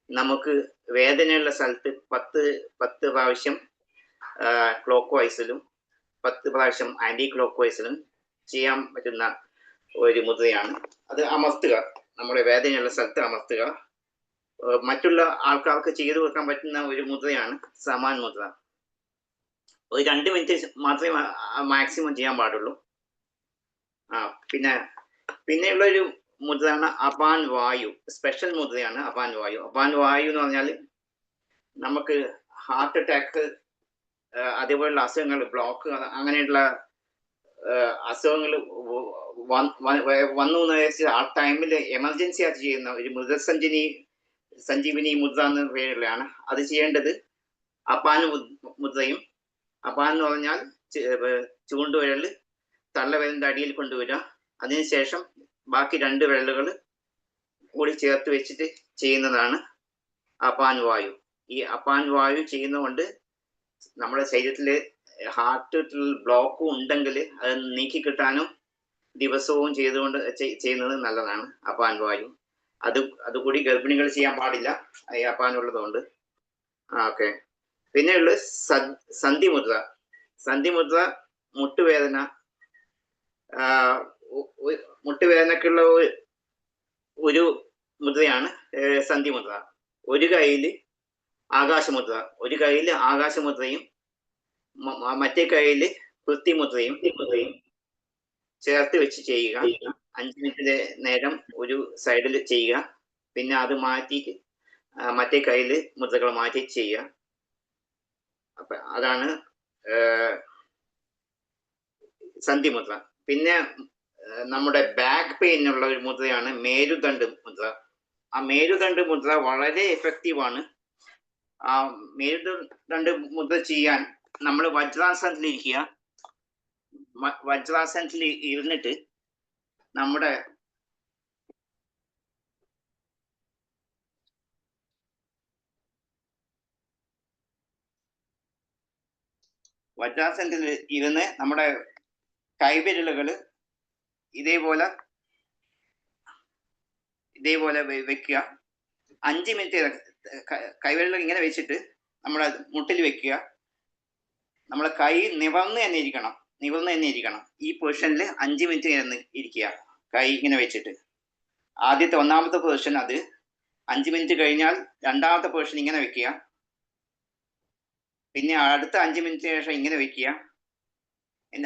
നമുക്ക് വേദനയുള്ള സ്ഥലത്ത് 10 പ്രാവശ്യം ക്ലോക്ക് വൈസിലും 10 പ്രാവശ്യം ആന്റി ക്ലോക്ക് വൈസിലും ചെയ്യാൻ പറ്റുന്ന ഒരു മുദ്രയാണ്. അത് അമർത്തുക, നമ്മുടെ വേദനയുള്ള സ്ഥലത്ത് അമർത്തുക. മറ്റുള്ള ആൾക്കാർക്ക് ചെയ്തു വെക്കാൻ പറ്റുന്ന ഒരു മുദ്രയാണ് സമാൻ മുദ്ര. ഒരു 2 മിനിറ്റ് മാത്രമേ മാക്സിമം ചെയ്യാൻ പാടുള്ളൂ. പിന്നെയുള്ള ഒരു മുദ്രയാണ് അപാൻ വായു. സ്പെഷ്യൽ മുദ്രയാണ് അപാൻ വായു. അപാൻ വായു എന്ന് പറഞ്ഞാൽ നമുക്ക് ഹാർട്ട് അറ്റാക്ക്, അതേപോലുള്ള അസുഖങ്ങൾ, ബ്ലോക്ക്, അങ്ങനെയുള്ള അസുഖങ്ങൾ വന്നു എന്ന് വെച്ചാൽ ആ ടൈമിൽ എമർജൻസി ആയിട്ട് ചെയ്യുന്ന ഒരു സഞ്ജീവിനി മുദ്ര എന്ന പേരിലാണ് അത് ചെയ്യേണ്ടത്. അപാൻ മുദ്രയും. അപാൻ എന്ന് പറഞ്ഞാൽ ചൂണ്ടുവിരൽ തള്ളവിരലിന്റെ അടിയിൽ കൊണ്ടുവരിക. അതിനുശേഷം ബാക്കി 2 വിരലുകൾ കൂടി ചേർത്ത് വെച്ചിട്ട് ചെയ്യുന്നതാണ് അപാൻ വായു. ഈ അപാൻ വായു ചെയ്യുന്നതുകൊണ്ട് നമ്മുടെ ശരീരത്തില് ഹാർട്ടിൽ ബ്ലോക്ക് ഉണ്ടെങ്കിൽ അത് നീക്കി കിട്ടാനും ദിവസവും ചെയ്യുന്നത് നല്ലതാണ് അപാൻ വായു. അതുകൂടി ഗർഭിണികൾ ചെയ്യാൻ പാടില്ല ഈ അപാൻ ഉള്ളതുകൊണ്ട്. ഓക്കെ. പിന്നെയുള്ള സന്ധിമുദ്ര. സന്ധിമുദ്ര മുട്ടുവേദന, മുട്ടുവേദനക്കുള്ള ഒരു മുദ്രയാണ് സന്ധിമുദ്ര. ഒരു കൈയിൽ ആകാശമുദ്രയും മറ്റേ കൈയിൽ പൃഥ്വിമുദ്രയും ചേർത്ത് വെച്ച് ചെയ്യുക. 5 മിനിറ്റ് നേരം ഒരു സൈഡിൽ ചെയ്യുക. പിന്നെ അത് മാറ്റിയിട്ട് മറ്റേ കയ്യിൽ മുദ്രകൾ മാറ്റി ചെയ്യുക. അപ്പൊ അതാണ് സന്ധിമുദ്ര. പിന്നെ നമ്മുടെ ബാക്ക് പെയിനുള്ള ഒരു മുദ്രയാണ് മേരുദണ്ഡ് മുദ്ര. ആ മേരുദണ്ഡ് മുദ്ര വളരെ എഫക്റ്റീവാണ്. ആ മേരുദണ്ഡ് മുദ്ര ചെയ്യാൻ നമ്മൾ വജ്രാസനത്തിലിരിക്കുക. വജ്രാസനത്തിൽ ഇരുന്നിട്ട് നമ്മുടെ വജ്രാസനത്തിൽ ഇരുന്ന് നമ്മുടെ കൈവിരലുകൾ ഇതേപോലെ വെക്കുക. 5 മിനിറ്റ് കൈവിരലുകൾ ഇങ്ങനെ വെച്ചിട്ട് നമ്മുടെ മുട്ടിൽ വെക്കുക. നമ്മളെ കൈ നിവർന്ന് തന്നെ ഇരിക്കണം. ഈ പൊസിഷനിൽ 5 മിനിറ്റ് ഇരിക്കുക, കൈ ഇങ്ങനെ വെച്ചിട്ട്. ഒന്നാമത്തെ പൊസിഷൻ, അത് 5 മിനിറ്റ് കഴിഞ്ഞാൽ രണ്ടാമത്തെ പൊസിഷൻ ഇങ്ങനെ വെക്കുക. പിന്നെ അടുത്ത 5 മിനിറ്റിന് ശേഷം ഇങ്ങനെ വെക്കുക.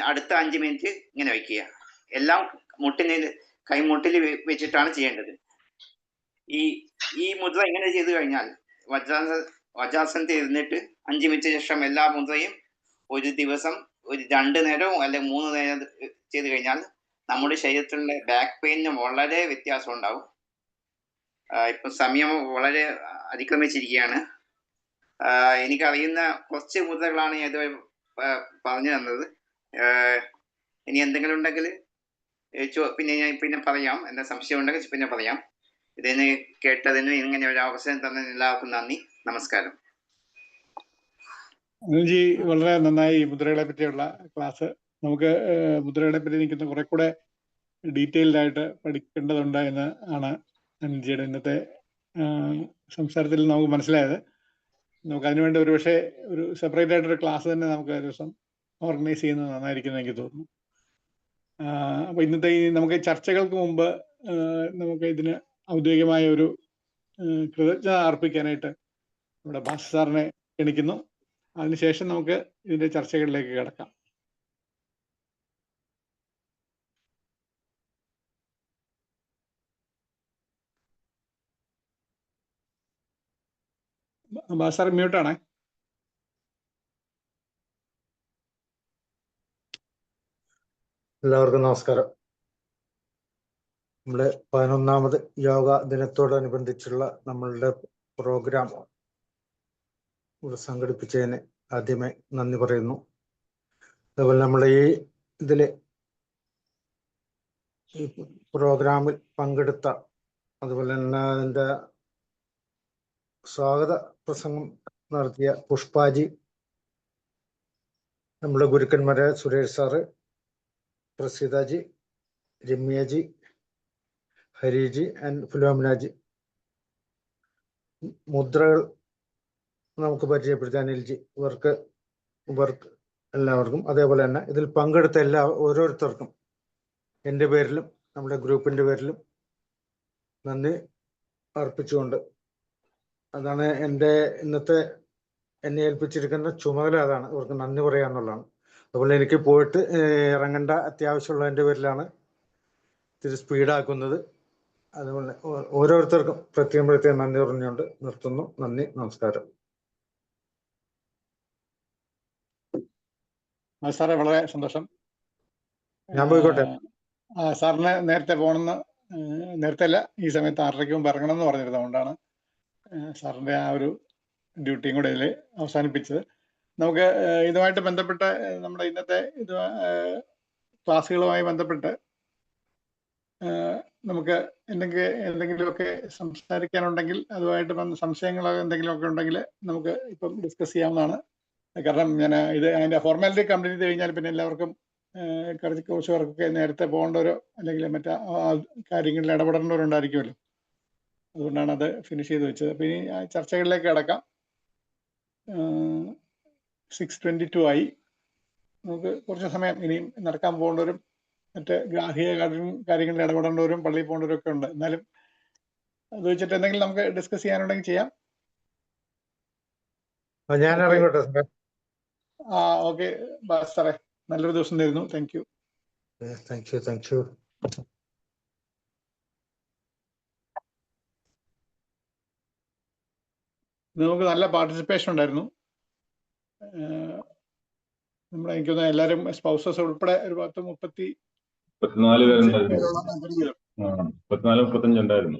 അടുത്ത 5 മിനിറ്റ് ഇങ്ങനെ വെക്കുക. എല്ലാം കൈമുട്ടിൽ വെച്ചിട്ടാണ് ചെയ്യേണ്ടത്. ഈ മുദ്ര ഇങ്ങനെ ചെയ്തു കഴിഞ്ഞാൽ വജ്രാസനത്തിൽ ഇരുന്നിട്ട് 5 മിനിറ്റ് ശേഷം എല്ലാ മുദ്രയും ഒരു ദിവസം ഒരു 2 നേരവും അല്ലെങ്കിൽ 3 നേരം ചെയ്തു കഴിഞ്ഞാൽ നമ്മുടെ ശരീരത്തിലുള്ള ബാക്ക് പെയിന് വളരെ വ്യത്യാസം ഉണ്ടാവും. ഇപ്പൊ സമയം വളരെ അതിക്രമിച്ചിരിക്കുകയാണ്. എനിക്കറിയുന്ന കുറച്ച് മുദ്രകളാണ് ഞാൻ ഇതുവരെ പറഞ്ഞു തന്നത്. ഇനി എന്തെങ്കിലും ഉണ്ടെങ്കിൽ പിന്നെ പറയാം. എന്താ സംശയം ഉണ്ടെങ്കിൽ പിന്നെ പറയാം. ഇതിന് കേട്ടതിന് ഇങ്ങനെ ഒരു അവസരം തന്നതിന് എല്ലാവർക്കും നന്ദി. നമസ്കാരം. അനിൽജി, വളരെ നന്നായി ഈ മുദ്രകളെ പറ്റിയുള്ള ക്ലാസ്. നമുക്ക് മുദ്രകളെ പറ്റി നിൽക്കുന്ന കുറെ കൂടെ ഡീറ്റെയിൽഡ് ആയിട്ട് പഠിക്കേണ്ടതുണ്ട് എന്ന് ആണ് അനിൽജിയുടെ ഇന്നത്തെ സംസാരത്തിൽ നമുക്ക് മനസ്സിലായത്. നമുക്ക് അതിനുവേണ്ടി ഒരുപക്ഷെ ഒരു സെപ്പറേറ്റ് ആയിട്ടൊരു ക്ലാസ് തന്നെ നമുക്ക് ഒരു ദിവസം ഓർഗനൈസ് ചെയ്യുന്നത് നന്നായിരിക്കും എനിക്ക് തോന്നുന്നു. അപ്പൊ ഇന്നത്തെ നമുക്ക് ചർച്ചകൾക്ക് മുമ്പ് നമുക്ക് ഇതിന് ഔദ്യോഗികമായ ഒരു കൃതജ്ഞത അർപ്പിക്കാനായിട്ട് നമ്മുടെ ഭാസ് സാറിനെ ക്ഷണിക്കുന്നു. അതിനുശേഷം നമുക്ക് ഇതിന്റെ ചർച്ചകളിലേക്ക് കിടക്കാം. ഭാസ് സാർ മ്യൂട്ടാണേ. എല്ലാവർക്കും നമസ്കാരം. നമ്മുടെ 11ാമത് യോഗ ദിനത്തോടനുബന്ധിച്ചുള്ള നമ്മളുടെ പ്രോഗ്രാം ഇവിടെ സംഘടിപ്പിച്ചതിന് ആദ്യമേ നന്ദി പറയുന്നു. അതുപോലെ നമ്മൾ ഇതില് ഈ പ്രോഗ്രാമിൽ പങ്കെടുത്ത, അതുപോലെ തന്നെ അതിൻ്റെ സ്വാഗത പ്രസംഗം നടത്തിയ പുഷ്പാജി, നമ്മുടെ ഗുരുക്കന്മാരെ സുരേഷ് സാറ്, പ്രസീതാജി, രമ്യജി, ഹരിജി ആൻഡ് ഫിലോമിനാജി, മുദ്രകൾ നമുക്ക് പരിചയപ്പെടുത്തി അനിൽജി, ഇവർക്ക് എല്ലാവർക്കും, അതേപോലെ തന്നെ ഇതിൽ പങ്കെടുത്ത ഓരോരുത്തർക്കും എൻ്റെ പേരിലും നമ്മുടെ ഗ്രൂപ്പിൻ്റെ പേരിലും നന്ദി അർപ്പിച്ചുകൊണ്ട്, അതാണ് എന്നെ ഏൽപ്പിച്ചിരിക്കുന്ന ചുമതല, അതാണ് ഇവർക്ക് നന്ദി പറയാന്നുള്ളതാണ്. അതുപോലെ എനിക്ക് പോയിട്ട് ഇറങ്ങേണ്ട അത്യാവശ്യമുള്ളതിൻ്റെ പേരിലാണ് ഇത്തിരി സ്പീഡാക്കുന്നത്. അതുപോലെ ഓരോരുത്തർക്കും പ്രത്യേകം നന്ദി പറഞ്ഞുകൊണ്ട് നിർത്തുന്നു. നന്ദി, നമസ്കാരം. സാറേ, വളരെ സന്തോഷം. ഞാൻ പോയിക്കോട്ടെ. സാറിന് നേരത്തെ പോകണമെന്ന്, നേരത്തെ അല്ല, ഈ സമയത്ത് 6:30 മുമ്പ് ഇറങ്ങണം എന്ന് പറഞ്ഞിരുന്നത്. അതുകൊണ്ടാണ് സാറിൻ്റെ ആ ഒരു ഡ്യൂട്ടിയും കൂടെ ഇതിൽ അവസാനിപ്പിച്ചത്. നമുക്ക് ഇതുമായിട്ട് ബന്ധപ്പെട്ട് നമ്മുടെ ഇന്നത്തെ ക്ലാസ്സുകളുമായി ബന്ധപ്പെട്ട് നമുക്ക് എന്തെങ്കിലുമൊക്കെ സംസാരിക്കാനുണ്ടെങ്കിൽ, അതുമായിട്ട് സംശയങ്ങളോ എന്തെങ്കിലുമൊക്കെ ഉണ്ടെങ്കിൽ നമുക്ക് ഇപ്പം ഡിസ്കസ് ചെയ്യാവുന്നതാണ്. കാരണം ഞാൻ അതിൻ്റെ ഫോർമാലിറ്റി കംപ്ലീറ്റ് ചെയ്ത് കഴിഞ്ഞാൽ പിന്നെ എല്ലാവർക്കും കുറച്ച് പേർക്കൊക്കെ നേരത്തെ പോകേണ്ടവരോ അല്ലെങ്കിൽ മറ്റു കാര്യങ്ങളിൽ ഇടപെടേണ്ടവരുണ്ടായിരിക്കുമല്ലോ. അതുകൊണ്ടാണ് അത് ഫിനിഷ് ചെയ്ത് വെച്ചത്. അപ്പം ഇനി ചർച്ചകളിലേക്ക് കിടക്കാം. 6:22 ആയി. നമുക്ക് കുറച്ച് സമയം ഇനിയും നടക്കാൻ പോകേണ്ടവരും മറ്റ് ഗ്രാഹ്യ കാര്യങ്ങളിൽ ഇടപെടേണ്ടവരും പള്ളിയിൽ പോകേണ്ടവരും ഒക്കെ ഉണ്ട്. എന്നാലും അത് വെച്ചിട്ട് എന്തെങ്കിലും നമുക്ക് ഡിസ്കസ് ചെയ്യാനുണ്ടെങ്കിൽ ചെയ്യാം. ഞാൻ ഇറങ്ങിക്കോട്ടെ സാറേ. ഓക്കെ സാറേ, നല്ലൊരു ദിവസം തരുന്നു. Thank you. Thank U. നമുക്ക് നല്ല പാർട്ടിസിപ്പേഷൻ ഉണ്ടായിരുന്നു. നമ്മുടെ എനിക്കൊന്ന് എല്ലാവരും സ്പൗസസ് ഉൾപ്പെടെ ഒരു 34 പേരുണ്ടായിരുന്നു. 34-35 ഉണ്ടായിരുന്നു.